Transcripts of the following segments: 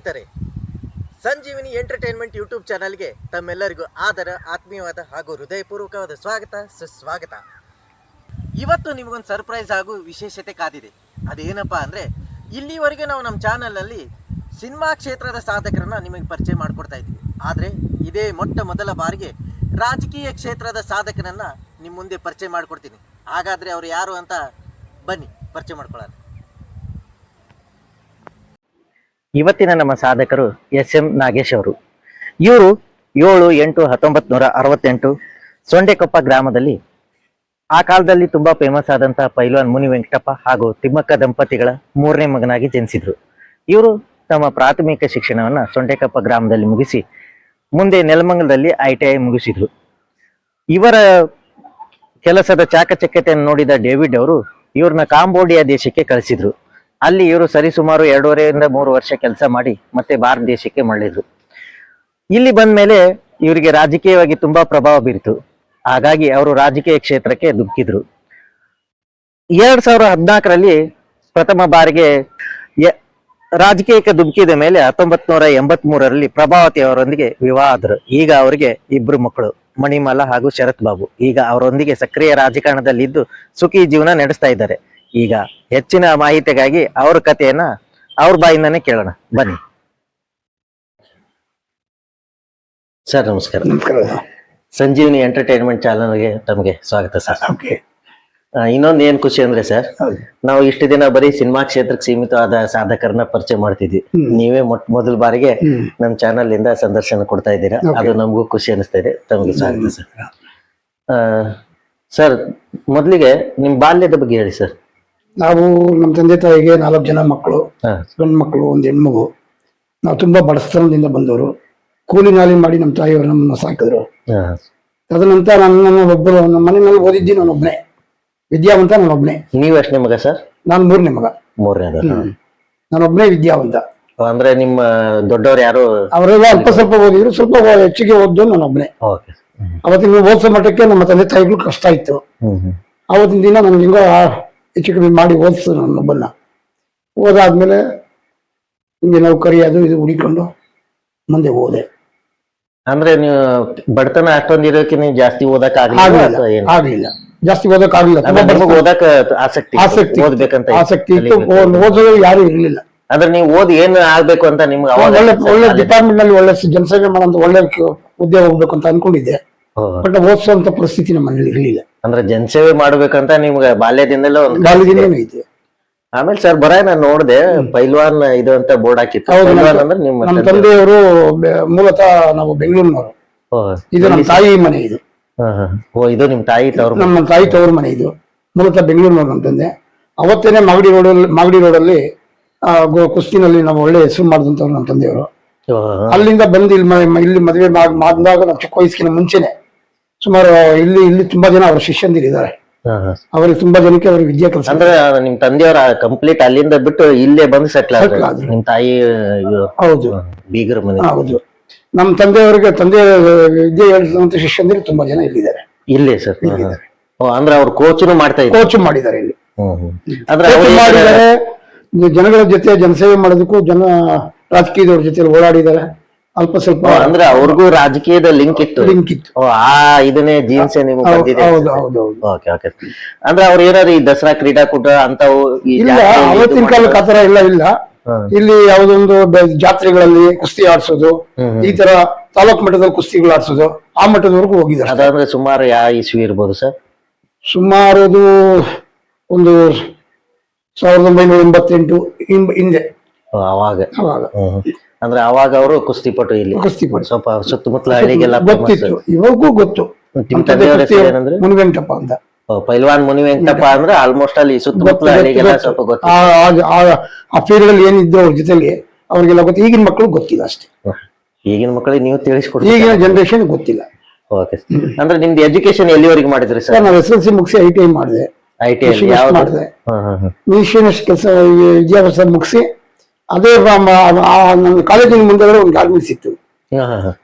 ಸ್ನೇಹಿತರೆ, ಸಂಜೀವಿನಿ entertainment YouTube ಚಾನಲ್ಗೆ ತಮ್ಮೆಲ್ಲರಿಗೂ ಆದರ ಆತ್ಮೀಯವಾದ ಹಾಗೂ ಹೃದಯಪೂರ್ವಕವಾದ ಸ್ವಾಗತ ಸುಸ್ವಾಗತ. ಇವತ್ತು ನಿಮಗೊಂದು ಸರ್ಪ್ರೈಸ್ ಹಾಗೂ ವಿಶೇಷತೆ ಕಾದಿದೆ. ಅದೇನಪ್ಪ ಅಂದರೆ, ಇಲ್ಲಿವರೆಗೆ ನಾವು ನಮ್ಮ ಚಾನಲಲ್ಲಿ ಸಿನಿಮಾ ಕ್ಷೇತ್ರದ ಸಾಧಕರನ್ನು ನಿಮಗೆ ಪರಿಚಯ ಮಾಡಿಕೊಡ್ತಾ ಇದ್ವಿ. ಆದರೆ ಇದೇ ಮೊದಲ ಬಾರಿಗೆ ರಾಜಕೀಯ ಕ್ಷೇತ್ರದ ಸಾಧಕನನ್ನು ನಿಮ್ಮ ಮುಂದೆ ಪರಿಚಯ ಮಾಡಿಕೊಡ್ತೀನಿ. ಹಾಗಾದರೆ ಅವರು ಯಾರು ಅಂತ ಬನ್ನಿ ಪರಿಚಯ ಮಾಡ್ಕೊಳ್ಳೋಣ. ಇವತ್ತಿನ ನಮ್ಮ ಸಾಧಕರು SM ನಾಗೇಶ್ ಅವರು. ಇವರು 7-8-1968 ಸೊಂಡೆಕೊಪ್ಪ ಗ್ರಾಮದಲ್ಲಿ ಆ ಕಾಲದಲ್ಲಿ ತುಂಬಾ ಫೇಮಸ್ ಆದಂತಹ ಪೈಲ್ವಾನ್ ಮುನಿ ವೆಂಕಟಪ್ಪ ಹಾಗೂ ತಿಮ್ಮಕ್ಕ ದಂಪತಿಗಳ 3ನೇ ಮಗನಾಗಿ ಜನಿಸಿದ್ರು. ಇವರು ತಮ್ಮ ಪ್ರಾಥಮಿಕ ಶಿಕ್ಷಣವನ್ನ ಸೊಂಡೆಕೊಪ್ಪ ಗ್ರಾಮದಲ್ಲಿ ಮುಗಿಸಿ ಮುಂದೆ ನೆಲಮಂಗಲದಲ್ಲಿ ITI ಮುಗಿಸಿದ್ರು. ಇವರ ಕೆಲಸದ ಚಾಕಚಕ್ಯತೆಯನ್ನು ನೋಡಿದ ಡೇವಿಡ್ ಅವರು ಇವ್ರನ್ನ ಕಾಂಬೋಡಿಯಾ ದೇಶಕ್ಕೆ ಕಳಿಸಿದ್ರು. ಅಲ್ಲಿ ಇವರು ಸರಿಸುಮಾರು 2.5-3 ವರ್ಷ ಕೆಲಸ ಮಾಡಿ ಮತ್ತೆ ಭಾರತ ದೇಶಕ್ಕೆ ಮರಳಿದ್ರು. ಇಲ್ಲಿ ಬಂದ ಮೇಲೆ ಇವರಿಗೆ ರಾಜಕೀಯವಾಗಿ ತುಂಬಾ ಪ್ರಭಾವ ಬೀರಿತು. ಹಾಗಾಗಿ ಅವರು ರಾಜಕೀಯ ಕ್ಷೇತ್ರಕ್ಕೆ ಧುಮುಕಿದ್ರು. 2014ರಲ್ಲಿ ಪ್ರಥಮ ಬಾರಿಗೆ ರಾಜಕೀಯಕ್ಕೆ ಧುಮುಕಿದ ಮೇಲೆ 1983ರಲ್ಲಿ ಪ್ರಭಾವತಿ ಅವರೊಂದಿಗೆ ವಿವಾಹ ಆದರು. ಈಗ ಅವರಿಗೆ 2 ಮಕ್ಕಳು, ಮಣಿಮಾಲ ಹಾಗೂ ಶರತ್ ಬಾಬು. ಈಗ ಅವರೊಂದಿಗೆ ಸಕ್ರಿಯ ರಾಜಕಾರಣದಲ್ಲಿದ್ದು ಸುಖಿ ಜೀವನ ನಡೆಸ್ತಾ ಇದ್ದಾರೆ. ಈಗ ಹೆಚ್ಚಿನ ಮಾಹಿತಿಗಾಗಿ ಅವ್ರ ಕಥೆಯನ್ನ ಅವ್ರ ಬಾಯಿಂದಾನೇ ಕೇಳೋಣ, ಬನ್ನಿ. ಸರ್ ನಮಸ್ಕಾರ. ಸಂಜೀವಿನಿ ಎಂಟರ್ಟೈನ್ಮೆಂಟ್ ಚಾನಲ್ಗೆ ತಮಗೆ ಸ್ವಾಗತ ಸರ್. ಇನ್ನೊಂದು ಏನ್ ಖುಷಿ ಅಂದ್ರೆ ಸರ್, ನಾವು ಇಷ್ಟು ದಿನ ಬರೀ ಸಿನಿಮಾ ಕ್ಷೇತ್ರಕ್ಕೆ ಸೀಮಿತವಾದ ಸಾಧಕರನ್ನ ಪರಿಚಯ ಮಾಡ್ತಿದ್ವಿ. ನೀವೇ ಮೊದಲ ಬಾರಿಗೆ ನಮ್ಮ ಚಾನಲ್ ಇಂದ ಸಂದರ್ಶನ ಕೊಡ್ತಾ ಇದ್ದೀರಾ. ಅದು ನಮಗೂ ಖುಷಿ ಅನಿಸ್ತಾ ಇದೆ. ತಮಗೆ ಸ್ವಾಗತ ಸರ್. ಸರ್, ಮೊದಲಿಗೆ ನಿಮ್ ಬಾಲ್ಯದ ಬಗ್ಗೆ ಹೇಳಿ ಸರ್. ನಾವು ನಮ್ಮ ತಂದೆ ತಾಯಿಗೆ 4 ಜನ ಮಕ್ಕಳು, ಗಂಡು ಮಕ್ಕಳು, 1 ಹೆಣ್ಮಗು. ನಾವು ತುಂಬಾ ಬಡತನದಿಂದ ಬಂದವರು. ಕೂಲಿ ನಾಲಿ ಮಾಡಿ ನಮ್ಮ ತಾಯಿಯವರು ನಮ್ಮನ್ನ ಸಾಕಿದ್ರು. ತದನಂತರ ನನ್ನ ಒಬ್ಬರು ನಮ್ಮ ಮನೆಯಲ್ಲಿ ಓದಿದ್ದಿ ನಾನೊಬ್ನೇ, ವಿದ್ಯಾವಂತ ನಾನೊಬ್ನೇ. ನೀವು ಎಷ್ಟನೇ ಮಗ ಸರ್? ನಾನು 3ನೇ ಮಗ. 3ನೇ. ನಾನೊಬ್ನೇ ವಿದ್ಯಾವಂತ. ಅಂದ್ರೆ ನಿಮ್ಮ ದೊಡ್ಡವ್ರು ಯಾರು? ಅವರೆಲ್ಲ ಅಲ್ಪ ಸ್ವಲ್ಪ ಓದಿದ್ರು, ಸ್ವಲ್ಪ ಹೆಚ್ಚಿಗೆ ಓದ್ದು ನಾನೊಬ್ನೇ. ಅವತ್ತಿನ ಓದಿಸೋ ಮಟ್ಟಕ್ಕೆ ನಮ್ಮ ತಂದೆ ತಾಯಿಗಳು ಕಷ್ಟ ಇತ್ತು. ಅವತ್ತಿನ ದಿನ ನನ್ಗೆ ಹಿಂಗೋ ಹೆಚ್ಚು ಕಮ್ಮಿ ಮಾಡಿ ಓದಿಸು ನನ್ನೊಬ್ಬನ್ನ. ಓದಾದ್ಮೇಲೆ ಹಿಂಗೆ ನೌಕರಿ ಅದು ಇದು ಹುಡಿಕೊಂಡು ಮುಂದೆ ಓದೆ. ಅಂದ್ರೆ ನೀವು ಬಡತನ ಅಷ್ಟೊಂದು ಇರೋಕೆ ನೀವು ಜಾಸ್ತಿ ಓದಕ್ ಆಗ್ಲಿಲ್ಲ. ಜಾಸ್ತಿ ಓದಕ್ ಆಗ್ಲಿಲ್ಲ. ಓದಕ್ ಆಸಕ್ತಿ ಓದ್ಬೇಕಂತ ಆಸಕ್ತಿ ಇತ್ತು. ಓದೋದು ಯಾರು ಇರ್ಲಿಲ್ಲ. ಅಂದ್ರೆ ನೀವು ಓದಿ ಏನ್ ಆಗ್ಬೇಕು ಅಂತ ನಿಮ್ಗೆ ಒಳ್ಳೆ ಡಿಪಾರ್ಟ್ಮೆಂಟ್ ನಲ್ಲಿ ಒಳ್ಳೆ ಜನಸೇವೆ ಮಾಡೋಂತ ಒಳ್ಳೆ ಹುದ್ದೆ ಹೋಗ್ಬೇಕು ಅಂತ ಅನ್ಕೊಂಡಿದ್ದೆ. ಬಟ್ ಓದಿಸುವಂತ ಪರಿಸ್ಥಿತಿ ನಮ್ಮ ಮನೇಲಿ ಇರ್ಲಿಲ್ಲ. ಅಂದ್ರೆ ಜನಸೇವೆ ಮಾಡ್ಬೇಕಂತ ನಿಮ್ಗೆ ಬಾಲ್ಯದಿಂದಲೇ ಐತೆ. ಆಮೇಲೆ ಸರ್ ನಾನು ನೋಡಿದೆ ಪೈಲ್ವಾನ್ ಇದು ಅಂತ ಬೋರ್ಡ್ ಹಾಕಿತ್ತು. ಅಂದ್ರೆ ನಮ್ಮ ತಂದೆಯವರು ಮೂಲತಃ ನಾವು ಬೆಂಗಳೂರಿನವರು. ಇದು ನಮ್ಮ ತಾಯಿ ಮನೆ. ಇದು ನಿಮ್ ತಾಯಿ ತವರು? ನಮ್ಮ ತಾಯಿ ತವರು ಮನೆ ಇದು. ಮೂಲತಃ ಬೆಂಗಳೂರಿನವರು ನಮ್ಮ ತಂದೆ. ಅವತ್ತೇನೆ ಮಾಗಡಿ ರೋಡಲ್ಲಿ ಕುಸ್ತಿನಲ್ಲಿ ನಾವು ಒಳ್ಳೆ ಹೆಸರು ಮಾಡಿದಂತವ್ರು ನಮ್ಮ ತಂದೆಯವರು. ಅಲ್ಲಿಂದ ಬಂದು ಇಲ್ಲಿ ಮದುವೆ ಮಾಡಿದಾಗ ನಾವು ಚಿಕ್ಕ ವಯಸ್ಸಿನ ಮುಂಚೆನೆ ಸುಮಾರು ಇಲ್ಲಿ ತುಂಬಾ ಜನ ಅವರ ಶಿಷ್ಯಂದಿರಿದ್ದಾರೆ. ಅವ್ರಿಗೆ ತುಂಬಾ ಜನಕ್ಕೆ ಅವ್ರಿಗೆ ವಿದ್ಯಾ ಕೆಲಸ. ಅಂದ್ರೆ ನಿಮ್ ತಂದೆಯವರ ಕಂಪ್ಲೀಟ್ ಅಲ್ಲಿಂದ ಬಿಟ್ಟು ಇಲ್ಲೇ ಬಂದು ಸೆಟ್ಲ್ ಆದ್ರು. ನಿಮ್ ತಾಯಿ? ಹೌದು, ಬೀಗರ ಮನೆ. ಹೌದು. ನಮ್ಮ ತಂದೆ ವಿದ್ಯೆ ಹೇಳಿದಂತ ಶಿಷ್ಯಂದಿರು ತುಂಬಾ ಜನ ಇಲ್ಲಿದ್ದಾರೆ. ಇಲ್ಲೇ ಸರ್? ಅಂದ್ರೆ ಅವ್ರು ಕೋಚ್ ಮಾಡಿದ್ದಾರೆ ಇಲ್ಲಿ. ಮಾಡಿದ್ದಾರೆ. ಜನಗಳ ಜೊತೆ ಜನಸೇವೆ ಮಾಡೋದಕ್ಕೂ ರಾಜಕೀಯದವ್ರ ಜೊತೆ ಓಡಾಡಿದ್ದಾರೆ ಅಲ್ಪ ಸ್ವಲ್ಪ. ಅಂದ್ರೆ ಅವ್ರಿಗೂ ರಾಜಕೀಯದ ಲಿಂಕ್ ಇತ್ತು. ಇದನ್ನೇ ಜೀನ್ಸ್ ಅಂದ್ರೆ ಅವ್ರು ಏನಾದ್ರು ಈ ದಸರಾ ಕ್ರೀಡಾಕೂಟ ಅಂತವು ಇಲ್ಲ, ಅವತ್ತಿನ ಕಾಲಕ್ಕೆ ಆತರ ಇಲ್ಲ. ಇಲ್ಲಿ ಯಾವುದೊಂದು ಜಾತ್ರೆಗಳಲ್ಲಿ ಕುಸ್ತಿ ಆಡ್ಸೋದು, ಈ ತರ ತಾಲೂಕ್ ಮಟ್ಟದಲ್ಲಿ ಕುಸ್ತಿಗಳು ಆಡ್ಸೋದು, ಆ ಮಟ್ಟದವರೆಗೂ ಹೋಗಿದ್ದಾರೆ. ಅದಾದ್ರೆ ಸುಮಾರು ಯಾವ ಇಸ್ವಿ ಇರ್ಬೋದು ಸರ್? ಸುಮಾರು ಅದು ಒಂದು 1988 ಹಿಂದೆ. ಅವಾಗ ಅಂದ್ರೆ ಅವಾಗ ಅವರು ಕುಸ್ತಿಪಟು ಇಲ್ಲಿ ಸ್ವಲ್ಪ ಸುತ್ತಮುತ್ತಲ ಹಳ್ಳಿಗೆಲ್ಲ ಗೊತ್ತಿತ್ತು. ಇವಾಗೂ ಗೊತ್ತು. ಮುನಿ ವೆಂಕಟಪ್ಪ ಅಂತ ಪೈಲ್ವಾನ್ ಮುನಿ ವೆಂಕಟಪ್ಪ ಅಂದ್ರೆ ಆಲ್ಮೋಸ್ಟ್ ಅಲ್ಲಿ ಸುತ್ತಮುತ್ತಲ ಹಳ್ಳಿಗೆಲ್ಲ ಸ್ವಲ್ಪ ಗೊತ್ತು. ಆ ಪೀರಿಯಡ್ ಅಲ್ಲಿ ಏನಿದ್ರು ಅವ್ರ ಜೊತೆಲಿ ಅವ್ರಿಗೆಲ್ಲ ಗೊತ್ತು. ಈಗಿನ ಮಕ್ಕಳು ಗೊತ್ತಿಲ್ಲ ಅಷ್ಟೇ. ಈಗಿನ ಮಕ್ಕಳಿಗೆ ನೀವು ತಿಳಿಸ್ಕೊಡಿ. ಈಗಿನ ಜನರೇಷನ್ ಗೊತ್ತಿಲ್ಲ. ಓಕೆ. ಅಂದ್ರೆ ನಿಮ್ದು ಎಜುಕೇಶನ್ ಎಲ್ಲಿವರೆಗೆ ಮಾಡಿದ್ರಿ ಸರ್? ನಾವು SLC ಮುಗಿಸಿ ITI ಮಾಡಿದೆ. ಮಾಡಿದೆ. ಮಿಷನಸ್ ಕೆಲಸ ವಿದ್ಯಾಭ್ಯಾಸ ಮುಗಿಸಿ ಅದೇ ನನ್ನ ಕಾಲೇಜಿನ ಮುಂದೆಗಡೆ ಒಂದು ಗಾರ್ಮೆಂಟ್ಸ್ ಇತ್ತು.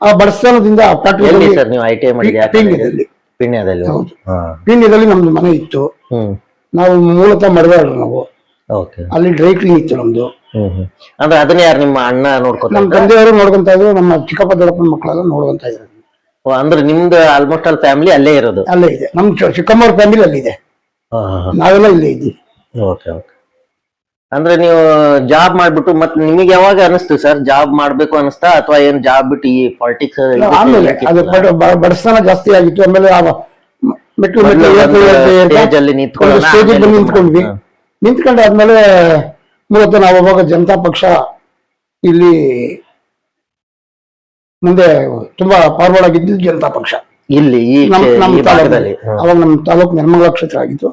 ಆ ಬಡಸ್ಥಾನದಿಂದ ಪೀಣ್ಯದಲ್ಲಿ ನಮ್ದು ಮನೆ ಇತ್ತು. ನಾವು ಮೂಲತಃ ಮಡವಾಡ್ರು. ನಾವು ಓಕೆ. ಅಲ್ಲಿ ಡ್ರೈ ಕ್ಲೀನ್ ಇತ್ತು ನಮ್ದು. ಅಂದ್ರೆ ಅದನ್ನ ಯಾರು ನಿಮ್ಮ ಅಣ್ಣ ನೋಡ್ಕೊತ ನಮ್ಮ ತಂದೆಯವರು ನೋಡ್ಕೊಂತ ಇದ್ರು, ನಮ್ಮ ಚಿಕ್ಕಪ್ಪ ದೊಡ್ಡಪ್ಪನ ಮಕ್ಕಳೆಲ್ಲ ನೋಡ್ಕೊಂತ ಇದ್ರು. ಅಂದ್ರೆ ನಿಮ್ದು ಆಲ್ಮೋಸ್ಟ್ ಆಲ್ ಫ್ಯಾಮಿಲಿ ಅಲ್ಲೇ ಇರೋದು? ಅಲ್ಲೇ ಇದೆ, ನಮ್ ಚಿಕ್ಕಮ್ಮವ್ರ ಫ್ಯಾಮಿಲಿ ಅಲ್ಲಿದೆ, ನಾವೆಲ್ಲ ಇಲ್ಲೇ ಇದ್ದೀವಿ. Okay okay. ಅಂದ್ರೆ ನೀವು ಜಾಬ್ ಮಾಡ್ಬಿಟ್ಟು ಮತ್ತೆ ನಿಮಗೆ ಯಾವಾಗ ಅನಿಸ್ತು ಸರ್ ಜಾಬ್ ಮಾಡ್ಬೇಕು ಅನಿಸ್ತಾ, ಅಥವಾ ಏನ್ ಜಾಬ್ ಬಿಟ್ಟು ಈ ಪಾಲಿಟಿಕ್ಸ್? ಆಮೇಲೆ ಅದು ಬಡಸ್ತಾನ ಜಾಸ್ತಿ ಆಗಿತ್ತು. ಆಮೇಲೆ ಮೆಟ್ಲು ಸ್ಟೇಜಲ್ಲಿ ಸ್ಟೇಜಿಗೆ ಬಂದು ನಿಂತ್ಕೊಂಡ್ವಿ. ನಿಂತ್ಕೊಂಡಾದ್ಮೇಲೆ ಮೂಲತಃ ನಾವು ಅವಾಗ ಜನತಾ ಪಕ್ಷ ಇಲ್ಲಿ ಮುಂದೆ ತುಂಬಾ ಫಾರ್ವರ್ಡ್ ಆಗಿದ್ದು ಜನತಾ ಪಕ್ಷ ಇಲ್ಲಿ ನಮ್ಮ ತಾಲೂಕಲ್ಲಿ. ಅವಾಗ ನಮ್ಮ ತಾಲೂಕು ನೆಲಮಂಗಲ ಕ್ಷೇತ್ರ ಆಗಿತ್ತು.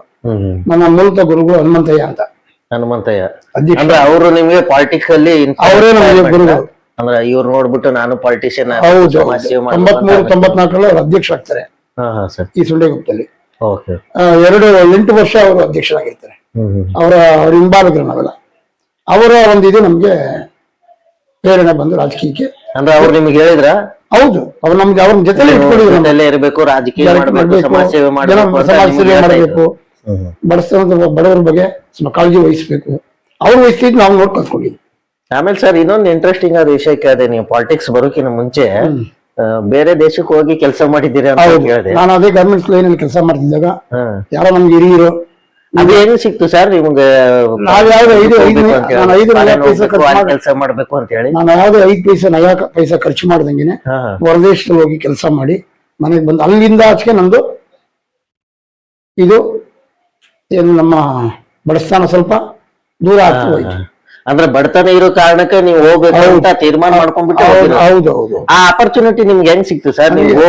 ನನ್ನ ಮೂಲತಃ ಗುರುಗಳು ಹನುಮಂತಯ್ಯ ಅಂತ. ಹನುಮಂತಯ್ಯ ಅಧ್ಯಕ್ಷ. ಅಂದ್ರೆ ಅವರು ನಿಮಗೆ ಪಾಲಿಟಿಕ್ಸ್ ಅಲ್ಲಿ ಅವರೇ ನಮಗೆ ಗುರುಗಳು. ಅಂದ್ರೆ ಇವ್ರು ನೋಡ್ಬಿಟ್ಟು ನಾನು ಪಾಲಿಟಿಷಿಯನ್. ಹೌದು, 93-94 ಅವ್ರು ಅಧ್ಯಕ್ಷ ಆಗ್ತಾರೆ ಈ ಸುಂಡೆಗುಪ್ಪದಲ್ಲಿ. 8 ವರ್ಷ ಅವರು ಅಧ್ಯಕ್ಷರಾಗಿರ್ತಾರೆ. ಅವರ ಹಿಂಬಾಲಕರು ನಾವೆಲ್ಲ. ಅವರ ಒಂದು ಇದು ನಮ್ಗೆ ಪ್ರೇರಣೆ ಬಂದು ರಾಜಕೀಯಕ್ಕೆ. ಅಂದ್ರೆ ಅವ್ರು ನಿಮ್ಗೆ ಹೇಳಿದ್ರ? ಹೌದು, ಅವ್ರು ನಮ್ಗೆ ಅವ್ರ ಜೊತೆಲೆ ಇರಬೇಕು, ರಾಜಕೀಯ ಸಮಾಜ ಸೇವೆ ಮಾಡಬೇಕು, ಬಡವರ ಬಗ್ಗೆ ಸ್ವಲ್ಪ ಕಾಳಜಿ ವಹಿಸ್ಬೇಕು. ಅವ್ರು ವಹಿಸ್ತಿದ್ ನಾವು ನೋಡ್ ಕಲ್ತ್ಕೊಂಡಿದ್ವಿ. ಆಮೇಲೆ ಸರ್ ಇನ್ನೊಂದು ಇಂಟ್ರೆಸ್ಟಿಂಗ್ ಆದ ವಿಷಯ ಕೇಳಿದೆ, ನೀವು ಪಾಲಿಟಿಕ್ಸ್ ಬರೋಕಿನ ಮುಂಚೆ ಬೇರೆ ದೇಶಕ್ಕೆ ಹೋಗಿ ಕೆಲಸ ಮಾಡಿದ್ದೀರಿ ಅಂತ ಹೇಳಿದೆ. ನಾನು ಅದೇ ಗವರ್ಮೆಂಟ್ ಲೈನ್ ಅಲ್ಲಿ ಕೆಲಸ ಮಾಡ್ತಿದ್ದಾಗ ಯಾರೋ ನಮ್ಗೆ ಹಿರಿಯರು. ಅದು ಏನು ಸಿಕ್ತು ಸರ್ ನಿಮ್ಗೆ? ಕೆಲಸ ಮಾಡ್ಬೇಕು ಅಂತ ಹೇಳಿ ನಾನು ಯಾವ್ದು 5 ನಯಾ ಪೈಸಾ ಖರ್ಚು ಮಾಡ್ದಂಗೆನೆ ಹೊರದೇಶದಲ್ಲಿ ಹೋಗಿ ಕೆಲಸ ಮಾಡಿ ಮನೆಗೆ ಬಂದು ಅಲ್ಲಿಂದ ಆಚೆಗೆ ನಂದು ಇದು ಏನು ನಮ್ಮ ಬಡಸ್ತಾನ ಸ್ವಲ್ಪ ದೂರ ಆಗ್ತಾ ಹೋಯ್ತು. ಅಂದ್ರೆ ಬಡತನ ಇರೋ ಕಾರಣಕ್ಕೆ ನೀವು ಹೋಗ್ಬೇಕು ಅಂತ ತೀರ್ಮಾನ ಮಾಡ್ಕೊಂಡ್ಬಿಟ್ಟು? ಹೌದು ಹೌದು. ಆ ಅಪರ್ಚುನಿಟಿ ನಿಮ್ಗೆ ಹೆಂಗ್ ಸಿಕ್ತು ಸರ್? ನೀವು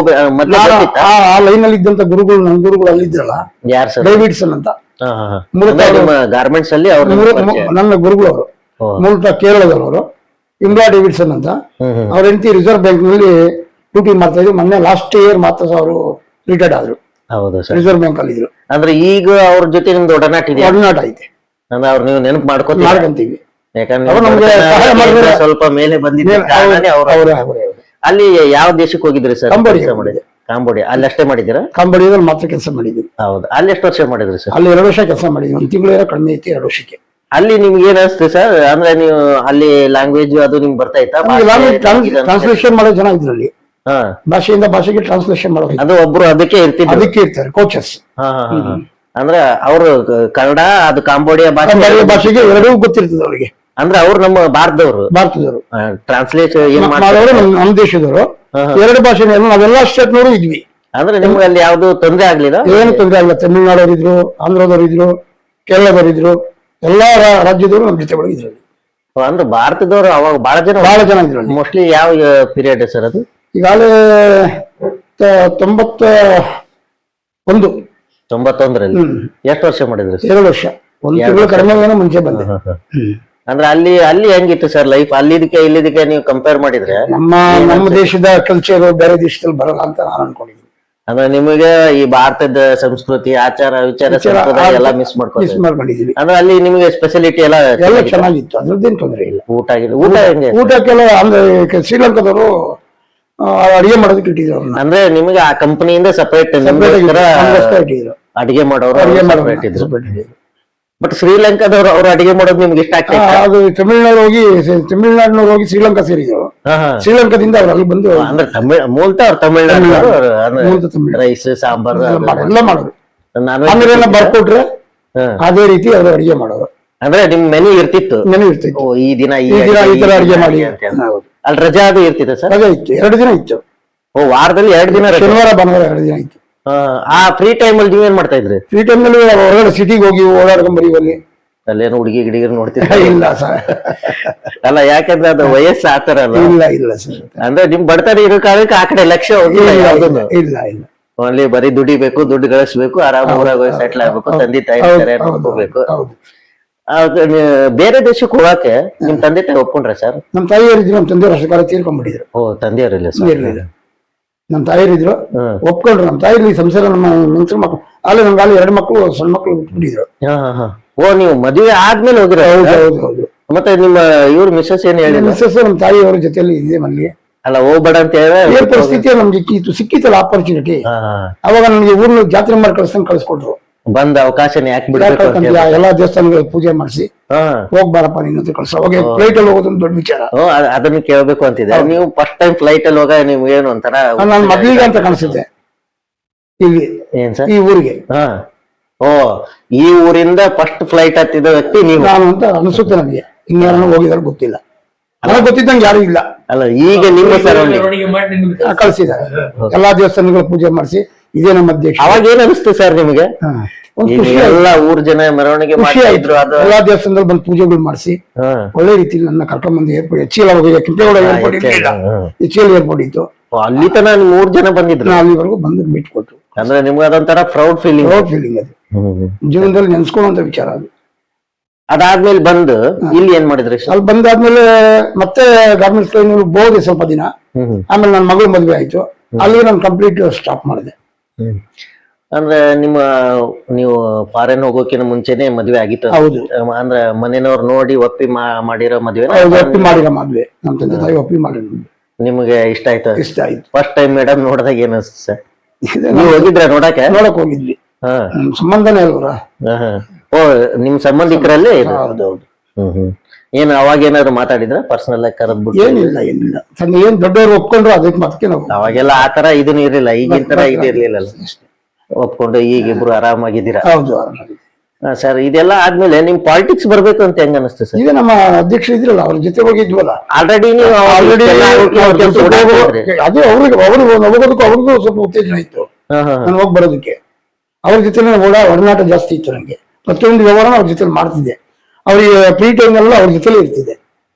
ಆ ಲೈನ್ ಅಲ್ಲಿ ಇದ್ದಂತ ಗುರುಗಳು, ನನ್ನ ಗುರುಗಳು ಅಲ್ಲಿದ್ರಲ್ಲ, ಯಾರು ಸರ್? ಡೇವಿಡ್ಸನ್ ಅಂತ. ಗಾರ್ಮೆಂಟ್ಸ್ ಅಲ್ಲಿ ನನ್ನ ಗುರುಗಳು ಅವರು ಮೂಲತಃ ಕೇರಳದವರು, ಇಂಬ್ರಾ ಡೇವಿಡ್ಸನ್ ಅಂತ. ಅವ್ರ ಹೆಂಡತಿ ರಿಸರ್ವ್ ಬ್ಯಾಂಕ್ ನಲ್ಲಿ ಡ್ಯೂಟಿ ಮಾಡ್ತಾ ಇದ್ರು. ಮೊನ್ನೆ ಲಾಸ್ಟ್ ಇಯರ್ ಮಾತ್ರ ಅವರು ರಿಟೈರ್ಡ್ ಆದ್ರು. ಹೌದು ಸರ್, ರಿಸರ್ವ್ ಬ್ಯಾಂಕ್ ಅಲ್ಲಿ ಇದ್ರು. ಅಂದ್ರೆ ಈಗ ಅವ್ರ ಜೊತೆ ನಿಮ್ದು ಒಡನಾಟ ಇದೆ? ಒಡನಾಟ ಐತೆ. ಅಂದ್ರೆ ಅವ್ರು ನೀವು ನೆನಪು ಮಾಡ್ಕೊಂತೀವಿ. ಯಾಕಂದ್ರೆ ಸ್ವಲ್ಪ ಮೇಲೆ ಬಂದಿದ್ದ ಅಲ್ಲಿ ಯಾವ ದೇಶಕ್ಕೆ ಹೋಗಿದ್ರಿ ಸರ್? ಕಾಂಬೋಡಿಯಾ. ಅಲ್ಲಿ ಅಷ್ಟೇ ಮಾಡಿದ್ದೀರಾ? ಕಾಂಬೋಡಿಯಾದಲ್ಲಿ ಮಾತ್ರ ಕೆಲಸ ಮಾಡಿದ್ವಿ. ಹೌದು. ಅಲ್ಲಿ ಎಷ್ಟು ವರ್ಷ ಮಾಡಿದ್ರಿ ಸರ್? ಅಲ್ಲಿ 2 ವರ್ಷ ಕೆಲಸ ಮಾಡಿದ್ವಿ. 1 ತಿಂಗಳು ಕಡಿಮೆ ಐತಿ 2 ವರ್ಷಕ್ಕೆ. ಅಲ್ಲಿ ನಿಮ್ಗೆ ಏನ್ ಅನಿಸ್ತು ಸರ್? ಅಂದ್ರೆ ನೀವು ಅಲ್ಲಿ ಲ್ಯಾಂಗ್ವೇಜ್ ಅದು ನಿಮ್ಗೆ ಬರ್ತಾ ಇತ್ತಾ? ಟ್ರಾನ್ಸ್ಲೇಷನ್ ಮಾಡೋ ಜನ ಇದ್ರು ಅಲ್ಲಿ. ಭಾಷೆಯಿಂದ ಭಾಷೆಗೆ ಟ್ರಾನ್ಸ್ಲೇಷನ್ ಮಾಡೋದು ಅದು ಒಬ್ರು ಅದಕ್ಕೆ ಇರ್ತಾರೆ ಕೋಚಸ್. ಅಂದ್ರೆ ಅವರು ಕನ್ನಡ ಅದು ಕಾಂಬೋಡಿಯಾ ಭಾಷೆಗೆ ಎರಡೂ ಗೊತ್ತಿರ್ತದೆ ಅವರಿಗೆ. ಅಂದ್ರೆ ಅವ್ರು ನಮ್ಮ ಭಾರತದವರು ಟ್ರಾನ್ಸ್ಲೇಟ್ ಏನ್ ಮಾಡೋರು ನಮ್ಮ ದೇಶದವರು. 2 ಭಾಷೆ ನಾವೆಲ್ಲ ಸ್ಟೇಟ್ನವರು ಇದ್ವಿ. ಅಂದ್ರೆ ನಿಮ್ಗೆ ಅಲ್ಲಿ ಯಾವ್ದು ತೊಂದರೆ ಆಗ್ಲಿಲ್ಲ? ಏನು ತೊಂದರೆ ಆಗಿಲ್ಲ. ತಮಿಳ್ನಾಡವ್ರು ಇದ್ರು, ಆಂಧ್ರದವ್ರು ಇದ್ರು, ಕೇರಳದವ್ರು ಇದ್ರು, ಎಲ್ಲಾ ರಾಜ್ಯದವರು ನಮ್ಮ ಜೊತೆ ಇದ್ರು. ಅಂದ್ರೆ ಭಾರತದವರು ಅವಾಗ ಬಹಳ ಜನ ಇದ್ರು. ಮೋಸ್ಟ್ಲಿ ಯಾವ ಪೀರಿಯಡ್ ಸರ್ ಅದು? ಈಗಾಗಲೇ 91ರಲ್ಲಿ. ಎಷ್ಟು ವರ್ಷ ಮಾಡಿದ್ರಿ? 2 ವರ್ಷ. 1 ತಿಂಗಳು ಕಡಿಮೆ ಮುಂಚೆ ಬಂದೆ. ಅಂದ್ರೆ ಅಲ್ಲಿ ಹೆಂಗಿತ್ತು ಸರ್ ಲೈಫ್? ಅಲ್ಲಿದಕ್ಕೆ ಇಲ್ಲಿದಕ್ಕೆ ನೀವು ಕಂಪೇರ್ ಮಾಡಿದ್ರೆ ನಮ್ಮ ದೇಶದ ಕಲ್ಚರ್ ಬೇರೆ ದೇಶದಲ್ಲಿ ಬರಲ್ಲ ಅಂತ ನಾನು ಅನ್ಕೊಂಡಿದ್ದೀನಿ. ಅಂದ್ರೆ ನಿಮಗೆ ಈ ಭಾರತದ ಸಂಸ್ಕೃತಿ, ಆಚಾರ ವಿಚಾರ ಎಲ್ಲ ಮಿಸ್ ಮಾಡ್ಕೊಂಡಿದ್ದೀವಿ. ಅಂದ್ರೆ ಅಲ್ಲಿ ನಿಮಗೆ ಸ್ಪೆಷಾಲಿಟಿ ಎಲ್ಲ ಚೆನ್ನಾಗಿತ್ತು, ಅದ್ರದ್ದೇನು ತೊಂದರೆ ಇಲ್ಲ. ಊಟ ಹೆಂಗೆ? ಊಟಕ್ಕೆಲ್ಲ ಅಂದ್ರೆ ಶ್ರೀಲಂಕಾದವರು ಅಡಿಗೆ ಮಾಡೋದಕ್ಕೆ ಇಟ್ಟಿದ್ರು. ಅಂದ್ರೆ ನಿಮಗೆ ಆ ಕಂಪನಿಯಿಂದ ಸಪರೇಟ್ ಅಡಿಗೆ ಮಾಡೋರು ಬಟ್ ಶ್ರೀಲಂಕಾದವ್ರು ಅವ್ರು ಅಡಿಗೆ ಮಾಡೋದು ನಿಮ್ಗೆ ಇಷ್ಟ ಆಗ್ತದೆ? ಅದು ತಮಿಳ್ನಾಡಿನವ್ರು ಹೋಗಿ ಶ್ರೀಲಂಕಾ ಸೇರಿದ್ರು. ಶ್ರೀಲಂಕಾದಿಂದ ಅವ್ರು ಅಲ್ಲಿ ಬಂದು ಅಂದ್ರೆ ಮೂಲತಃ ಅವ್ರು ತಮಿಳ್ನಾಡು ರೈಸ್ ಸಾಂಬಾರ್ ಎಲ್ಲ ಮಾಡೋರು. ಆಮೇಲೆ ಬರ್ಕೊಟ್ರೆ ಅದೇ ರೀತಿ ಅವರು ಅಡಿಗೆ ಮಾಡೋರು. ಅಂದ್ರೆ ನಿಮ್ ಮೆನು ಇರ್ತಿತ್ತು? ಈ ದಿನ ಈ ತರ ಅಡಿಗೆ ಮಾಡಿ. ಅಲ್ಲಿ ರಜಾ ಅದು ಇರ್ತಿತ್ತು ಸರ್? ರಜಾ ಇತ್ತು, 2 ದಿನ ಇತ್ತು. ವಾರದಲ್ಲಿ 2 ದಿನ? ಶನಿವಾರ ಭಾನುವಾರ 2 ದಿನ ಇತ್ತು. ಆ ಫ್ರೀ ಟೈಮ್ ಅಲ್ಲಿ ನೀವೇನ್ ಮಾಡ್ತಾ ಇದ್ರಿ? ಫ್ರೀ ಟೈಮ್ ನಲ್ಲಿ ಹೊರಗಡೆ ಸಿಟಿಗೆ ಹೋಗಿ ಓಡಾಡ್ಕೊಂಡ್ ಬರೀವಲ್ಲಿ. ಅಲ್ಲೇನು ಹುಡುಗಿ ಗಿಡಿಗಿರ್ ನೋಡ್ತಿದ್ದ? ಇಲ್ಲ ಸರ್. ಅಲ್ಲ, ಯಾಕಂದ್ರೆ ಅದು ವಯಸ್ಸು ಆತರ ಅಲ್ಲ. ಇಲ್ಲ ಸರ್. ಅಂದ್ರೆ ನಿಮ್ ಬಡತನ ಇರೋ ಕಾರಣಕ್ಕೆ ಆ ಕಡೆ ಲಕ್ಷ್ಯ ಹೋಗಿಲ್ಲ ಯಾವ್ದನ್ನು? ಇಲ್ಲ. ಓನ್ಲಿ ಬರೀ ದುಡಿಬೇಕು, ದುಡ್ಡು ಗಳಿಸ್ಬೇಕು, ಆರಾಮ ಊರಾಗ ಸೆಟ್ಲ್ ಆಗ್ಬೇಕು, ತಂದೆ ತಾಯಿ ನೋಡ್ಕೋಬೇಕು. ಬೇರೆ ದೇಶಕ್ಕೆ ಹೋಗಕ್ಕೆ ನಿಮ್ ತಂದೆ ತಾಯಿ ಒಪ್ಕೊಂಡ್ರ ಸರ್? ನಮ್ ತಾಯಿಯವ್ರಿದ್ರು, ನಮ್ ತಂದೆಯವ್ರು ಅಷ್ಟು ಕಾಲ ತೀರ್ಕೊಂಡ್ಬಿಟ್ಟಿದ್ರು. ತಂದೆಯವರಿಲ್ಲ? ನಮ್ ತಾಯಿಯರಿದ್ರು, ಒಪ್ಕೊಂಡ್ರು. ನಮ್ ತಾಯಿ ಸಂಸಾರ, ನಮ್ಮ ಹೆಂಗಸರು ಮಕ್ಕಳು ಅಲ್ಲೇ ನಮ್ಗೆ ಅಲ್ಲಿ 2 ಮಕ್ಕಳು, ಸಣ್ಣ ಮಕ್ಕಳು ಬಿಟ್ಬಿಟ್ಟಿದ್ರು. ನೀವು ಮದುವೆ ಆದ್ಮೇಲೆ ಹೋಗಿರ? ಹೌದು. ಮತ್ತೆ ನಿಮ್ಮ ಇವ್ರ ಮಿಸಸ್ ಏನ್ ಹೇಳಿ? ಮಿಸಸ್ ನಮ್ ತಾಯಿಯವ್ರ ಜೊತೆಲಿ ಇದೆ ಮಲ್ಲಿ. ಅಲ್ಲ, ಹೋಗ್ಬೇಡ ಅಂತ ಹೇಳಿ ಪರಿಸ್ಥಿತಿ ನಮ್ಗೆ ಸಿಕ್ಕಿತ್ತಲ್ಲ ಆಪರ್ಚುನಿಟಿ. ಅವಾಗ ನಮ್ಗೆ ಊರ್ನ ಜಾತ್ರೆ ಮಾಡಿ ಕಳ್ಸ್ಕೊಟ್ರು. ಬಂದ ಅವಕಾಶನ ಯಾಕೆ ಬಿಡ್ಬೇಕು ಅಂತ ಹೇಳಿ. ಎಲ್ಲಾ ದೇವಸ್ಥಾನಗಳಿಗೆ ಪೂಜೆ ಮಾಡಿಸಿ ಹಾ ಹೋಗ್ಬಾರಪ್ಪ ನೀನು ಅಂತ ಕಳ್ಸ. ಅವಾಗ ಫ್ಲೈಟ್ ಅಲ್ಲಿ ಹೋಗೋದೊಂದು ದೊಡ್ಡ ವಿಚಾರ. ಅದನ್ನ ಕೇಳ್ಬೇಕು ಅಂತಿದೆ. ನೀವು ಫಸ್ಟ್ ಟೈಮ್ ಫ್ಲೈಟ್ ಅಲ್ಲಿ ಹೋಗ ನೀವು ಏನು ಒಂಥರ ನಾನು ಮೊದ್ಲಿಗೆ ಅಂತ ಕಾಣಿಸುತ್ತೆ ಇಲ್ಲಿ ಏನ್ ಸರ್ ಈ ಊರಿಗೆ. ಹಾ ಓ ಈ ಊರಿಂದ ಫಸ್ಟ್ ಫ್ಲೈಟ್ ಹತ್ತಿದ ವ್ಯಕ್ತಿ ನೀವು ನಾನು ಅಂತ ಅನ್ಸುತ್ತೆ ನನಗೆ. ಇನ್ಯಾರನ್ನ ಹೋಗಿದಾರೆ ಗೊತ್ತಿಲ್ಲ, ನನಗೆ ಗೊತ್ತಿದ್ದಂಗೆ ಯಾರು ಇಲ್ಲ. ಅಲ್ಲ ಈಗ ನಿಮ್ಮ ಸರೌಂಡಿಂಗ್ ಕಳ್ಸಿದ್ದಾರೆ. ಎಲ್ಲಾ ದೇವಸ್ಥಾನಗಳ ಪೂಜೆ ಮಾಡಿಸಿ ಇದೇ ನಮ್ಮ ಅಧ್ಯಕ್ಷ. ಅವಾಗ ಏನ್ ಅನಿಸ್ತು ಸರ್ ನಿಮಗೆ? ಎಲ್ಲಾ ಊರ್ ಜನ ಮೆರವಣಿಗೆ ಮಾಡಿದ್ರು, ಎಲ್ಲಾ ದೇವಸ್ಥಾನದಲ್ಲಿ ಬಂದು ಪೂಜೆಗಳು ಮಾಡಿಸಿ ಒಳ್ಳೆ ರೀತಿಯಲ್ಲಿ ನನ್ನ ಕರ್ಕೊಂಡ್ ಬಂದು ಏರ್ಪೋರ್ಟ್ ಹೆಚ್ಚಿಲ್ಲ ಹೋಗಿ ಕೆಂಪೇಗೌಡ ಏರ್ಪೋರ್ಟ್ ಇರಲಿಲ್ಲ, ಹೆಚ್ಚಿಯಲ್ಲಿ ಏರ್ಪೋರ್ಟ್ ಇತ್ತು. ಅಲ್ಲಿ ತನ 3 ಜನ ಬಂದಿದ್ರು. ಅಲ್ಲಿವರೆಗೂ ಬಂದು ಮೀಟ್ ಕೊಟ್ರು. ಅಂದ್ರೆ ನಿಮ್ಗೆ ಅದೊಂಥರ ಪ್ರೌಡ್ ಫೀಲಿಂಗ್ ಅದು ಜೀವನದಲ್ಲಿ ನೆನ್ಸ್ಕೊಳ್ಳುವಂತ ವಿಚಾರ ಅದು. ಅದಾದ್ಮೇಲೆ ಬಂದು ಇಲ್ಲಿ ಏನ್ ಮಾಡಿದ್ರಿ? ಅಲ್ಲಿ ಬಂದಾದ್ಮೇಲೆ ಮತ್ತೆ ಗಾರ್ಮೆಂಟ್ಸ್ ಹೋದೆ ಸ್ವಲ್ಪ ದಿನ. ಆಮೇಲೆ ನನ್ನ ಮಗಳು ಮದುವೆ ಆಯ್ತು. ಅಲ್ಲಿ ನಾನು ಕಂಪ್ಲೀಟ್ ಸ್ಟಾಪ್ ಮಾಡಿದೆ. ಅಂದ್ರೆ ನೀವು ಫಾರಿನ್ ಹೋಗೋಕಿನ ಮುಂಚೆನೆ ಮದ್ವೆ ಆಗಿತ್ತು? ಹೌದು. ಅಂದ್ರೆ ಮನೆಯವ್ರು ನೋಡಿ ಒಪ್ಪಿ ಮಾಡಿರೋ ಮದ್ವೆ? ಒಪ್ಪಿ ಮಾಡಿರೋ ಮದ್ವೆ, ನಮ್ಮ ತಂದೆ ತಾಯಿ ಒಪ್ಪಿ ಮಾಡಿರೋ. ನಿಮ್ಗೆ ಇಷ್ಟ ಆಯ್ತು? ಇಷ್ಟ ಆಯ್ತು. ಫಸ್ಟ್ ಟೈಮ್ ಮೇಡಮ್ ನೋಡಿದಾಗ ಏನ್ ಅನ್ಸುತ್ತೆ ಸರ್? ನೀವು ಹೋಗಿದ್ರ ನೋಡಕ್ ಹೋಗಿದ್ವಿ. ಸಂಬಂಧನೇ ಅಲ್ವರ. ಓ ನಿಮ್ ಸಂಬಂಧಿಕರಲ್ಲಿ? ಏನ್ ಅವಾಗ ಏನಾದ್ರು ಮಾತಾಡಿದ್ರ ಪರ್ಸನಲ್ ಆಗಿ ಕರೆದ್ಬಿಟ್ಟು? ಏನಿಲ್ಲ ಏನ್ ದೊಡ್ಡವರು ಒಪ್ಕೊಂಡ್ರು ಅದಕ್ಕೆ ಮತ್ತೆ ನಾವು ಅವಾಗೆಲ್ಲ ಆತರ ಇದನ್ನ ಇರ್ಲಿಲ್ಲ, ಈಗಿನ ತರ ಇದು ಇರ್ಲಿಲ್ಲ. ಒಪ್ಕೊಂಡು ಈಗ ಇಬ್ರು ಆರಾಮಾಗಿದ್ದೀರಾ? ಹೌದು. ಸರ್ ಇದೆಲ್ಲ ಆದ್ಮೇಲೆ ನಿಮ್ ಪಾಲಿಟಿಕ್ಸ್ ಬರ್ಬೇಕು ಅಂತ ಹೆಂಗ ಅನಿಸ್ತು ಸರ್? ಈಗ ನಮ್ಮ ಅಧ್ಯಕ್ಷರು ಇದ್ರಲ್ಲ, ಅವ್ರ ಜೊತೆ ಹೋಗಿದ್ವಲ್ಲ ಆಲ್ರೆಡಿ ನೀವು ಅದೇ ಅವ್ರಿಗೂ ಸ್ವಲ್ಪ ಉತ್ತೇಜನ ಇತ್ತು ನಾನು ಹೋಗಿ ಬರೋದಕ್ಕೆ. ಅವ್ರ ಜೊತೆ ಒಡನಾಟ ಜಾಸ್ತಿ ಇತ್ತು ನಂಗೆ. ಪ್ರತಿಯೊಂದು ವ್ಯವಹಾರ ಅವ್ರ ಜೊತೆ ಮಾಡ್ತಿದ್ದೆ. ಅವ್ರಿಗೆ ಫ್ರೀ ಟೈಮ್ ಎಲ್ಲ ಅವ್ರ ಜೊತೆ ಇರ್ತಿದ್ದೆ.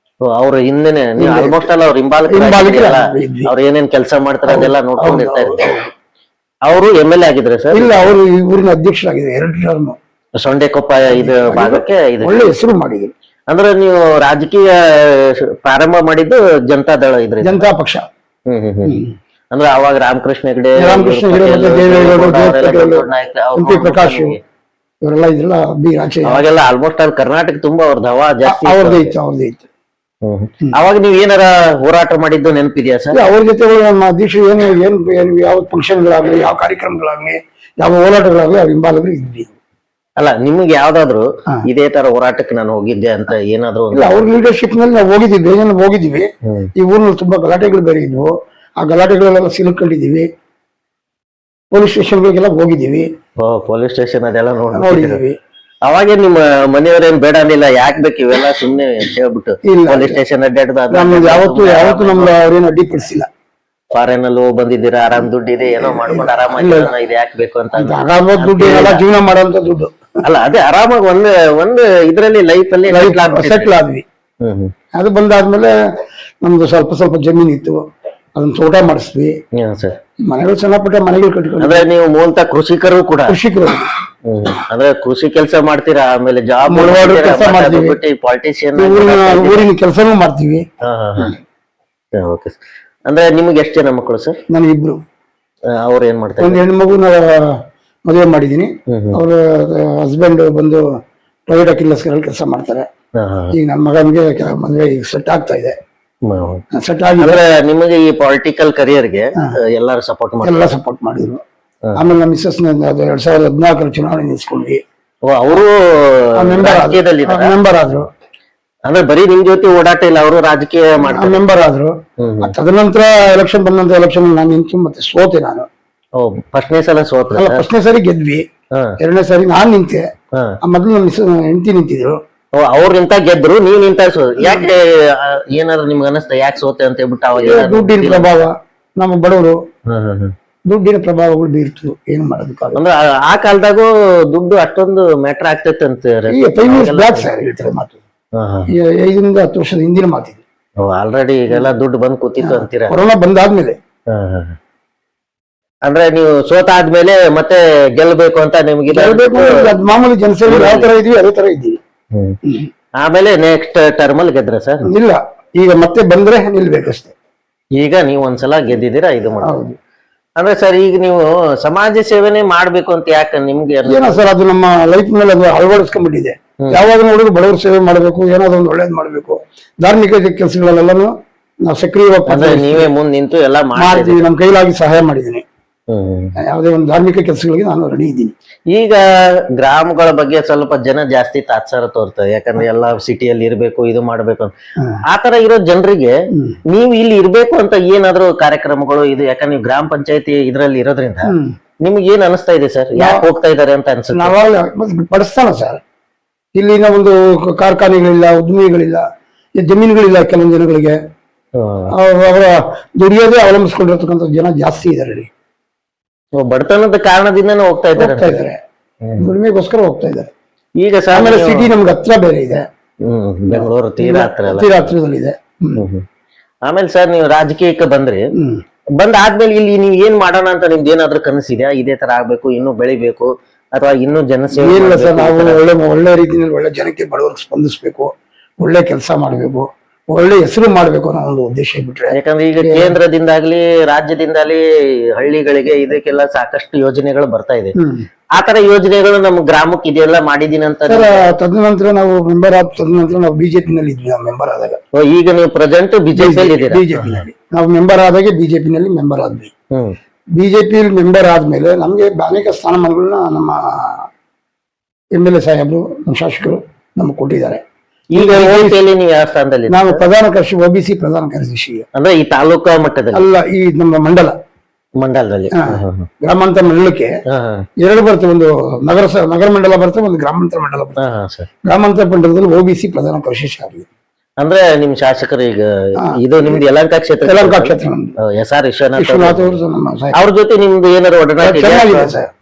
ಅವ್ರ ಹಿಂದೆನೆ ಆಲ್ಮೋಸ್ಟ್ ಅಲ್ಲ ಅವ್ರ ಅವ್ರು ಏನೇನ್ ಕೆಲಸ ಮಾಡ್ತಾರೆ ಅದೆಲ್ಲ ನೋಡ್ಕೊಂಡಿರ್ತಾ ಇರ್ತಾರೆ. ಅವರು MLA ಆಗಿದ್ರೆ ಸರ್? ಇಲ್ಲ, ಅವರು ಈ ಊರಿನ ಅಧ್ಯಕ್ಷರಾಗಿದ್ದಾರೆ 2 ಟರ್ಮ್. ಸೊಂಡೆಕೊಪ್ಪ ಇದು ಭಾಗಕ್ಕೆ ಒಳ್ಳೆ ಹೆಸರು ಮಾಡಿದ್ರು. ಅಂದ್ರೆ ನೀವು ರಾಜಕೀಯ ಪ್ರಾರಂಭ ಮಾಡಿದ್ದು ಜನತಾದಳ ಇದ್ರೆ? ಜನತಾ ಪಕ್ಷ. ಅಂದ್ರೆ ಅವಾಗ ರಾಮಕೃಷ್ಣ ಹೆಗಡೆ, ಪ್ರಕಾಶ್ ಇವರೆಲ್ಲ ಇದ್ರಲ್ಲ. ಅವಾಗೆಲ್ಲ ಆಲ್ಮೋಸ್ಟ್ ಅಲ್ಲಿ ಕರ್ನಾಟಕ ತುಂಬಾ ಅವ್ರದ್ದು ಹವಾ ಜಾಸ್ತಿ ಅವ್ರದ್ದೇ ಇತ್ತು. ಅವಾಗ ನೀವ್ ಏನಾರ ಹೋರಾಟ ಮಾಡಿದ್ದು ನೆನಪಿದ್ಯಾ ಸರ್? ಅವ್ರ ಜೊತೆ ನಮ್ಮ ಅಧ್ಯಕ್ಷ ಏನು ಯಾವ ಫಂಕ್ಷನ್ಗಳಾಗ್ಲಿ, ಯಾವ ಕಾರ್ಯಕ್ರಮಗಳಾಗ್ಲಿ, ಯಾವ ಹೋರಾಟಗಳಾಗ್ಲಿ ಅವ್ರ ಹಿಂಬಾಲಗಳು ಇದ್ವಿ. ಅಲ್ಲ ನಿಮ್ಗೆ ಯಾವ್ದಾದ್ರು ಇದೇ ತರ ಹೋರಾಟಕ್ಕೆ ನಾನು ಹೋಗಿದ್ದೆ ಅಂತ ಏನಾದ್ರು? ಇಲ್ಲ, ಅವ್ರ ಲೀಡರ್ಶಿಪ್ ನಲ್ಲಿ ನಾವು ಹೋಗಿದ್ದೀವಿ. ಈ ಊರಿನಲ್ಲಿ ತುಂಬಾ ಗಲಾಟೆಗಳು ಬೇರೆ ಇದ್ವು. ಆ ಗಲಾಟೆಗಳೆಲ್ಲ ಸಿಲುಕೊಂಡಿದೀವಿ. ಪೊಲೀಸ್ ಸ್ಟೇಷನ್ಗಳಿಗೆಲ್ಲ ಹೋಗಿದ್ದೀವಿ. ಪೊಲೀಸ್ ಸ್ಟೇಷನ್ ಅದೆಲ್ಲ ನೋಡಿದೀವಿ. ಅವಾಗ ನಿಮ್ಮ ಮನೆಯವ್ರೇನ್ ಬೇಡ ಅಂದಿಲ್ಲ, ಯಾಕೆ ಬೇಕು ಇವೆಲ್ಲ ಸುಮ್ನೆ ಹೇಳ್ಬಿಟ್ಟು ಪೊಲೀಸ್ ಸ್ಟೇಷನ್ ಅಡ್ಡಾಡ್ದು? ಯಾವತ್ತು ನಮ್ಗೆ ಅವ್ರೇನು ಅಡ್ಡಿಪಡಿಸಿಲ್ಲ. ಫಾರಿನ್ ಅಲ್ಲಿ ಬಂದಿದ್ದೀರಾ, ಆರಾಮ್ ದುಡ್ಡು ಇದೆ, ಏನೋ ಮಾಡ್ಕೊಂಡು ಆರಾಮಾಗಿ ಇದು ಯಾಕೆ ಬೇಕು ಅಂತ? ದುಡ್ಡು ಎಲ್ಲ ಜೀವನ ಮಾಡೋಂತ ದುಡ್ಡು ಅಲ್ಲ, ಅದೇ ಆರಾಮಾಗಿ ಒಂದು ಇದ್ರಲ್ಲಿ ಲೈಫ್ ಅಲ್ಲಿ ಸೆಟ್ಲ್ ಆದ್ವಿ. ಅದು ಬಂದಾದ್ಮೇಲೆ ನಮ್ದು ಸ್ವಲ್ಪ ಜಮೀನ್ ಇತ್ತು, ಅದನ್ನ ತೋಟ ಮಾಡಿಸ್ವಿ. ಮನೆಗಳು ಸಣ್ಣ ಪುಟ್ಟ ಮನೆಗಳು ಕಟ್ಕೊಂಡು. ಅಂದ್ರೆ ನೀವು ಮೂಲತಃ ಕೃಷಿಕರು ಕೂಡ? ಕೃಷಿಕರು. ಅಂದ್ರೆ ಕೃಷಿ ಕೆಲಸ ಮಾಡ್ತೀರಾ, ಆಮೇಲೆ ಜಾಬ್ ಕೆಲಸ ಮಾಡ್ತೀವಿ, ಪಾಲಿಟಿಷಿಯನ್ ಊರಿನ ಕೆಲಸನೂ ಮಾಡ್ತೀವಿ. ಓಕೆ. ಅಂದ್ರೆ ನಿಮ್ಗೆ ಎಷ್ಟು ಜನ ಮಕ್ಕಳು ಸರ್? ನನಗಿಬ್ರು. ಅವ್ರು ಏನ್ ಮಾಡ್ತಾರೆ? ಒಂದು ಹೆಣ್ಣು ಮಗು ಮದುವೆ ಮಾಡಿದೀನಿ. ಅವ್ರ ಹಸ್ಬೆಂಡ್ ಬಂದು ಪ್ರೈವೇಟ್ ವಕೀಲರಲ್ಲಿ ಕೆಲಸ ಮಾಡ್ತಾರೆ. ಈಗ ನನ್ನ ಮಗನಿಗೆ ಮದುವೆ ಈಗ ಸೆಟ್ ಆಗ್ತಾ ಇದೆ. ಸೆಟ್ ಆಗಿ ನಿಮಗೆ ಈ ಪೊಲಿಟಿಕಲ್ ಕರಿಯರ್ಗೆ ಎಲ್ಲರೂ ಸಪೋರ್ಟ್ ಮಾಡಿದ್ರು. ಆಮೇಲೆ ನಮ್ಮ ಮಿಸ್ಸಸ್ 2014 ಚುನಾವಣೆ ನಿಲ್ಸ್ಕೊಂಡ್ವಿ. ಅವರು ಮೆಂಬರ್ ಆದ್ರು. ಅಂದ್ರೆ ಬರೀ ನಿಮ್ ಜೊತೆ ಓಡಾಟ ಇಲ್ಲ, ಅವರು ರಾಜಕೀಯ ಮೆಂಬರ್ ಆದ್ರು. ತದನಂತರ ಎಲೆಕ್ಷನ್ ಬಂದಂತ ಎಲೆಕ್ಷನ್ ನಾನು ನಿಂತು ಮತ್ತೆ ಸೋತೆ. ನಾನು ಫಸ್ಟ್ನೇ ಸಲ ಸೋತ್ರ? ಫಸ್ಟ್ನೇ ಸಾರಿ ಗೆದ್ವಿ, 2ನೇ ಸಾರಿ ನಾನ್ ನಿಂತೆ. ಮೊದಲು ನಮ್ಮ ಹೆಂಡತಿ ನಿಂತಿದ್ರು. ಅವ್ರು ನಿಂತ ಗೆದ್ರು, ನೀವ್ ನಿಂತ ಯಾಕೆ? ಏನಾದ್ರು ನಿಮ್ಗೆ ಅನಿಸ್ತಾ ಯಾಕೆ ಸೋತೆ ಅಂತ ಹೇಳ್ಬಿಟ್ಟು? ಅವಾಗ ದುಡ್ಡಿನ ಪ್ರಭಾವ, ನಮ್ಮ ಬಡವರು ದುಡ್ಡಿನ ಪ್ರಭಾವಗಳು ಬೀರ್ತು, ಏನು ಮಾಡೋದಕ್ಕಾಗಲ್ಲ. ಅಂದ್ರೆ ಆ ಕಾಲದಾಗೂ ದುಡ್ಡು ಅಷ್ಟೊಂದು ಮ್ಯಾಟರ್ ಆಗ್ತೈತೆ ಅಂತ ಹೇಳ್ತಾರೆ ಮಾತು. 5ರಿಂದ 10 ವರ್ಷದ ಹಿಂದಿನ ಮಾತಿದೆ. ಆಲ್ರೆಡಿ ಈಗೆಲ್ಲ ದುಡ್ಡು ಬಂದ್ ಕೂತಿತ್ತು ಅಂತೀರಾ? ಕೊರೋನಾ ಬಂದಾದ್ಮೇಲೆ. ಅಂದ್ರೆ ನೀವು ಸೋತಾದ್ಮೇಲೆ ಮತ್ತೆ ಗೆಲ್ಬೇಕು ಅಂತ ನಿಮ್ಗೆ ಮಾಮೂಲಿ ಜನಸೇವೆ ಯಾವ ತರ ಇದೀವಿ ಅದೇ ತರ ಇದ್ದೀವಿ. ಆಮೇಲೆ ನೆಕ್ಸ್ಟ್ ಟರ್ಮ್ ಅಲ್ಲಿ ಗೆದ್ರ ಸರ್? ಇಲ್ಲ, ಈಗ ಮತ್ತೆ ಬಂದ್ರೆ ನಿಲ್ಬೇಕಷ್ಟೇ. ಈಗ ನೀವು ಒಂದ್ಸಲ ಗೆದ್ದಿದ್ದೀರಾ, ಇದು ಮಾಡಿ. ಅಂದ್ರೆ ಸರ್ ಈಗ ನೀವು ಸಮಾಜ ಸೇವೆನೆ ಮಾಡ್ಬೇಕು ಅಂತ ಯಾಕೆ ನಿಮ್ಗೆ? ಏನೋ ಸರ್, ಅದು ನಮ್ಮ ಲೈಫ್ ಮೇಲೆ ಅದು ಅಳವಡಿಸ್ಕೊಂಡ್ಬಿಟ್ಟಿದೆ. ಯಾವಾಗ ನೋಡಿದ್ರು ಬಡವರು ಸೇವೆ ಮಾಡ್ಬೇಕು, ಏನಾದ್ರು ಒಂದು ಒಳ್ಳೇದ್ ಮಾಡ್ಬೇಕು. ಧಾರ್ಮಿಕ ಕೆಲಸಗಳಲ್ಲೆಲ್ಲಾನು ನಾವು ಸಕ್ರಿಯವಾಗಿ ನೀವೇ ಮುಂದ್ ನಿಂತು ಎಲ್ಲ ಮಾಡ್ತೀವಿ. ನಮ್ ಕೈಲಾಗಿ ಸಹಾಯ ಮಾಡಿದೀನಿ. ಯಾವುದೇ ಒಂದು ಧಾರ್ಮಿಕ ಕೆಲಸಗಳಿಗೆ ನಾನು ರೆಡಿ ಇದ್ದೀನಿ. ಈಗ ಗ್ರಾಮಗಳ ಬಗ್ಗೆ ಸ್ವಲ್ಪ ಜನ ಜಾಸ್ತಿ ತಾತ್ಸಾರ ತೋರ್ತದೆ, ಯಾಕಂದ್ರೆ ಎಲ್ಲ ಸಿಟಿಯಲ್ಲಿ ಇರ್ಬೇಕು, ಇದು ಮಾಡ್ಬೇಕು ಅಂತ. ಆತರ ಇರೋ ಜನರಿಗೆ ನೀವು ಇಲ್ಲಿ ಇರ್ಬೇಕು ಅಂತ ಏನಾದ್ರು ಕಾರ್ಯಕ್ರಮಗಳು ಇದು, ಯಾಕಂದ್ರೆ ನೀವು ಗ್ರಾಮ ಪಂಚಾಯತಿ ಇದ್ರಲ್ಲಿ ಇರೋದ್ರಿಂದ ನಿಮ್ಗೆ ಏನ್ ಅನಿಸ್ತಾ ಇದೆ ಸರ್? ಯಾಕೆ ಹೋಗ್ತಾ ಇದಾರೆ ಅಂತ ಅನ್ಸುತ್ತೆ? ನಾವಾಗ ಪಡಿಸ್ತಾನ ಸರ್, ಇಲ್ಲಿನ ಒಂದು ಕಾರ್ಖಾನೆಗಳಿಲ್ಲ, ಉದ್ಯಮಿಗಳಿಲ್ಲ, ಜಮೀನುಗಳಿಲ್ಲ ಕೆಲವೊಂದು ಜನಗಳಿಗೆ. ಅವರ ದುಡಿಯೋದೇ ಅವಲಂಬಿಸ್ಕೊಂಡಿರ್ತಕ್ಕಂಥ ಜನ ಜಾಸ್ತಿ ಇದಾರೆ ಇಲ್ಲಿ. ಬಡತನದ ಕಾರಣದಿಂದನೇ ಹೋಗ್ತಾ ಇದ್ದಾರೆ. ದುಡಿಮೆಗೋಸ್ಕರ ಹೋಗ್ತಾ ಇದ್ದಾರೆ. ಈಗ ಆಮೇಲೆ ಸಿಟಿ ನಮ್ಗೆ ಹತ್ರ ಬೇರೆ ಇದೆ, ಬೆಂಗಳೂರು ತೀರಾ ಹತ್ರದಲ್ಲಿದೆ. ಆಮೇಲೆ ಸರ್ ನೀವು ರಾಜಕೀಯಕ್ಕೆ ಬಂದ್ರಿ, ಬಂದಾದ್ಮೇಲೆ ಇಲ್ಲಿ ನೀವು ಏನ್ ಮಾಡೋಣ ಅಂತ ನಿಮ್ದು ಏನಾದ್ರು ಕನಸಿದ್ಯಾ? ಇದೇ ತರ ಆಗ್ಬೇಕು, ಇನ್ನೂ ಬೆಳಿಬೇಕು, ಅಥವಾ ಇನ್ನೂ ಜನಸೇವೆ? ಇಲ್ಲ ಸರ್, ನಾವು ಒಳ್ಳೆ ರೀತಿಯಲ್ಲಿ ಒಳ್ಳೆ ಜನಕ್ಕೆ ಬಡವರಿಗೆ ಸ್ಪಂದಿಸ್ಬೇಕು, ಒಳ್ಳೆ ಕೆಲಸ ಮಾಡ್ಬೇಕು, ಒಳ್ಳೆ ಹೆಸರು ಮಾಡ್ಬೇಕು ಅನ್ನೋ ಒಂದು ಉದ್ದೇಶ ಬಿಟ್ರೆ. ಯಾಕಂದ್ರೆ ಈಗ ಕೇಂದ್ರದಿಂದಾಗ್ಲಿ ರಾಜ್ಯದಿಂದಾಗ್ಲಿ ಹಳ್ಳಿಗಳಿಗೆ ಇದಕ್ಕೆಲ್ಲ ಸಾಕಷ್ಟು ಯೋಜನೆಗಳು ಬರ್ತಾ ಇದೆ. ಆತರ ಯೋಜನೆಗಳು ನಮ್ ಗ್ರಾಮಕ್ಕೆ ಇದೆಲ್ಲ ಮಾಡಿದೀನಿ ಅಂತ. ತದನಂತರ ನಾವು ಮೆಂಬರ್ ಆದ ತದನಂತರ ನಾವು ಬಿಜೆಪಿ ನಲ್ಲಿ ಇದ್ವಿ. ನಾವು ಮೆಂಬರ್ ಆದಾಗ, ಈಗ ನೀವು ಪ್ರೆಸೆಂಟ್ ಬಿಜೆಪಿಯಲ್ಲಿ ಇದ್ದೀರಾ? ಬಿಜೆಪಿನಲ್ಲಿ ನಾವು ಮೆಂಬರ್ ಆದಾಗೆ ಬಿಜೆಪಿನಲ್ಲಿ ಮೆಂಬರ್ ಆದ್ವಿ. ಬಿಜೆಪಿಯಲ್ಲಿ ಮೆಂಬರ್ ಆದ್ಮೇಲೆ ನಮ್ಗೆ ಅನೇಕ ಸ್ಥಾನಮಾನಗಳನ್ನ ನಮ್ಮ MLA ಸಾಹೇಬರು, ನಮ್ಮ ಶಾಸಕರು ನಮ್ಗೆ ಕೊಟ್ಟಿದ್ದಾರೆ. ಈಗ ಬಿಜೆಪಿಯಲ್ಲಿ ನೀವು ಯಾವ ಸ್ಥಾನದಲ್ಲಿ? ನಾವು ಪ್ರಧಾನ ಕಾರ್ಯದರ್ಶಿ, OBC ಪ್ರಧಾನ ಕಾರ್ಯದರ್ಶಿ. ಅಂದ್ರೆ ಈ ತಾಲೂಕಾ ಮಟ್ಟದಲ್ಲಿ ಅಲ್ಲ, ಈ ನಮ್ಮ ಮಂಡಲದಲ್ಲಿ ಗ್ರಾಮಾಂತರ ಮಂಡಲಕ್ಕೆ ಎರಡು ಬರ್ತವೆ, ಒಂದು ನಗರ ಮಂಡಲ ಬರ್ತವೆ, ಒಂದು ಗ್ರಾಮಾಂತರ ಮಂಡಲ ಬರ್ತವೆ. ಗ್ರಾಮಾಂತರ ಮಂಡಲದಲ್ಲಿ OBC ಪ್ರಧಾನ ಕಾರ್ಯದರ್ಶಿ ಆಗಿದೆ. ಅಂದ್ರೆ ನಿಮ್ ಶಾಸಕರು ಈಗ ಇದು ನಿಮ್ದು ಯಲಹಂಕ ಕ್ಷೇತ್ರ? ಯಲಹಂಕ ಕ್ಷೇತ್ರ SR ವಿಶ್ವನಾಥ್ ಅವರು ನಮ್ಮ ಅವ್ರ ಜೊತೆ ನಿಮ್ದು ಏನಾದ್ರು ಒಡನಾಟ? ಚೆನ್ನಾಗಿದೆ ಸರ್,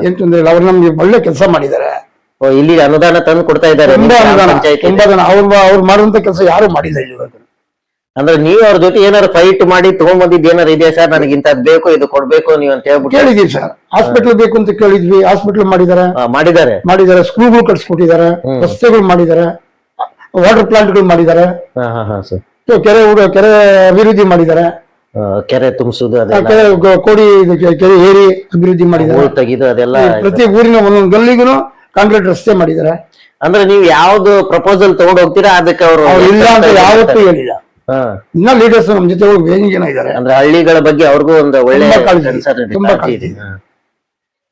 ಏನ್ ತೊಂದ್ರೆ ಇಲ್ಲ. ಅವ್ರು ನಮ್ಗೆ ಒಳ್ಳೆ ಕೆಲಸ ಮಾಡಿದ್ದಾರೆ. ಇಲ್ಲಿ ಅನುದಾನ ತಂದು ಕೊಡ್ತಾ ಇದ್ದಾರೆ. ಅವ್ರು ಮಾಡುವಂತ ಕೆಲಸ ಯಾರು ಮಾಡಿಲ್ಲ ಇಲ್ಲಿ. ಅಂದ್ರೆ ನೀವು ಅವ್ರ ಜೊತೆ ಏನಾರು ಫೈಟ್ ಮಾಡಿ ತಗೊಂಡ್ಬಂದಿದ್ದು ಏನಾರು ಇದೆಯಾ ಸರ್? ನನಗೆ ಇಂಥದ್ದು ಬೇಕು, ಇದು ಕೊಡ್ಬೇಕು ನೀವು ಅಂತ ಹೇಳ್ಬಿಟ್ಟು? ಕೇಳಿದೀವಿ ಸರ್, ಹಾಸ್ಪಿಟಲ್ ಬೇಕು ಅಂತ ಕೇಳಿದ್ವಿ, ಹಾಸ್ಪಿಟಲ್ ಮಾಡಿದ್ದಾರೆ, ಸ್ಕೂಲ್ಗಳು ಕಟ್ಸ್ಕೊಟ್ಟಿದ್ದಾರೆ, ರಸ್ತೆಗಳು ಮಾಡಿದ್ದಾರೆ, ವಾಟರ್ ಪ್ಲಾಂಟ್ಗಳು ಮಾಡಿದ್ದಾರೆ, ಕೆರೆ ಅಭಿವೃದ್ಧಿ ಮಾಡಿದ್ದಾರೆ, ಕೆರೆ ತುಂಬಿಸುದು, ಕೋಡಿ ಕೆರೆ ಏರಿ ಅಭಿವೃದ್ಧಿ ಮಾಡಿದ್ದಾರೆ, ತೆಗೆದು ಅದೆಲ್ಲ ಪ್ರತಿ ಊರಿನ ಒಂದೊಂದು ಗಲ್ಲಿಗೂ ಕಾಂಕ್ರೀಟ್ ರಸ್ತೆ ಮಾಡಿದ್ದಾರೆ. ಅಂದ್ರೆ ನೀವು ಯಾವ್ದು ಪ್ರಪೋಸಲ್ ತಗೊಂಡ್ ಹೋಗ್ತೀರಾ ಅದಕ್ಕೆ ಅವರು ಇಲ್ಲ ಅಂತ ಯಾವತ್ತೂ ಹೇಳಿಲ್ಲ. ಇನ್ನ ಲೀಡರ್ಸ್ ನಮ್ ಜೊತೆ ವೇದಿಕೆ ಜನ ಇದ್ದಾರೆ. ಅಂದ್ರೆ ಹಳ್ಳಿಗಳ ಬಗ್ಗೆ ಅವ್ರಿಗೂ ಒಂದು ಒಳ್ಳೆ ತುಂಬಾ ಕಾಳಜಿ.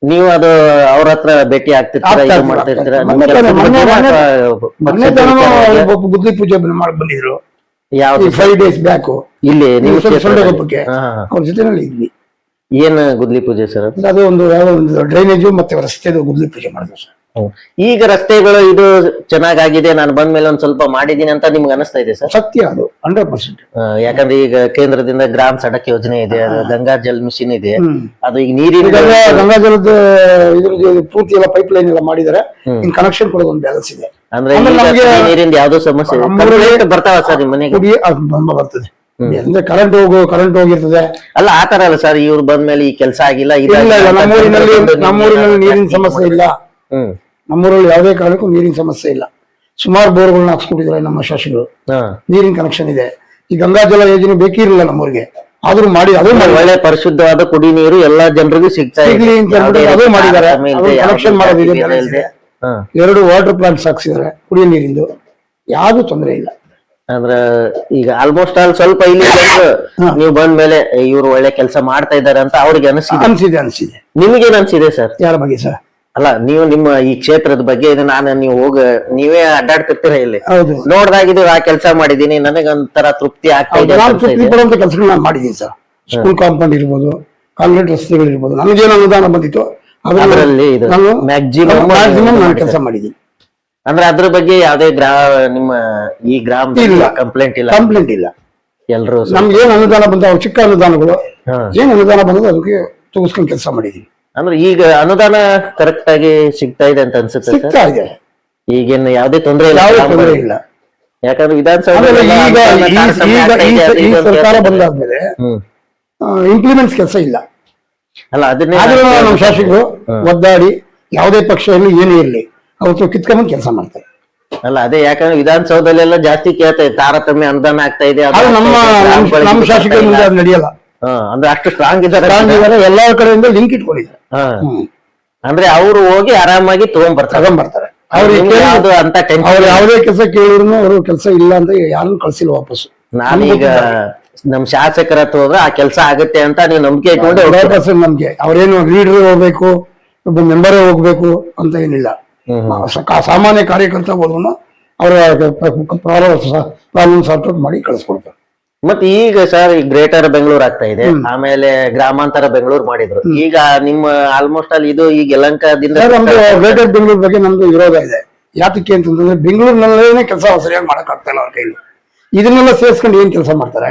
ನೀವು ಅದು ಅವ್ರ ಹತ್ರ ಭೇಟಿ ಆಗ್ತಿರ್ತೀರಾ, ಮಾಡ್ತಿರ್ತೀರಾ? ಗುದ್ಲಿ ಪೂಜೆ ಮಾಡಕ್ ಬಂದಿದ್ರು ಯಾವ್ದು 5 days ಬ್ಯಾಕ್ ಇಲ್ಲಿ ಸೊಂಡೆಗೊಪ್ಪಕ್ಕೆ, ಅವ್ರ ಜೊತೆನಲ್ಲಿ ಇದ್ವಿ. ಏನ್ ಗುದ್ಲಿ ಪೂಜೆ ಸರ್? ಅದು ಒಂದು ಡ್ರೈನೇಜು ಮತ್ತೆ ರಸ್ತೆದು ಗುದ್ಲಿ ಪೂಜೆ ಮಾಡಿದ್ರು ಸರ್. ಈಗ ರಸ್ತೆಗಳು ಇದು ಚೆನ್ನಾಗಿದೆ, ನಾನು ಬಂದ್ಮೇಲೆ ಒಂದ್ ಸ್ವಲ್ಪ ಮಾಡಿದೀನಿ ಅಂತ ನಿಮ್ಗೆ ಅನಿಸ್ತಾ ಇದೆ ಸರ್? ಸತ್ಯ, ಅದು 100%. ಯಾಕಂದ್ರೆ ಈಗ ಕೇಂದ್ರದಿಂದ ಗ್ರಾಮ ಸಡಕ್ ಯೋಜನೆ ಇದೆ, ಗಂಗಾ ಜಲ್ ಮಿಷನ್ ಇದೆ, ಅದು ಈಗ ನೀರಿನ ಗಂಗಾ ಜಲದ ಇದ್ರ ಪೂರ್ತಿ ಎಲ್ಲ ಪೈಪ್ ಲೈನ್ ಎಲ್ಲ ಮಾಡಿದ್ದಾರೆ. ಇನ್ ಕನೆಕ್ಷನ್ ಕೊಡೋದು ಒಂದು ಬ್ಯಾಲೆನ್ಸ್ ಇದೆ. ಅಂದ್ರೆ ನೀರಿಂದ ಯಾವ್ದೋ ಸಮಸ್ಯೆ ಬರ್ತಾವ ಸರ್ ನಿಮ್ಮ ಮನೆಗೆ? ಬರ್ತದೆ ಅಂದ್ರೆ ಕರೆಂಟ್ ಹೋಗಿರ್ತದೆ. ಅಲ್ಲ ಆತರ ಅಲ್ಲ ಸರ್, ಇವ್ರು ಬಂದ್ಮೇಲೆ ಈ ಕೆಲಸ ಆಗಿಲ್ಲ, ನಮ್ಮೂರಿನಲ್ಲಿ ನೀರಿನ ಸಮಸ್ಯೆ ಇಲ್ಲ. ನಮ್ಮೂರಲ್ಲಿ ಯಾವುದೇ ಕಾರಣಕ್ಕೂ ನೀರಿನ ಸಮಸ್ಯೆ ಇಲ್ಲ. ಸುಮಾರು ಬೋರ್ಗಳನ್ನ ಹಾಕ್ಸ್ಕೊಟ್ಟಿದ್ದಾರೆ ನಮ್ಮ ಶಾಸಕರು, ನೀರಿನ ಕನೆಕ್ಷನ್ ಇದೆ. ಈ ಗಂಗಾ ಜಲ ಯೋಜನೆ ಬೇಕಿರಲಿಲ್ಲ ನಮ್ಮೂರಿಗೆ, ಆದ್ರೂ ಮಾಡಿ ಅದು ಒಳ್ಳೆ ಪರಿಶುದ್ಧವಾದ ಕುಡಿ ನೀರು ಎಲ್ಲಾ ಜನರಿಗೂ ಸಿಗ್ತಾ ಅದು ಮಾಡಿದ್ದಾರೆ. ಕನೆಕ್ಷನ್ ಮಾಡೋದಿದೆ. 2 ವಾಟರ್ ಪ್ಲಾಂಟ್ಸ್ ಹಾಕ್ಸಿದ್ದಾರೆ ಕುಡಿಯೋ ನೀರಿಂದು, ಯಾವ್ದು ತೊಂದರೆ ಇಲ್ಲ. ಅಂದ್ರ ಈಗ ಆಲ್ಮೋಸ್ಟ್ ಆಲ್ ಸ್ವಲ್ಪ ಇಲ್ಲಿ ನೀವು ಬಂದ್ಮೇಲೆ ಇವ್ರು ಒಳ್ಳೆ ಕೆಲಸ ಮಾಡ್ತಾ ಇದ್ದಾರೆ ಅಂತ ಅವ್ರಿಗೆ ಅನ್ಸಿದೆ. ನಿಮ್ಗೇನ್ ಅನ್ಸಿದೆ ಸರ್? ಯಾರ ಬಗ್ಗೆ ಸರ್? ಅಲ್ಲ, ನೀವು ನಿಮ್ಮ ಈ ಕ್ಷೇತ್ರದ ಬಗ್ಗೆ ನೀವು ನೀವೇ ಅಡ್ಡಾಡ್ತಿರ್ತೀರ ಇಲ್ಲಿ, ನೋಡ್ದಾಗಿದ್ದು ಆ ಕೆಲಸ ಮಾಡಿದೀನಿ, ನನಗೊಂಥರ ತೃಪ್ತಿ ಆಗ್ತಾ ಇದೆ. ತೃಪ್ತಿ ಪಡುವಂತ ಕೆಲಸಗಳು ನಾನು ಮಾಡಿದೀನಿ ಸರ್. ಸ್ಕೂಲ್ ಕಾಂಪೌಂಡ್ ಇರ್ಬೋದು, ಕಾಂಕ್ರೀಟ್ ರಸ್ತೆಗಳು ಇರ್ಬೋದು, ನನಗೇನು ಅನುದಾನ ಬಂದಿತ್ತು ಅದರಲ್ಲಿ ಮ್ಯಾಕ್ಸಿಮಮ್ ನಾನು ಕೆಲಸ ಮಾಡಿದ್ದೀನಿ. ಅಂದ್ರೆ ಅದ್ರ ಬಗ್ಗೆ ಯಾವ್ದೇ ನಿಮ್ಮ ಈ ಗ್ರಾಮ ಕಂಪ್ಲೇಂಟ್ ಇಲ್ಲ. ಎಲ್ರು ನಮ್ಗೆ ಏನ್ ಅನುದಾನ ಬಂದ ಚಿಕ್ಕ ಅನುದಾನಗಳು ಏನ್ ಅನುದಾನ ಬಂದದ್ದು ಅದಕ್ಕೆ ತೂಗಿಸ್ಕೊಂಡು ಕೆಲಸ ಮಾಡಿದೀವಿ. ಅಂದ್ರೆ ಈಗ ಅನುದಾನ ಕರೆಕ್ಟ್ ಆಗಿ ಸಿಗ್ತಾ ಇದೆ ಅಂತ ಅನ್ಸುತ್ತೆ? ಸಿಗ್ತಾ ಇದೆ, ಈಗೇನು ಯಾವ್ದೇ ತೊಂದರೆ ಇಲ್ಲ. ಯಾಕಂದ್ರೆ ವಿಧಾನಸಭೆ ಈ ಸರ್ಕಾರ ಬಂದಾದ್ಮೇಲೆ ಇಂಪ್ಲಿಮೆಂಟ್ಸ್ ಕೆಲಸ ಇಲ್ಲ. ಅಲ್ಲ ಅದನ್ನೇ ನಮ್ಮ ಶಾಸಕರು ಒದ್ದಾಡಿ ಯಾವುದೇ ಪಕ್ಷ ಇರಲಿ ಏನೇ ಇರಲಿ ಅವತ್ತು ಕಿತ್ಕೊಂಡ್ ಕೆಲಸ ಮಾಡ್ತಾರೆ. ಅಲ್ಲ ಅದೇ, ಯಾಕಂದ್ರೆ ವಿಧಾನಸೌಧದಲ್ಲೆಲ್ಲ ಜಾಸ್ತಿ ಕೇಳ್ತಾ ಇದೆ, ತಾರತಮ್ಯ ಅನುದಾನ ಆಗ್ತಾ ಇದೆ. ನಮ್ಮ ಶಾಸಕರ ಮುಂದೆ ಅದು ನಡೆಯಲ್ಲ. ಅಂದ್ರೆ ಅಷ್ಟು ಸ್ಟ್ರಾಂಗ್ ಇದ್ದಾರೆ, ಎಲ್ಲಾ ಕಡೆಯಿಂದ ಲಿಂಕ್ ಇಟ್ಕೊಂಡಿದ್ದಾರೆ. ಅಂದ್ರೆ ಅವರು ಹೋಗಿ ಆರಾಮಾಗಿ ತಗೊಂಡ್ಬರ್ತಾರೆ. ಅವ್ರು ಯಾವುದೇ ಕೆಲಸ ಕೇಳಿದ್ರು ಅವರು ಕೆಲಸ ಇಲ್ಲ ಅಂತ ಯಾರನ್ನು ಕಳ್ಸಿಲ್ಲ ವಾಪಸ್. ನಾನೀಗ ನಮ್ ಶಾಸಕರ ಹತ್ರ ಹೋದ್ರೆ ಆ ಕೆಲಸ ಆಗುತ್ತೆ ಅಂತ ನೀವು ನಂಬಿಕೆ ಇಟ್ಕೊಂಡು 100% ನಮ್ಗೆ ಅವ್ರೇನು ಲೀಡರ್ ಹೋಗ್ಬೇಕು ಒಬ್ಬ ಮೆಂಬರೇ ಹೋಗ್ಬೇಕು ಅಂತ ಏನಿಲ್ಲ. ಸಾಮಾನ್ಯ ಕಾರ್ಯಕರ್ತ ಹೋದ್ರು ಅವರ ಪ್ರಾಬ್ಲಮ್ ಸಾರ್ಟ್ ಔಟ್ ಮಾಡಿ ಕಳಿಸ್ಕೊಡ್ತಾರೆ. ಮತ್ತೆ ಈಗ ಸರ್ ಈ ಗ್ರೇಟರ್ ಬೆಂಗಳೂರು ಆಗ್ತಾ ಇದೆ, ಆಮೇಲೆ ಗ್ರಾಮಾಂತರ ಬೆಂಗಳೂರು ಮಾಡಿದ್ರು. ಈಗ ನಿಮ್ಮ ಆಲ್ಮೋಸ್ಟ್ ಅಲ್ಲಿ ಇದು ಈಗ ಯಲಹಂಕದಿಂದ ನಮ್ದು ಗ್ರೇಟರ್ ಬೆಂಗಳೂರು ಬಗ್ಗೆ ನಮ್ದು ವಿರೋಧ ಇದೆ. ಯಾತಕ್ಕೆ ಅಂತಂದ್ರೆ ಬೆಂಗಳೂರಿನಲ್ಲೇ ಕೆಲಸ ಸರಿಯಾಗಿ ಮಾಡಕ್ ಆಗ್ತಾ ಇಲ್ಲ ಅವ್ರ ಕೈಲಿ. ಇದನ್ನೆಲ್ಲ ಸೇರಿಸ್ಕೊಂಡು ಏನ್ ಕೆಲಸ ಮಾಡ್ತಾರೆ?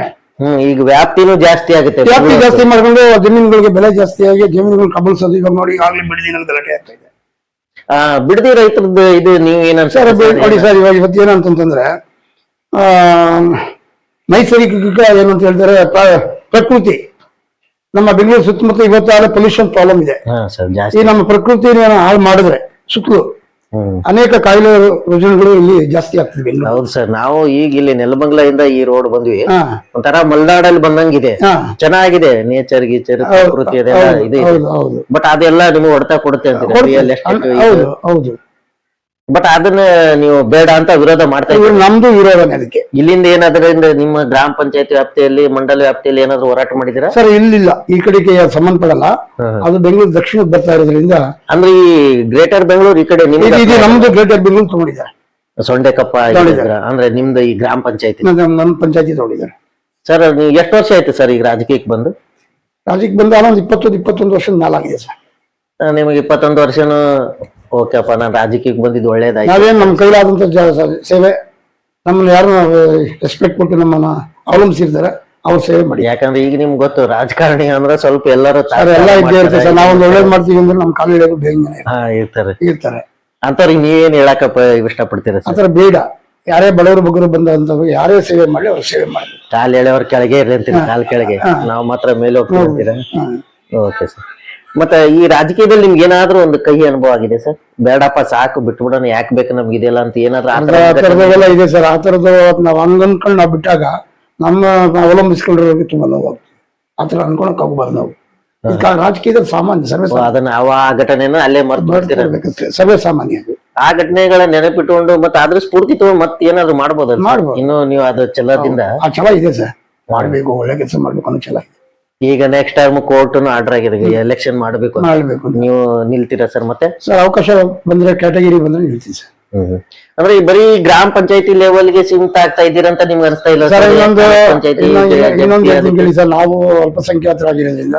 ಈಗ ವ್ಯಾಪ್ತಿನೂ ಜಾಸ್ತಿ ಆಗುತ್ತೆ. ವ್ಯಾಪ್ತಿ ಜಾಸ್ತಿ ಮಾಡ್ಕೊಂಡು ಜಮೀನುಗಳಿಗೆ ಬೆಲೆ ಜಾಸ್ತಿ ಆಗಿ ಜಮೀನುಗಳು ಕಬಳಿಸೋದು. ಇವಾಗ ನೋಡಿ ಈಗಾಗಲೇ ಬಿಡದಿನಲ್ಲಿ ಗಲಾಟೆ ಆಗ್ತಾ ಇದೆ. ಬಿಡದಿ ರೈತರದ್ದು ಇದು ನೀವು ಸರ್ ನೋಡಿ ಸರ್, ಇವಾಗ ಇವತ್ತು ಏನಂತಂದ್ರೆ ನೈಸರ್ಗಿಕ ಏನು ಅಂತ ಹೇಳ್ತಾರೆ, ಪ್ರಕೃತಿ ನಮ್ಮ ಬೆಂಗಳೂರು ಸುತ್ತಮುತ್ತ ಇವತ್ತು ಪೊಲ್ಯೂಷನ್ ಪ್ರಾಬ್ಲಮ್ ಇದೆ. ಈ ನಮ್ಮ ಪ್ರಕೃತಿ ಹಾಳು ಮಾಡಿದ್ರೆ ಸುತ್ತಲೂ ಅನೇಕ ಕಾಯಿಲೆ ರುಜಿನಗಳು ಇಲ್ಲಿ ಜಾಸ್ತಿ ಆಗ್ತದೆ ಬೆಂಗಳೂರು. ಹೌದು ಸರ್, ನಾವು ಈಗ ಇಲ್ಲಿ ನೆಲಮಂಗಲದಿಂದ ಈ ರೋಡ್ ಬಂದ್ವಿ, ಒಂಥರ ಮಲೆನಾಡಲ್ಲಿ ಬಂದಂಗಿದೆ. ಚೆನ್ನಾಗಿದೆ, ನೇಚರ್ ಗೀಚರ್ ಪ್ರಕೃತಿ ಅದೆಲ್ಲ ಇದೆ. ಬಟ್ ಅದೆಲ್ಲ ನಿಮ್ಗೆ ಹೊಡೆತ ಕೊಡುತ್ತೆ ಅಂತ. ಬಟ್ ಅದನ್ನ ನೀವು ಬೇಡ ಅಂತ ವಿರೋಧ ಮಾಡ್ತಾ ಇದ್ದೀವಿ. ನಮ್ದು ವಿರೋಧನೇ ಅದಕ್ಕೆ. ಇಲ್ಲಿಂದ ಏನಾದ್ರಿಂದ ನಿಮ್ಮ ಗ್ರಾಮ ಪಂಚಾಯತಿ ವ್ಯಾಪ್ತಿಯಲ್ಲಿ ಮಂಡಲ ವ್ಯಾಪ್ತಿಯಲ್ಲಿ ಏನಾದ್ರು ಹೋರಾಟ ಮಾಡಿದಿರಾ? ಸರ್ ಇಲ್ಲಿಲ್ಲ, ಈ ಕಡೆಗೆ ಸಂಬಂಧಪಡಲ್ಲ. ಅದು ಬೆಂಗಳೂರು ದಕ್ಷಿಣಕ್ಕೆ ಬರ್ತಾ ಇರೋದ್ರಿಂದ. ಅಂದ್ರೆ ಈ ಗ್ರೇಟರ್ ಬೆಂಗಳೂರು ಈ ಕಡೆ ನಮ್ದು ಗ್ರೇಟರ್ ಬೆಂಗಳೂರು ತಗೊಂಡಿದ್ದಾರೆ. ಸೊಂಡೆಕಪ್ಪ ಅಂದ್ರೆ ನಿಮ್ದು ಈ ಗ್ರಾಮ ಪಂಚಾಯತಿ ನಮ್ಮ ಪಂಚಾಯತಿ ತಗೊಂಡಿದ್ದಾರೆ. ಸರ್ ನೀವು ಎಷ್ಟು ವರ್ಷ ಆಯ್ತು ಸರ್ ಈಗ ರಾಜಕೀಯಕ್ಕೆ ಬಂದು? ರಾಜಕೀಯಕ್ಕೆ ಬಂದು ಒಂದು 21 ವರ್ಷದ ಮೇಲಾಗಿದೆ ಸರ್. ನಿಮಗೆ 21 ವರ್ಷನು ಓಕೆಪ್ಪ, ನಾನು ರಾಜಕೀಯಕ್ಕೆ ಬಂದಿದ್ದು ಒಳ್ಳೇದಾಯ್ತು. ನಾವೇನ್ ನಮ್ಮ ಕೈಲಾದಂತ ಸೇವೆ, ನಮ್ಮನ್ನ ಯಾರು ರೆಸ್ಪೆಕ್ಟ್ ಕೊಟ್ಟು ನಮ್ಮನ್ನ ಅವಲಂಬಿಸಿರ್ತಾರೆ, ಅವ್ರ ಸೇವೆ ಮಾಡಿ. ಯಾಕಂದ್ರೆ ಈಗ ನಿಮ್ಗೆ ಗೊತ್ತು, ರಾಜಕಾರಣಿ ಅಂದ್ರೆ ಸ್ವಲ್ಪ ಎಲ್ಲರೂ ಎಲ್ಲ ಇದ್ದೇ ಇರ್ತದೆ ಸರ್. ನಾವೊಂದು ಒಳ್ಳೇದ್ ಮಾಡ್ತೀವಿ ಅಂದ್ರೆ ನಮ್ಮ ಕಾಲ ಹಿಡಿಯೋದು ಬೇಗ ಇರ್ತಾರೆ. ಅಂತವ್ರಿಗೆ ನೀವೇನ್ ಹೇಳಕಪ್ಪ ಇಷ್ಟಪಡ್ತೀರ? ಆತರ ಬೇಡ. ಯಾರೇ ಬಡವರು ಬಗ್ಗರು ಬಂದಂತವ್ರು ಯಾರೇ ಸೇವೆ ಮಾಡಿ ಅವ್ರ ಸೇವೆ ಮಾಡಿ. ಕಾಲ್ ಎಳೆಯವ್ರ ಕೆಳಗೆ ಇರ್ಲಿ ಅಂತೀರಿ, ಕಾಲ್ ಕೆಳಗೆ ನಾವು ಮಾತ್ರ ಮೇಲೆ ಹೋಗ್ತೀರ. Okay sir. ಮತ್ತೆ ಈ ರಾಜಕೀಯದಲ್ಲಿ ನಿಮ್ಗೆ ಏನಾದ್ರೂ ಒಂದು ಕಹಿ ಅನುಭವ ಆಗಿದೆ ಸರ್? ಬೇಡಪ್ಪ ಸಾಕು ಬಿಟ್ಬಿಡೋಣ, ಯಾಕೆ ಬೇಕು ನಮ್ಗೆ ಇದೆಲ್ಲ ಅಂತ ಏನಾದ್ರು ಆತರದೆಲ್ಲ ಇದೆ ಸರ್. ಆ ತರದ್ದು ನಾವ್ ಅನ್ಕೊಂಡ್ ನಾವ್ ಬಿಟ್ಟಾಗ ನಮ್ಮ ಅವಲಂಬಿಸ್ಕೊಂಡ್ರಿಗೆ ತುಂಬಾ ನೋವು. ಆತರ ಅನ್ಕೊಳಕ್ ಹೋಗ್ಬಾರ್ದು ನಾವು. ರಾಜಕೀಯದಲ್ಲಿ ಸಾಮಾನ್ಯ ಸರ್ವೇ ಅದನ್ನ ಆ ಘಟನೆನ ಅಲ್ಲೇ ಮರ್ತು ಸರ್ವೇ ಸಾಮಾನ್ಯ. ಆ ಘಟನೆಗಳ ನೆನಪಿಟ್ಟುಕೊಂಡು ಮತ್ತೆ ಅದ್ರ ಸ್ಫೂರ್ತಿ ತಗೊಂಡು ಮತ್ತೆ ಏನಾದ್ರು ಮಾಡ್ಬೋದು. ಇನ್ನು ನೀವು ಅದು ಛಲದಿಂದ ಆ ಛಲ ಇದೆ ಸರ್, ಮಾಡ್ಬೇಕು, ಒಳ್ಳೆ ಕೆಲಸ ಮಾಡ್ಬೇಕು ಅನ್ನೋ ಛಲ ಇದೆ. ಈಗ ನೆಕ್ಸ್ಟ್ ಟೈಮ್ ಕೋರ್ಟ್ನು ಆರ್ಡರ್ ಆಗಿದೆ, ಎಲೆಕ್ಷನ್ ಮಾಡ್ಬೇಕು. ನೀವು ನಿಲ್ತೀರಾ ಸರ್? ಮತ್ತೆ ಸರ್ ಅವಕಾಶ ಬಂದ್ರೆ, ಕ್ಯಾಟಗರಿ ಬಂದ್ರೆ ನಿಲ್ತೀವಿ ಸರ್. ಅಂದ್ರೆ ಬರೀ ಗ್ರಾಮ ಪಂಚಾಯತಿ ಲೆವೆಲ್ಗೆ ಸೀಮಿತ ಆಗ್ತಾ ಇದ್ದೀರಂತ ನಿಮ್ಗೆ ಅನಿಸ್ತಾ ಇಲ್ಲ ಸರ್? ಇನ್ನೊಂದು ಹೇಳಿ ಸರ್, ನಾವು ಅಲ್ಪಸಂಖ್ಯಾತರಾಗಿರೋದ್ರಿಂದ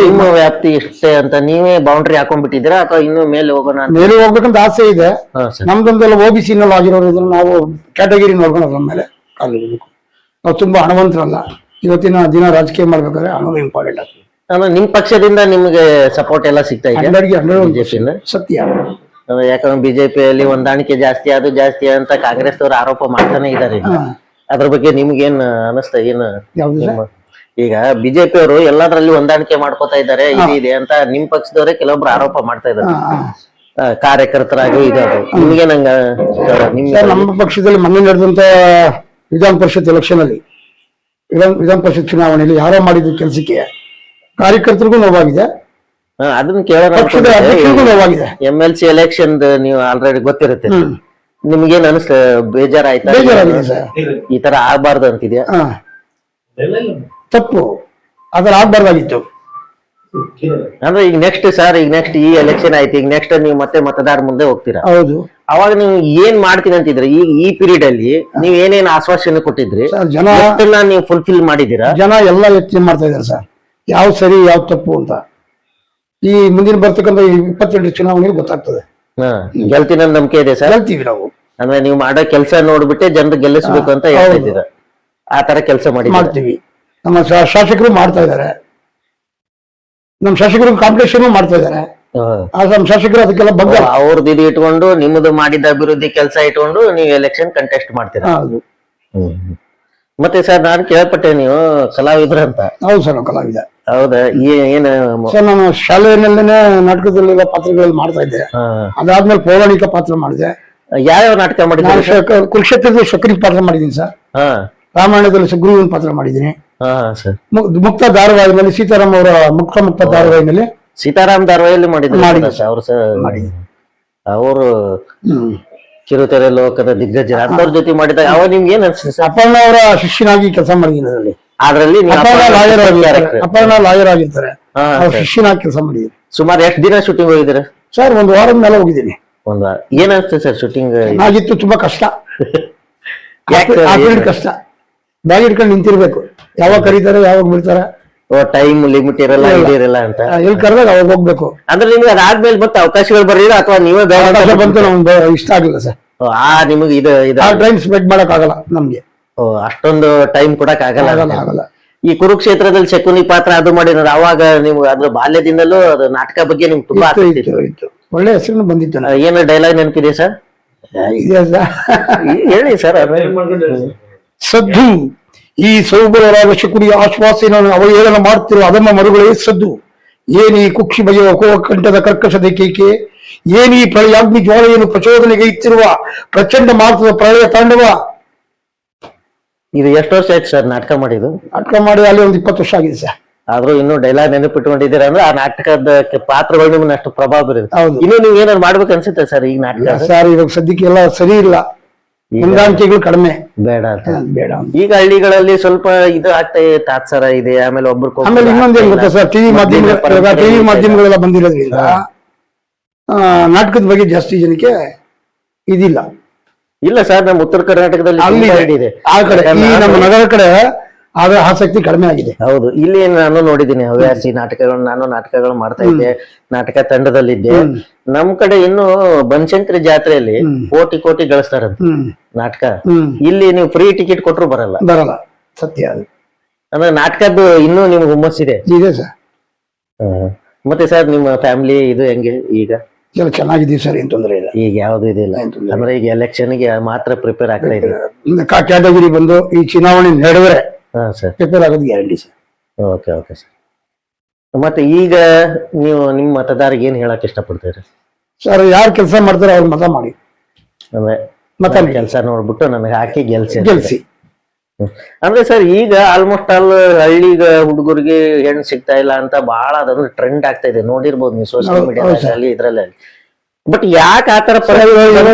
ನಿಮ್ಮ ವ್ಯಾಪ್ತಿ ಇಷ್ಟೇ ಅಂತ ನೀವೇ ಬೌಂಡ್ರಿ ಹಾಕೊಂಡ್ಬಿಟ್ಟಿದ್ದೀರಾ ಅಥವಾ ಇನ್ನು ಮೇಲೆ ಹೋಗೋಣ? ಮೇಲೆ ಹೋಗ್ಬೇಕಂತ ಆಸೆ ಇದೆ. ನಮ್ದೊಂದೆಲ್ಲ OBC ನಲ್ಲಿ ಆಗಿರೋದ್ರಿಂದ ನಾವು ಕ್ಯಾಟಗರಿ ನೋಡ್ಕೊಂಡು ನಮ್ಮ ಮೇಲೆ ಕಾಲಿಡಬೇಕು. ನಾವು ತುಂಬಾ ಹಣವಂತರಲ್ಲ. ಇವತ್ತಿನ ದಿನ ರಾಜಕೀಯ ಮಾಡ್ಬೇಕಾದ್ರೆ ಹಣವೇ ಇಂಪಾರ್ಟೆಂಟ್ ಆಗ್ತದೆ. ನಿಮ್ ಪಕ್ಷದಿಂದ ನಿಮ್ಗೆ ಸಪೋರ್ಟ್ ಎಲ್ಲ ಸಿಗ್ತಾ ಇದೆ? ಬಿಜೆಪಿಯಿಂದ ಸತ್ಯ. ಯಾಕಂದ್ರೆ ಬಿಜೆಪಿಯಲ್ಲಿ ಹೊಂದಾಣಿಕೆ ಜಾಸ್ತಿ ಅಂತ ಕಾಂಗ್ರೆಸ್ ಅವರು ಆರೋಪ ಮಾಡ್ತಾನೆ ಇದ್ದಾರೆ. ಅದ್ರ ಬಗ್ಗೆ ನಿಮ್ಗೇನ್ ಅನಿಸ್ತಾ? ಏನು ಈಗ ಬಿಜೆಪಿ ಅವರು ಎಲ್ಲದರಲ್ಲಿ ಹೊಂದಾಣಿಕೆ ಮಾಡ್ಕೋತಾ ಇದ್ದಾರೆ ಇದೆ ಅಂತ ನಿಮ್ ಪಕ್ಷದವರೇ ಕೆಲವೊಬ್ರು ಆರೋಪ ಮಾಡ್ತಾ ಇದ್ದಾರೆ, ಕಾರ್ಯಕರ್ತರಾಗಿ ಇದಾದ್ರು. ನಿಮ್ಗೆ ನಮ್ಮ ಪಕ್ಷದಲ್ಲಿ ಮೊನ್ನೆ ನಡೆದಂತ ವಿಧಾನ ಪರಿಷತ್ ಎಲೆಕ್ಷನ್ ಅಲ್ಲಿ, ವಿಧಾನ ಪರಿಷತ್ ಚುನಾವಣೆಯಲ್ಲಿ ಯಾರೋ ಮಾಡಿದ ಕೆಲಸಕ್ಕೆ ಕಾರ್ಯಕರ್ತರಿಗೂ ನೋವಾಗಿದೆ, ಅದನ್ನ ಕೇಳೋಣ. ನೋವಾಗಿದೆ. MLC ಎಲೆಕ್ಷನ್ ನೀವು ಆಲ್ರೆಡಿ ಗೊತ್ತಿರುತ್ತೆ. ನಿಮ್ಗೇನ್ ಅನಿಸ್ತ? ಬೇಜಾರಾಯ್ತಾ? ಬೇಜಾರಾಗಿದೆ ಸರ್. ಈ ತರ ಆಗ್ಬಾರ್ದು ಅಂತಿದ್ಯಾ? ತಪ್ಪು, ಅದರ ಆಗ್ಬಾರ್ದಾಗಿತ್ತು. ಅಂದ್ರೆ ಈಗ ನೆಕ್ಸ್ಟ್ ಸರ್, ಈಗ ನೆಕ್ಸ್ಟ್ ಈ ಎಲೆಕ್ಷನ್ ಆಯ್ತು, ಈಗ ನೆಕ್ಸ್ಟ್ ನೀವು ಮತ್ತೆ ಮತದಾರ ಮುಂದೆ ಹೋಗ್ತೀರಾ. ಹೌದು. ಅವಾಗ ನೀವು ಏನ್ ಮಾಡ್ತೀನಿ ಅಂತಿದ್ರಿ? ಈಗ ಈ ಪೀರಿಯಡ್ ಅಲ್ಲಿ ನೀವ್ ಏನೇನ್ ಆಶ್ವಾಸನೆ ಕೊಟ್ಟಿದ್ರಿ, ಜನ ನೀವು ಫುಲ್ಫಿಲ್ ಮಾಡಿದೀರಾ? ಜನ ಎಲ್ಲ ಯೋಚನೆ ಮಾಡ್ತಾ ಇದಾರೆ ಸರ್, ಯಾವ ಸರಿ ಯಾವ ತಪ್ಪು ಅಂತ. ಈ ಮುಂದಿನ ಬರ್ತಕ್ಕಂಥ 22 ಚುನಾವಣೆಗೆ ಗೊತ್ತಾಗ್ತದೆ. ಗೆಲ್ತೀನಿ ಅನ್ನೋ ನಂಬಿಕೆ ಇದೆ ಸರ್? ಗೆಲ್ತೀವಿ ನಾವು. ಅಂದ್ರೆ ನೀವು ಮಾಡೋ ಕೆಲಸ ನೋಡ್ಬಿಟ್ಟೆ ಜನರು ಗೆಲ್ಲಿಸ್ಬೇಕು ಅಂತ ಹೇಳ್ತಿದ್ದೀರಾ. ಆ ತರ ಕೆಲಸ ಮಾಡ್ತೀವಿ. ನಮ್ಮ ಶಾಸಕರು ಮಾಡ್ತಾ ಇದಾರೆ, ನಮ್ಮ ಶಾಸಕರು ಕಾಂಪಿಟೇಷನ್ ಮಾಡ್ತಾ ಇದಾರೆ. ನಮ್ಮ ಶಾಸಕರು ಅದಕ್ಕೆಲ್ಲ ಬಗ್ಗೆ ಅವ್ರದ್ದು ಇದು ಇಟ್ಕೊಂಡು ನಿಮ್ಮದು ಮಾಡಿದ ಅಭಿವೃದ್ಧಿ ಕೆಲಸ ಇಟ್ಕೊಂಡು ನೀವು ಎಲೆಕ್ಷನ್ ಕಂಟೆಸ್ಟ್ ಮಾಡ್ತೀರಾ? ಮತ್ತೆ ಸರ್, ನಾನು ಕೇಳ್ಪಟ್ಟೆ ನೀವು ಕಲಾವಿದ್ರ ಅಂತ. ಹೌದು ಸರ್, ನಾವು ಕಲಾವಿದ. ಹೌದಾ? ಏನ ಸರ್, ನಾನು ಶಾಲೆಯಲ್ಲೇನೆ ನಾಟಕದಲ್ಲೆಲ್ಲ ಪಾತ್ರಗಳು ಮಾಡ್ತಾ ಇದ್ದೆ. ಅದಾದ್ಮೇಲೆ ಪೌರಾಣಿಕ ಪಾತ್ರ ಮಾಡಿದೆ. ಯಾವ್ಯಾವ ನಾಟಕ ಮಾಡಿದ್ರಿ? ಕುರುಕ್ಷೇತ್ರದಲ್ಲಿ ಶಕ್ರಿ ಪಾತ್ರ ಮಾಡಿದೀನಿ ಸರ್. ರಾಮಾಯಣದಲ್ಲಿ ಸುಗ್ರೀವನ್ ಪಾತ್ರ ಮಾಡಿದೀನಿ. ಮುಕ್ತ ಧಾರಾವಾಹಿನಲ್ಲಿ ಸೀತಾರಾಮ್ ಅವರ ಮುಕ್ತ ಧಾರಾವಾಹಿನಲ್ಲಿ ಸೀತಾರಾಮ್ ಧಾರಾವಾಹಿಯಲ್ಲಿ ಮಾಡಿದ್ರು ಅವರು. ಕಿರುತೆರೆ ಲೋಕದ ದಿಗ್ಗಜ ಅಂತವ್ರ ಜೊತೆ ಮಾಡಿದಾಗ ಅವಾಗ ನಿಮ್ಗೆ ಏನ್ ಅನ್ಸುತ್ತೆ ಸರ್? ಅಪರ್ಣ ಅವರ ಶಿಷ್ಯನಾಗಿ ಕೆಲಸ ಮಾಡಿದ್ದೀನಿ ಅದರಲ್ಲಿ. ಅದ್ರಲ್ಲಿ ನೀವು ಅಪರ್ಣ ಲಾಯರ್ ಆಗಿರ್ತಾರೆ, ಹಾ, ಅವ್ರ ಸರ್. ಶಿಷ್ಯನಾಗಿ ಕೆಲಸ ಮಾಡಿದ್ದೀನಿ. ಸುಮಾರು ಎಷ್ಟು ದಿನ ಶೂಟಿಂಗ್ ಹೋಗಿದ್ದೀರಾ? ಸರ್ ಒಂದು ವಾರದ ಮೇಲೆ ಹೋಗಿದ್ದೀನಿ. ಒಂದ್ ವಾರ. ಏನ್ ಅನ್ಸುತ್ತೆ ಸರ್ ಶೂಟಿಂಗ್? ಚೆನ್ನಾಗಿತ್ತು, ತುಂಬಾ ಕಷ್ಟ. ಯಾಕೆ ಆ ಫೀಲ್ಡ್ ಕಷ್ಟ. ಬ್ಯಾಗ್ ಇಟ್ಕೊಂಡು ನಿಂತಿರ್ಬೇಕು, ಯಾವಾಗ ಕರೀತಾರೆ ಯಾವಾಗ ಬಿಡ್ತಾರೆ, ಟೈಮ್ ಲಿಮಿಟ್ ಇರಲ್ಲ ಇರಲ್ಲ ಅಂತ. ಎಲ್ಲಿ ಕರೆದಾಗ ಅವಾಗ ಹೋಗ್ಬೇಕು. ಅಂದ್ರೆ ನಿಮ್ಗೆ ಅದಾದ್ಮೇಲೆ ಮತ್ತೆ ಅವಕಾಶಗಳು ಬರಲಿಲ್ಲ ಅಥವಾ ನೀವೇ ಬೇಡ ಅಂತ ಅವಕಾಶ ಬಂತು, ನಮ್ಗೆ ಇಷ್ಟ ಆಗಿಲ್ಲ ಸರ್. ನಿಮಗೆ ಇದು ಆ ಟೈಮ್ ಸ್ಪೆಂಡ್ ಮಾಡಕ್ ಆಗಲ್ಲ ನಮ್ಗೆ, ಅಷ್ಟೊಂದು ಟೈಮ್ ಕೊಡಕ್ ಆಗಲ್ಲ ಆಗಲ್ಲ ಅಂತ. ಆಗಲ್ಲ. ಈ ಕುರುಕ್ಷೇತ್ರದಲ್ಲಿ ಶಕುನಿ ಪಾತ್ರ ಅದು ಮಾಡಿದ್ರೆ ಅವಾಗ ನಿಮ್ಗೆ ಅದ್ರ ಬಾಲ್ಯದಿಂದಲೂ ಅದು ನಾಟಕ ಬಗ್ಗೆ ನಿಮ್ಗೆ ತುಂಬಾ ಇತ್ತು ಆಸಕ್ತಿ ಇತ್ತು ಇತ್ತು, ಒಳ್ಳೆ ಹೆಸರು ಬಂದಿತ್ತು ನನಗೆ. ಏನು ಡೈಲಾಗ್ ನೆನಪಿದೆ ಸರ್? ಇದೆ ಸರ್. ಹೇಳಿ ಸರ್. ಸದ್ದು ಈ ಸೌಬರರಾದ ಶಕುನಿಯ ಆಶ್ವಾಸನ ಅವಹೇಳನ ಮಾಡ್ತಿರುವ ಅದಮ್ಮ ಮರುಗಳೇ ಸದ್ದು. ಏನೀ ಕುಕ್ಷಿ ಬಗೆಯ ಕಂಠದ ಕರ್ಕಶದ ಕೇಕೆ, ಏನೀ ಪ್ರಳಯಾಗ್ನಿ ಜ್ವಾಲೆಯನ್ನು ಪ್ರಚೋದನೆಗೆ ಇತ್ತಿರುವ ಪ್ರಚಂಡ ಮಾರ್ತದ ಪ್ರಳಯ ತಾಂಡವ. ಇದು ಎಷ್ಟು ವರ್ಷ ಆಯ್ತು ಸರ್ ನಾಟಕ ಮಾಡಿದ್ದು? ನಾಟಕ ಮಾಡಿ ಅಲ್ಲಿ ಒಂದು 20 ವರ್ಷ ಆಗಿದೆ ಸರ್. ಆದ್ರೂ ಇನ್ನೂ ಡೈಲಾಗ್ ನೆನಪಿಟ್ಕೊಂಡಿದ್ದೀರಾ ಅಂದ್ರೆ ಆ ನಾಟಕದ ಪಾತ್ರಗಳು ನಿಮ್ಗೆ ಅಷ್ಟು ಪ್ರಭಾವ ಬೀರುತ್ತೆ. ಹೌದು. ಇನ್ನು ನೀವು ಏನಾದ್ರು ಮಾಡ್ಬೇಕು ಅನ್ಸುತ್ತೆ ಸರ್ ಈಗ ನಾಟಕ? ಸರ್ ಇವಾಗ ಸದ್ಯಕ್ಕೆ ಎಲ್ಲ ಸರಿ ಇಲ್ಲ, ಹೊಂದಾಣಿಕೆಗಳು ಕಡಿಮೆ, ಬೇಡ ಅಂತ. ಬೇಡ ಅಂತ. ಈಗ ಹಳ್ಳಿಗಳಲ್ಲಿ ಸ್ವಲ್ಪ ಇದು ಆಗ್ತಾ ಇದೆ, ತಾತ್ಸರ ಇದೆ, ಆಮೇಲೆ ಆಮೇಲೆ ಇನ್ನೊಂದು ಏನ್ ಗೊತ್ತಾ ಸರ್, ಟಿವಿ ಮಾಧ್ಯಮಗಳೆಲ್ಲ ಬಂದಿರೋದ್ರಿಂದ ನಾಟಕದ ಬಗ್ಗೆ ಜಾಸ್ತಿ ಜನಕ್ಕೆ ಇದಿಲ್ಲ. ಇಲ್ಲ ಸರ್, ನಮ್ಮ ಉತ್ತರ ಕರ್ನಾಟಕದಲ್ಲಿ ಅಲ್ಲಿ ತುಂಬಾ ಇದೆ. ಆ ಕಡೆ, ಈ ನಮ್ಮ ನಗರ ಕಡೆ ಆದ್ರೆ ಆಸಕ್ತಿ ಕಡಿಮೆ ಆಗಿದೆ. ಹೌದು, ಇಲ್ಲಿ ನಾನು ನೋಡಿದ್ದೀನಿ ಹವ್ಯಾಸಿ ನಾಟಕಗಳು, ನಾನು ನಾಟಕಗಳು ಮಾಡ್ತಾ ಇದ್ದೆ, ನಾಟಕ ತಂಡದಲ್ಲಿದ್ದೆ. ನಮ್ ಕಡೆ ಇನ್ನು ಬನಶಂಕರಿ ಜಾತ್ರೆಯಲ್ಲಿ ಕೋಟಿ ಕೋಟಿ ಗಳಿಸ್ತಾರಂತ ನಾಟಕ. ಇಲ್ಲಿ ನೀವು ಫ್ರೀ ಟಿಕೆಟ್ ಕೊಟ್ರು ಬರಲ್ಲ. ಸತ್ಯ ಅದು. ಅಂದ್ರೆ ನಾಟಕದ್ದು ಇನ್ನೂ ನಿಮ್ಗೆ ಹುಮ್ಮಸ್ಸಿದೆ. ಇದೆ ಸರ್. ಮತ್ತೆ ಸರ್ ನಿಮ್ಮ ಫ್ಯಾಮಿಲಿ ಇದು ಹೆಂಗೆ ಈಗ? ಎಲ್ಲ ಚೆನ್ನಾಗಿದ್ದೀವಿ ಸರ್, ಏನ್ ತೊಂದರೆ ಇಲ್ಲ. ಈಗ ಯಾವ್ದು ಇದಿಲ್ಲ ಅಂದ್ರೆ ಈಗ ಎಲೆಕ್ಷನ್ ಗೆ ಮಾತ್ರ ಪ್ರಿಪೇರ್ ಆಗ್ತಾ ಇದೆ. ಕ್ಯಾಟಗರಿ ಬಂದು ಈ ಚುನಾವಣೆ ನಡೆದರೆ ಹಾ ಸರ್, ಪ್ರಿಪೇರ್ ಆಗೋದು guarantee sir. Okay okay sir. ಮತ್ತೆ ಈಗ ನೀವು ನಿಮ್ಮ ಮತದಾರಿಗೆ ಏನ್ ಹೇಳಕ್ ಇಷ್ಟಪಡ್ತೀರಿ ಸರ್? ಯಾರು ಕೆಲಸ ಮಾಡ್ತಾರೆ ಅವ್ರು ಮತ ಮಾಡಿ, ಅಂದ್ರೆ ಮತ ಕೆಲಸ ನೋಡ್ಬಿಟ್ಟು ನನಗೆ ಹಾಕಿ ಗೆಲ್ಸಿ. ಅಂದ್ರೆ ಸರ್ ಈಗ ಆಲ್ಮೋಸ್ಟ್ ಆಲ್ ಹಳ್ಳಿಗ ಹುಡುಗರಿಗೆ ಹೆಣ್ಣು ಸಿಗ್ತಾ ಇಲ್ಲ ಅಂತ ಬಹಳ ಅದೊಂದು ಟ್ರೆಂಡ್ ಆಗ್ತಾ ಇದೆ, ನೋಡಿರ್ಬೋದು ನೀವು ಸೋಷಿಯಲ್ ಮೀಡಿಯಾದಲ್ಲಿ ಇದ್ರಲ್ಲಿ. ಬಟ್ ಯಾಕೆ ಆತರ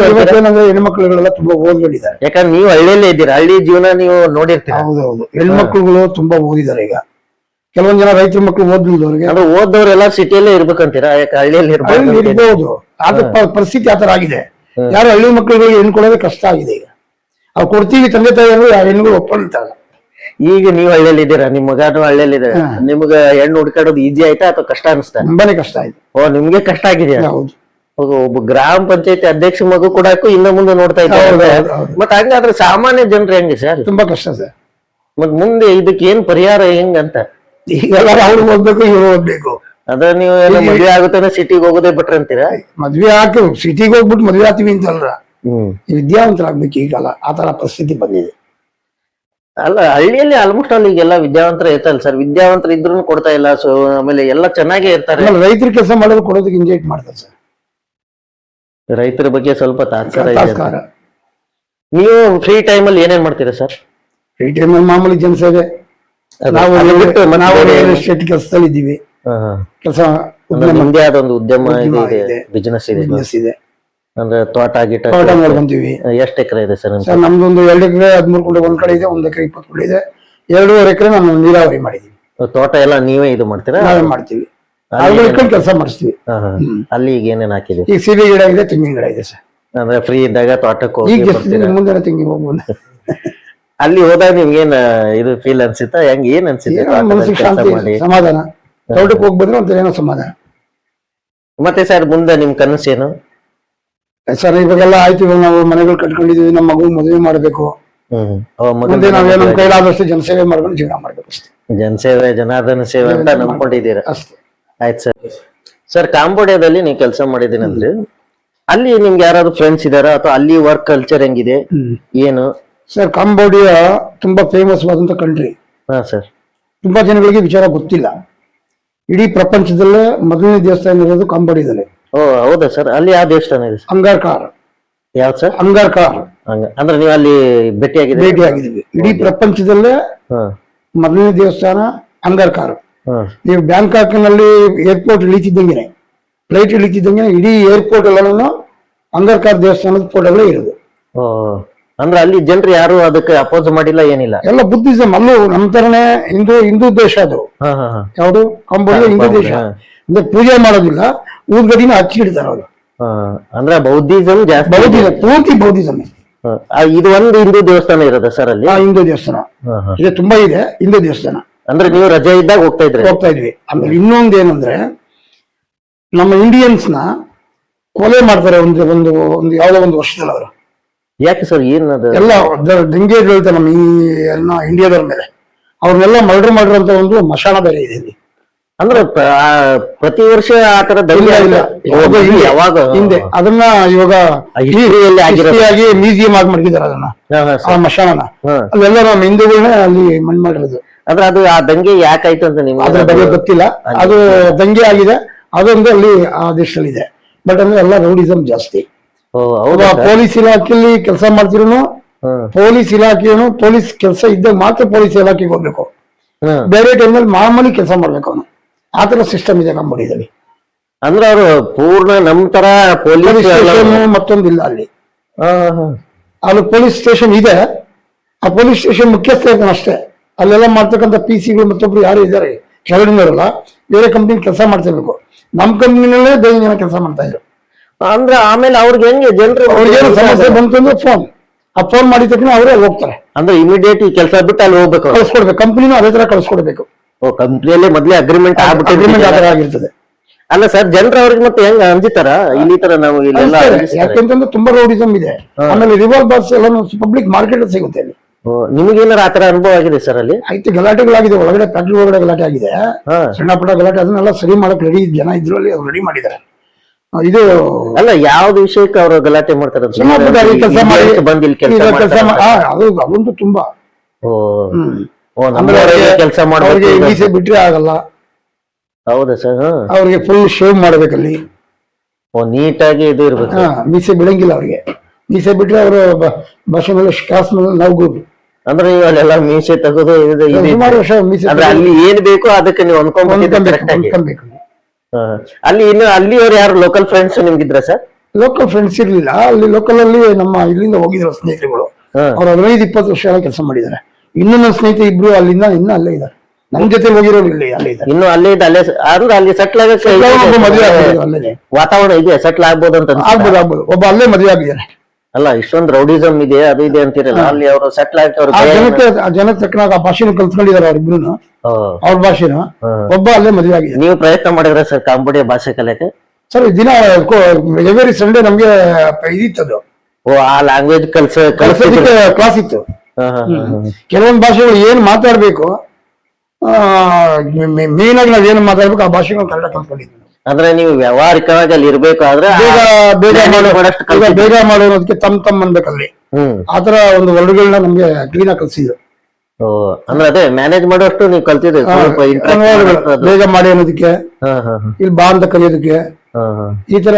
ಇವತ್ತೇನಂದ್ರೆ ಹೆಣ್ಮಕ್ಳುಗಳೆಲ್ಲ ತುಂಬಾ ಓದ್ಕೊಂಡಿದ್ದಾರೆ. ಯಾಕಂದ್ರೆ ನೀವು ಹಳ್ಳಿಯಲ್ಲೇ ಇದ್ದೀರಾ, ಹಳ್ಳಿ ಜೀವನ ನೀವು ನೋಡಿರ್ತೀರ. ಹೌದೌದು, ಹೆಣ್ಮಕ್ಳುಗಳು ತುಂಬಾ ಓದಿದ್ದಾರೆ. ಈಗ ಕೆಲವೊಂದ್ ಜನ ರೈತರ ಮಕ್ಕಳು ಓದಿಲ್ದವ್ರಿಗೆ, ಅಂದ್ರೆ ಓದ್ದವ್ರೆಲ್ಲ ಸಿಟಿಯಲ್ಲೇ ಇರ್ಬೇಕಂತೀರಾ? ಯಾಕೆ ಹಳ್ಳಿಯಲ್ಲಿ ಇರ್ಬೋದು, ಆದ ಪರಿಸ್ಥಿತಿ ಆತರ ಆಗಿದೆ. ಯಾರು ಹಳ್ಳಿ ಮಕ್ಕಳುಗಳಿಗೆ ಹೆಣ್ಣು ಕೊಡೋದೇ ಕಷ್ಟ ಆಗಿದೆ. ಈಗ ಅವ್ರು ಕೊಡ್ತೀವಿ, ತಂದೆ ತಾಯಿ ಅಂದ್ರೆ ಹೆಣ್ಣುಗಳು ಒಪ್ಪಿರ್ತಾರೆ. ಈಗ ನೀವು ಹಳ್ಳಿಯಲ್ಲಿ ಇದ್ದೀರಾ, ನಿಮ್ ಮಗನು ಹಳ್ಳಿಯಲ್ಲಿ ಇದೆ, ನಿಮ್ಗ ಹೆಣ್ಣು ಹುಡ್ಕಾಡೋದು ಈಜಿ ಆಯ್ತಾ ಅಥವಾ ಕಷ್ಟ ಅನಿಸ್ತಾ? ತುಂಬಾನೇ ಕಷ್ಟ ಆಯ್ತು. ನಿಮ್ಗೆ ಕಷ್ಟ ಆಗಿದೆಯಾ? ಹೌದು. ಒಬ್ಬ ಗ್ರಾಮ ಪಂಚಾಯತಿ ಅಧ್ಯಕ್ಷ ಮಗು ಕೊಡಕ್ಕೂ ಇನ್ನ ಮುಂದೆ ನೋಡ್ತಾ ಇದ್ದಾರೆ. ಮತ್ ಹಂಗಾದ್ರೆ ಸಾಮಾನ್ಯ ಜನರು ಹೆಂಗೆ ಸರ್? ತುಂಬಾ ಕಷ್ಟ ಸರ್. ಮತ್ ಮುಂದೆ ಇದಕ್ಕೆ ಏನ್ ಪರಿಹಾರ ಹೆಂಗಂತ? ಈಗೆಲ್ಲ ಅವ್ರು ಓದ್ಬೇಕು, ಇವ್ರು ಓದ್ಬೇಕು. ಅದ ನೀವು ಮದ್ವೆ ಆಗುತ್ತಾನೆ ಸಿಟಿಗೆ ಹೋಗೋದೇ ಬಿಟ್ರೆ ಅಂತೀರಾ? ಮದ್ವೆ ಹಾಕಿ ಸಿಟಿಗೆ ಹೋಗ್ಬಿಟ್ಟು ಮದ್ವೆ ಆಗ್ತೀವಿ ಅಂತಲ್ರ, ವಿದ್ಯಾವಂತರಾಗ್ಬೇಕು. ಈಗಲ್ಲ ಆತರ ಪರಿಸ್ಥಿತಿ ಬಂದಿದೆ. ಅಲ್ಲ, ಹಳ್ಳಿಯಲ್ಲಿ ಆಲ್ಮೋಸ್ಟ್ ಅಲ್ಲಿ ಈಗೆಲ್ಲ ವಿದ್ಯಾವಂತರ ಇರ್ತಲ್ಲ ಸರ್, ವಿದ್ಯಾವಂತರು ಇದ್ರು ಕೊಡ್ತಾ ಇಲ್ಲ. ಸೊ ಆಮೇಲೆ ಎಲ್ಲ ಚೆನ್ನಾಗೇ ಇರ್ತಾರೆ. ರೈತರ ಕೆಲಸ ಮಾಡೋದು ಕೊಡೋದಕ್ಕೆ ಇಂಜೆಕ್ಟ್ ಮಾಡ್ತಾರೆ ಸರ್. ರೈತರ ಬಗ್ಗೆ ಸ್ವಲ್ಪ ತಾತ್ಸಾರ ಇದೆ. ನೀವು ಫ್ರೀ ಟೈಮ್ ಅಲ್ಲಿ ಏನೇನ್ ಮಾಡ್ತೀರಾ ಸರ್? ಫ್ರೀ ಟೈಮ್ ಅಲ್ಲಿ ಮಾಮೂಲಿ ಜನಸೇವೆ. ನಾವು ಎಸ್ಟೇಟ್ ಕೆಲಸದಲ್ಲಿ ಇದ್ದೀವಿ. ಕೆಲಸ ನಿಮ್ದೇ ಆದ ಒಂದು ಉದ್ಯಮ ಇದೆ, ಬಿಸಿನೆಸ್ ಇದೆ. ಅಂದ್ರೆ ತೋಟ ಗಿಟ ನೋಡ್ಕೊಂತೀವಿ. ಎಷ್ಟು ಎಕರೆ ಇದೆ ಸರ್? ನಮ್ದು ಒಂದು 2 ಎಕರೆ 13 ಗುಂಟೆ ಒಂದ್ ಕಡೆ ಇದೆ, 1 ಎಕರೆ 20 ಗುಂಟೆ ಇದೆ. 2.5 ಎಕರೆ ನಾನು ನೀರಾವರಿ ಮಾಡಿದೀನಿ. ತೋಟ ಎಲ್ಲ ನೀವೇ ಇದು ಮಾಡ್ತೀರಾ? ನಾವೇ ಮಾಡ್ತೀವಿ, ಕೆಲಸ ಮಾಡಿಸ್ತೀವಿ. ಅಲ್ಲಿ ಈಗ ಏನೇನ್ ಹಾಕಿದ್ವಿ? ಈಗ ಸೀಬೆ ಗಿಡ ಇದೆ, ತೆಂಗಿನ ಗಿಡ ಇದೆ ಸರ್. ಅಂದ್ರೆ ಫ್ರೀ ಇದ್ದಾಗ ತೋಟಕ್ಕೆ ಈಗ ಮುಂದೆ ತೆಂಗಿನ ಹೋಗ್ಬೋದು. ಅಲ್ಲಿ ಹೋದಾಗ ನಿಮ್ಗೇನ್ ಇದು ಫೀಲ್ ಅನ್ಸುತ್ತಾ? ಹೆಂಗ್ ಏನ್ ಅನ್ಸುತ್ತೆ? ಮನಸ್ಸಿಗೆ ಶಾಂತಿ, ಸಮಾಧಾನ. ತೋಟಕ್ಕೆ ಹೋಗ್ಬಂದ್ರೆ ಒಂಥರ ಏನೋ ಸಮಾಧಾನ. ಮತ್ತೆ ಸರ್ ಮುಂದೆ ನಿಮ್ ಕನಸು ಏನು ಸರ್? ಇವಾಗೆಲ್ಲ ಆಯ್ತು, ಇವಾಗ ನಾವು ಮನೆಗಳು ಕಟ್ಕೊಂಡಿದೀವಿ, ನಮ್ಮ ಮಗು ಮದುವೆ ಮಾಡ್ಬೇಕು. ಮುಂದೆ ನಾವೇನೋ ಕೈಲಾದಷ್ಟು ಜನಸೇವೆ ಮಾಡ್ಕೊಂಡು ಜೀವನ ಮಾಡ್ಬೇಕು ಅಷ್ಟೇ. ಜನಸೇವೆ, ಜನಾರ್ದನ ಸೇವೆ ಅಂತ ನಂಬ್ಕೊಂಡಿದ್ದೀರಾ ಅಷ್ಟೇ. ಆಯ್ತು ಸರ್. ಸರ್, ಕಾಂಬೋಡಿಯಾದಲ್ಲಿ ನೀವು ಕೆಲಸ ಮಾಡಿದೀನಿ ಅಂದ್ರೆ ಅಲ್ಲಿ ನಿಮ್ಗೆ ಯಾರಾದ್ರು ಫ್ರೆಂಡ್ಸ್ ಇದಾರಾ ಅಥವಾ ಅಲ್ಲಿ ವರ್ಕ್ ಕಲ್ಚರ್ ಹೆಂಗಿದೆ ಏನು? ಸರ್, ಕಾಂಬೋಡಿಯಾ ತುಂಬಾ ಫೇಮಸ್ ಆದಂತ ಕಂಟ್ರಿ. ಹಾ ಸರ್. ತುಂಬಾ ಜನಗಳಿಗೆ ವಿಚಾರ ಗೊತ್ತಿಲ್ಲ. ಇಡೀ ಪ್ರಪಂಚದಲ್ಲೇ ಮೊದಲನೇ ದೇವಸ್ಥಾನ ಇರೋದು ಕಾಂಬೋಡಿಯಾದಲ್ಲಿ. ಓ ಹೌದಾ ಸರ್? ಅಲ್ಲಿ ಯಾವ ದೇವಸ್ಥಾನ ಇದೆ? ಅಂಗಾರ್ ಕಾರ್. ಯಾವ್ದು ಸರ್? ಅಂಗಾರ್ ಕಾರ್. ಅಂದ್ರೆ ನೀವು ಅಲ್ಲಿ ಭೇಟಿಯಾಗಿದ್ದೀವಿ. ಇಡೀ ಪ್ರಪಂಚದಲ್ಲೇ ಮೊದಲನೇ ದೇವಸ್ಥಾನ ಅಂಗಾರ್ ಕಾರ್. ನೀವು ಬ್ಯಾಂಕಾಕ್ ನಲ್ಲಿ ಏರ್ಪೋರ್ಟ್ ಇಳಿತಿದ್ದಂಗೆ, ಫ್ಲೈಟ್ ಇಳಿತಿದ್ದಂಗೆ ಇಡೀ ಏರ್ಪೋರ್ಟ್ ಎಲ್ಲಾನು ಅಂಗರ್ಕಾರ್ ದೇವಸ್ಥಾನದ ಫೋಟೋಗಳೇ ಇರೋದು. ಓ ಅಂದ್ರೆ ಅಲ್ಲಿ ಜನರು ಯಾರು ಅದಕ್ಕೆ ಅಪೋಸ್ ಮಾಡಿಲ್ಲ ಏನಿಲ್ಲ. ಎಲ್ಲ ಬುದ್ಧಿಸಮ್, ಅಲ್ಲೂ ನಮ್ಮ ತರನೇ ಹಿಂದೂ ದೇಶ ಅದು. ಹಾ ಹಾ ಹಾ ಯಾವುದು ಕಂಬೋಡಿಯಾ ಹಿಂದೂ ದೇಶ. ಅಂದ್ರೆ ಪೂಜೆ ಮಾಡೋದಿಲ್ಲ, ಊದ್ಗಡಿನ ಹಚ್ಚಿ ಇಡ್ತಾರೆ ಅವರು. ಹಾ, ಅಂದ್ರೆ ಬೌದ್ಧಿಸಮ್ ಜಾಸ್ತಿ. ಬೌದ್ಧಿಸಮ್, ಪೂರ್ತಿ ಬೌದ್ಧಿಸಮ್. ಇದು ಒಂದು ಹಿಂದೂ ದೇವಸ್ಥಾನ ಇರೋದ ಸರ್ ಅಲ್ಲಿ? ಹಿಂದೂ ದೇವಸ್ಥಾನ ಇದೆ, ತುಂಬಾ ಇದೆ ಹಿಂದೂ ದೇವಸ್ಥಾನ. ಅಂದ್ರೆ ನೀವು ರಜೆ ಇದ್ದಾಗ ಹೋಗ್ತಾ ಇದ್ವಿ. ಆಮೇಲೆ ಇನ್ನೊಂದು ಏನಂದ್ರೆ, ನಮ್ಮ ಇಂಡಿಯನ್ಸ್ ನ ಕೊಲೆ ಮಾಡ್ತಾರೆ ಒಂದು ಒಂದು ಒಂದು ಯಾವ್ದೋ ಒಂದು ವರ್ಷದಲ್ಲಿ ಅವರು. ಯಾಕೆ ಸರ್, ಏನದು? ಎಲ್ಲ ದಂಗೆ ಹೇಳ್ತಾರೆ ನಮ್ಮ ಇಂಡಿಯಾದವ್ರ ಮೇಲೆ. ಅವ್ರನ್ನೆಲ್ಲ ಮರ್ಡರ್ ಮಾಡಿರೋಂತ ಒಂದು ಮಶಾನ ಬೇರೆ ಇದೆ ಇಲ್ಲಿ. ಅಂದ್ರೆ ಪ್ರತಿ ವರ್ಷ ಆತರ ಯಾವಾಗ ಹಿಂದೆ ಅದನ್ನ ಇವಾಗ ಮ್ಯೂಸಿಯಂ ಆಗಿ ಮಾಡಿದ್ದಾರೆ ಅದನ್ನ, ಆ ಮಶಾನನ. ಅಲ್ಲೆಲ್ಲ ನಮ್ಮ ಹಿಂದೂಗಳನ್ನೇ ಅಲ್ಲಿ ಮಣ್ಣು ಮಾಡಿರೋದು. ಅಂದ್ರೆ ಅದು ಆ ದಂಗೆ ಯಾಕಾಯ್ತು ಅಂತ ನಿಮ್ಗೆ ಅದ್ರ ಬಗ್ಗೆ ಗೊತ್ತಿಲ್ಲ. ಅದು ದಂಗೆ ಆಗಿದೆ, ಅದೊಂದು ಅಲ್ಲಿ ಆ ದೇಶದಲ್ಲಿ ಇದೆ. ಬಟ್ ಅಂದ್ರೆ ಎಲ್ಲ ರೌಡಿಸಮ್ ಜಾಸ್ತಿ. ಪೊಲೀಸ್ ಇಲಾಖೆಯಲ್ಲಿ ಕೆಲಸ ಮಾಡ್ತಿರೋನು, ಪೊಲೀಸ್ ಇಲಾಖೆಯವನು ಪೊಲೀಸ್ ಕೆಲಸ ಇದ್ದಾಗ ಮಾತ್ರ ಪೊಲೀಸ್ ಇಲಾಖೆಗೆ ಹೋಗ್ಬೇಕು. ಬೇರೆ ಟೈಮಲ್ಲಿ ಮಾಮೂಲಿ ಕೆಲಸ ಮಾಡ್ಬೇಕು ಅವನು. ಆತರ ಸಿಸ್ಟಮ್ ಇದೆ ಕಂಬೋಡಿಯಾದಲ್ಲಿ. ಅಂದ್ರೆ ಅವರು ಪೂರ್ಣ ನಮ್ ತರ ಪೊಲೀಸ್ ಸ್ಟೇಷನ್ ಮತ್ತೊಂದಿಲ್ಲ ಅಲ್ಲಿ. ಅಲ್ಲಿ ಪೊಲೀಸ್ ಸ್ಟೇಷನ್ ಇದೆ, ಆ ಪೊಲೀಸ್ ಸ್ಟೇಷನ್ ಮುಖ್ಯಸ್ಥ ಇರ್ತಾನೆ ಅಷ್ಟೇ. ಅಲ್ಲೆಲ್ಲ ಮಾಡ್ತಕ್ಕಂಥ ಪಿಸಿಗಳು ಮತ್ತೊಬ್ರು ಯಾರು ಇದ್ದಾರೆ ಕೆಳಗಿನವರಲ್ಲ, ಬೇರೆ ಕಂಪ್ನಿ ಕೆಲಸ ಮಾಡ್ತಿರ್ಬೇಕು. ನಮ್ ಕಂಪ್ನಿನಲ್ಲೇ ಬೇರೆ ಜನ ಕೆಲಸ ಮಾಡ್ತಾ ಇದ್ರು. ಅಂದ್ರೆ ಆಮೇಲೆ ಅವ್ರಿಗೆ ಹೆಂಗೆ ಜನರು ಅವ್ರಿಗೇನು ಸಮಸ್ಯೆ ಬಂತು ಅಂದ್ರೆ ಫೋನ್ ಮಾಡಿದ ತಕ್ಷಣ ಅವರೇ ಹೋಗ್ತಾರೆ. ಅಂದ್ರೆ ಇಮಿಡಿಯೇಟ್ ಈ ಕೆಲಸ ಬಿಟ್ಟು ಅಲ್ಲಿ ಹೋಗ್ಬೇಕು, ಕಳ್ಸ್ಕೊಡ್ಬೇಕು. ಕಂಪ್ನಿನೂ ಅದೇ ತರ ಕಳ್ಸ್ಕೊಡ್ಬೇಕು. ಕಂಪ್ನಿಯಲ್ಲಿ ಮೊದ್ಲೇ ಅಗ್ರಿಮೆಂಟ್ ಆಗಿರ್ತದೆ. ಅಲ್ಲ ಸರ್, ಜನರು ಅವ್ರಿಗೆ ಮತ್ತೆ ಹೆಂಗ ಅಂಜಿತಾರ ಇಲ್ಲಿ ತರ ನಾವು ಇಲ್ಲೆಲ್ಲ? ಯಾಕೆಂತಂದ್ರೆ ತುಂಬಾ ರೌಡಿಸಮ್ ಇದೆ. ಆಮೇಲೆ ರಿವಾಲ್ವರ್ಸ್ ಎಲ್ಲ ಪಬ್ಲಿಕ್ ಮಾರ್ಕೆಟ್ ಸಿಗುತ್ತೆ ಅಲ್ಲಿ. ನಿಮಗೇನಾರ ಆತರ ಅನುಭವ ಆಗಿದೆ ಸರ್ ಅಲ್ಲಿ? ಆಯ್ತು, ಗಲಾಟೆಗಳಾಗಿದೆ ಒಳಗಡೆ, ಫ್ಯಾಕ್ಟ್ರಿ ಒಳಗಡೆ ಗಲಾಟೆ ಆಗಿದೆ, ಸಣ್ಣ ಪುಟ್ಟ ಗಲಾಟೆ. ಅದನ್ನೆಲ್ಲ ಸರಿ ಮಾಡಕ್ ರೆಡಿ ಜನ ಇದ್ರು ಅಲ್ಲಿ, ಅವ್ರು ರೆಡಿ ಮಾಡಿದ್ದಾರೆ. ಇದು ಅಲ್ಲ, ಯಾವ್ದು ವಿಷಯಕ್ಕೆ ಅವರು ಗಲಾಟೆ ಮಾಡ್ತಾರೆ? ಕೆಲಸ ಮಾಡಿ ಬಂದಿಲ್ಲ ಕೆಲಸ ಅದಂತೂ ತುಂಬಾ ಕೆಲಸ ಮಾಡೋರಿಗೆ ಮೀಸೆ ಬಿಟ್ರೆ ಆಗಲ್ಲ. ಹೌದಾ ಸರ್? ಅವ್ರಿಗೆ ಫುಲ್ ಶೇವ್ ಮಾಡ್ಬೇಕಲ್ಲಿ, ನೀಟಾಗಿ ಇದು ಇರ್ಬೇಕು. ಮೀಸೆ ಬಿಡಂಗಿಲ್ಲ ಅವ್ರಿಗೆ. ಮೀಸೆ ಬಿಟ್ರೆ ಅವರು ಭಾಷೆ ಮೇಲೆ ಕಾಸ್ ಮೇಲೆ ನಾವು ಗುಡ್. ಅಂದ್ರೆ ಅಲ್ಲೆಲ್ಲ ಮೀಸೆ ತೆಗೆದು ಅಲ್ಲಿ ಏನ್ ಬೇಕೋ ಅದಕ್ಕೆ ನೀವು ಅನ್ಕೊಂಡ್ಬೇಕು. ಅಲ್ಲಿ ಇನ್ನು ಅಲ್ಲಿ ಅವ್ರು ಯಾರು ಲೋಕಲ್ ಫ್ರೆಂಡ್ಸ್ ನಿಮ್ಗಿದ್ರ ಸರ್? ಲೋಕಲ್ ಫ್ರೆಂಡ್ಸ್ ಇರ್ಲಿಲ್ಲ ಅಲ್ಲಿ. ಲೋಕಲ್ ಅಲ್ಲಿ ನಮ್ಮ ಇಲ್ಲಿಂದ ಹೋಗಿದ್ರು ಸ್ನೇಹಿತರುಗಳು. ಅವ್ರು 15-20 ವರ್ಷ ಕೆಲಸ ಮಾಡಿದ್ದಾರೆ. ಇನ್ನು ನನ್ನ ಸ್ನೇಹಿತ ಇಬ್ರು ಅಲ್ಲಿಂದ ಇನ್ನು ಅಲ್ಲೇ ಇದ್ದಾರೆ. ನಮ್ ಜೊತೆ ಹೋಗಿರೋರು ಇಲ್ಲಿ ಅಲ್ಲೇ ಇದ್ದಾರೆ. ಇನ್ನು ಅಲ್ಲೇ ಇದೆ, ಅಲ್ಲೇ ಅಂದ್ರೆ ಅಲ್ಲಿ ಸೆಟ್ಲ್ ಆಗಕ್ಕೆ ಮದುವೆ ಅಲ್ಲೇ ವಾತಾವರಣ ಇದೆ, ಸೆಟ್ಲ್ ಆಗ್ಬೋದು ಅಂತ. ಆಗ್ಬೋದು. ಒಬ್ಬ ಅಲ್ಲೇ ಮದುವೆ ಆಗಿದ್ದಾರೆ. ಅಲ್ಲ, ಇಷ್ಟೊಂದು ರೌಡಿಸಮ್ ಇದೆ ಅದು ಇದೆ ಅಂತಿರಲ್ಲ, ಅಲ್ಲಿ ಅವರು ಸೆಟ್ಲ್ ಆಗಿ ಜನಕ್ಕೆ ತಕ್ಕನಾಗ ಆ ಭಾಷೆನೂ ಕಲ್ತ್ಕೊಂಡಿದ್ದಾರೆ ಅವ್ರಿಬ್ರು, ಅವ್ರ ಭಾಷೆನ. ಒಬ್ಬ ಅಲ್ಲೇ ಮದುವೆ ಆಗಿದೆ. ನೀವು ಪ್ರಯತ್ನ ಮಾಡಿದ್ರೆ ಸರ್ ಕಾಂಬೋಡಿಯಾ ಭಾಷೆ ಕಲಿಯಕ್ಕೆ? ಸರ್ ದಿನ ಎವ್ರಿ ಸಂಡೇ ನಮ್ಗೆ ಇದಿತ್ತದು. ಆ ಲ್ಯಾಂಗ್ವೇಜ್ ಕಲ್ಸೋದಕ್ಕೆ ಕ್ಲಾಸ್ ಇತ್ತು. ಕೆಲವೊಂದು ಭಾಷೆಗಳು ಏನ್ ಮಾತಾಡ್ಬೇಕು, ಮೇನ್ ಆಗಿ ನಾವ್ ಏನು ಮಾತಾಡ್ಬೇಕು ಆ ಭಾಷೆಗಳು ಕನ್ನಡ ಕಲ್ತ್ಕೊಂಡಿದ್ವಿ. ಅಂದ್ರೆ ನೀವು ವ್ಯವಹಾರಿಕವಾಗಿ ಅಲ್ಲಿ ಇರ್ಬೇಕಾದ್ರೆ ಬೇಗ ಮಾಡೋದಕ್ಕೆ ತಮ್ ಅನ್ಬೇಕಲ್ಲಿ. ಆತರ ಒಂದು ವರ್ಡ್ಗಳನ್ನ ನಮ್ಗೆ ಕ್ಲೀನ್ ಆಗಿ ಕಲ್ಸಿದ್ರು. ಅಂದ್ರೆ ಅದೇ ಮ್ಯಾನೇಜ್ ಮಾಡೋಷ್ಟು ನೀವು ಕಲ್ತಿದ್ರಿ, ಬೇಗ ಮಾಡಿ ಅನ್ನೋದಕ್ಕೆ, ಇಲ್ಲಿ ಬಾ ಅಂತ ಕಲಿಯೋದಕ್ಕೆ, ಈ ತರ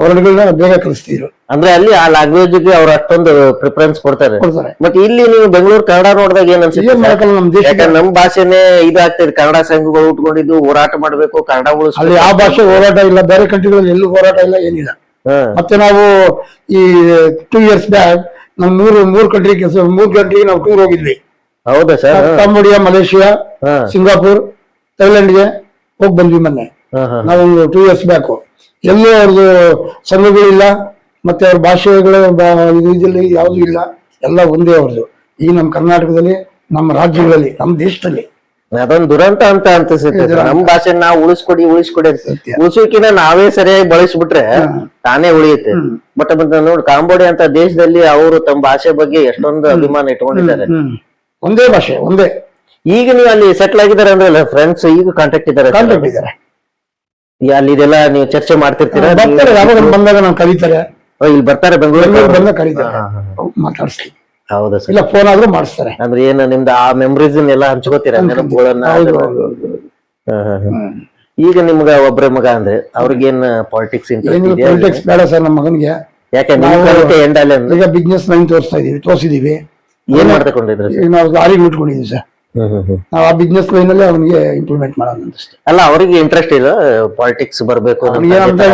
ವರ್ಡ್ಗಳನ್ನ ಬೇಗ ಕಲಿಸ್ತಿದ್ರು. ಅಂದ್ರೆ ಅಲ್ಲಿ ಆ ಲ್ಯಾಂಗ್ವೇಜ್ ಗೆ ಅವ್ರು ಅಷ್ಟೊಂದು ಪ್ರಿಫರೆನ್ಸ್ ಕೊಡ್ತಾರೆ. ಬಟ್ ಇಲ್ಲಿ ನೀವು ಬೆಂಗಳೂರು ಕನ್ನಡ ನೋಡಿದಾಗ ಏನ್ ಅನ್ಸುತ್ತೆ? ನಮ್ ಭಾಷೆನೇ ಇದಾಗ್ತದೆ, ಕನ್ನಡ ಸಂಘಗಳು ಉಟ್ಕೊಂಡಿದ್ದು ಹೋರಾಟ ಮಾಡ್ಬೇಕು, ಕನ್ನಡ ಅಲ್ಲಿ ಆ ಭಾಷೆ ಹೋರಾಟ ಇಲ್ಲ. ಬೇರೆ ಕಂಟ್ರಿಗಳಲ್ಲಿ ಎಲ್ಲೂ ಹೋರಾಟ ಇಲ್ಲ, ಏನಿಲ್ಲ. ಮತ್ತೆ ನಾವು ಈ 2 years ಬ್ಯಾಕ್ ನಮ್ ಮೂರ್ ಕಂಟ್ರಿಗೆ ನಾವು ಟೂರ್ ಹೋಗಿದ್ವಿ. ಹೌದಾ ಸರ್? ಕಾಂಬೋಡಿಯಾ, ಮಲೇಷಿಯಾ, ಸಿಂಗಾಪುರ್, ಥೈಲ್ಯಾಂಡ್ಗೆ ಹೋಗಿ ಬಂದ್ವಿ ಮೊನ್ನೆ. ನಾವು 2 years ಬ್ಯಾಕ್. ಎಲ್ಲೂ ಅವ್ರದ್ದು ಸಂಘಗಳಿಲ್ಲ, ಮತ್ತೆ ಅವ್ರ ಭಾಷೆಗಳು ಇದರಲ್ಲಿ ಯಾವ್ದು ಇಲ್ಲ, ಎಲ್ಲ ಒಂದೇ ಅವ್ರದ್ದು. ಈ ನಮ್ಮ ಕರ್ನಾಟಕದಲ್ಲಿ, ನಮ್ಮ ರಾಜ್ಯಗಳಲ್ಲಿ, ನಮ್ಮ ದೇಶದಲ್ಲಿ ಅದೊಂದು ದುರಂತ ಅಂತ ಅನ್ಸುತ್ತೆ. ನಮ್ ಭಾಷೆ ನಾವು ಉಳಿಸ್ಕೊಡಿ ಉಳಿಸೋಕಿನ ನಾವೇ ಸರಿಯಾಗಿ ಬಳಸ್ಬಿಟ್ರೆ ತಾನೇ ಉಳಿಯುತ್ತೆ. ಬಟ್ ನೋಡಿ ಕಾಂಬೋಡಿಯಾ ಅಂತ ದೇಶದಲ್ಲಿ ಅವರು ತಮ್ಮ ಭಾಷೆ ಬಗ್ಗೆ ಎಷ್ಟೊಂದು ಅಭಿಮಾನ ಇಟ್ಕೊಂಡಿದ್ದಾರೆ. ಒಂದೇ ಭಾಷೆ, ಒಂದೇ. ಈಗ ನೀವು ಅಲ್ಲಿ ಸೆಟ್ಲ್ ಆಗಿದ್ದಾರೆ ಅಂದ್ರೆ ಫ್ರೆಂಡ್ಸ್ ಈಗ ಕಾಂಟ್ಯಾಕ್ಟ್ ಇದ್ದಾರೆ? ಅಲ್ಲಿ ಇದೆಲ್ಲ ನೀವು ಚರ್ಚೆ ಮಾಡ್ತಿರ್ತೀರಾ? ಬಂದಾಗ ನಾವು ಕರೀತಾರೆ, ಇಲ್ಲಿ ಬರ್ತಾರೆ, ಬೆಂಗಳೂರಿಗೆ ಬಂದಾಗ ಕರೀತಾರೆ, ಮಾತಾಡ್ಸ್ತೀವಿ. ಹೌದಾ ಸರ್? ಇಲ್ಲ ಫೋನ್ ಆದ್ರೂ ಮಾಡಿಸ್ತಾರೆ. ಅಂದ್ರೆ ಏನು ನಿಮ್ದು ಆ ಮೆಮರೀಸ್ ಎಲ್ಲ ಹಂಚ್ಕೋತೀರ? ಈಗ ನಿಮ್ಗ ಒಬ್ರ ಮಗ ಅಂದ್ರೆ ಅವ್ರಿಗೇನ್ ಪಾಲಿಟಿಕ್ಸ್ ಪಾಲಿಟಿಕ್ಸ್ ಬೇಡ ಸರ್ ನಮ್ಮ ಮಗನಿಗೆ. ಯಾಕೆ ಈಗ ಬಿಸ್ನೆಸ್ ಲೈನ್ ತೋರಿಸಿದೀವಿ. ಏನ್ ಮಾಡ್ಕೊಂಡಿದ್ರಿ? ನಾವು ಲಾರಿ ಉಟ್ಕೊಂಡಿದೀವಿ ಸರ್. ನಾವು ಆ ಬಿಸ್ನೆಸ್ ಲೈನ್ ಅಲ್ಲಿ ಅವನಿಗೆ ಇಂಪ್ಲಿಮೆಂಟ್ ಮಾಡೋಣ ಅಷ್ಟೇ. ಅಲ್ಲ, ಅವ್ರಿಗೆ ಇಂಟ್ರೆಸ್ಟ್ ಇಲ್ಲ ಪಾಲಿಟಿಕ್ಸ್ ಬರ್ಬೇಕು?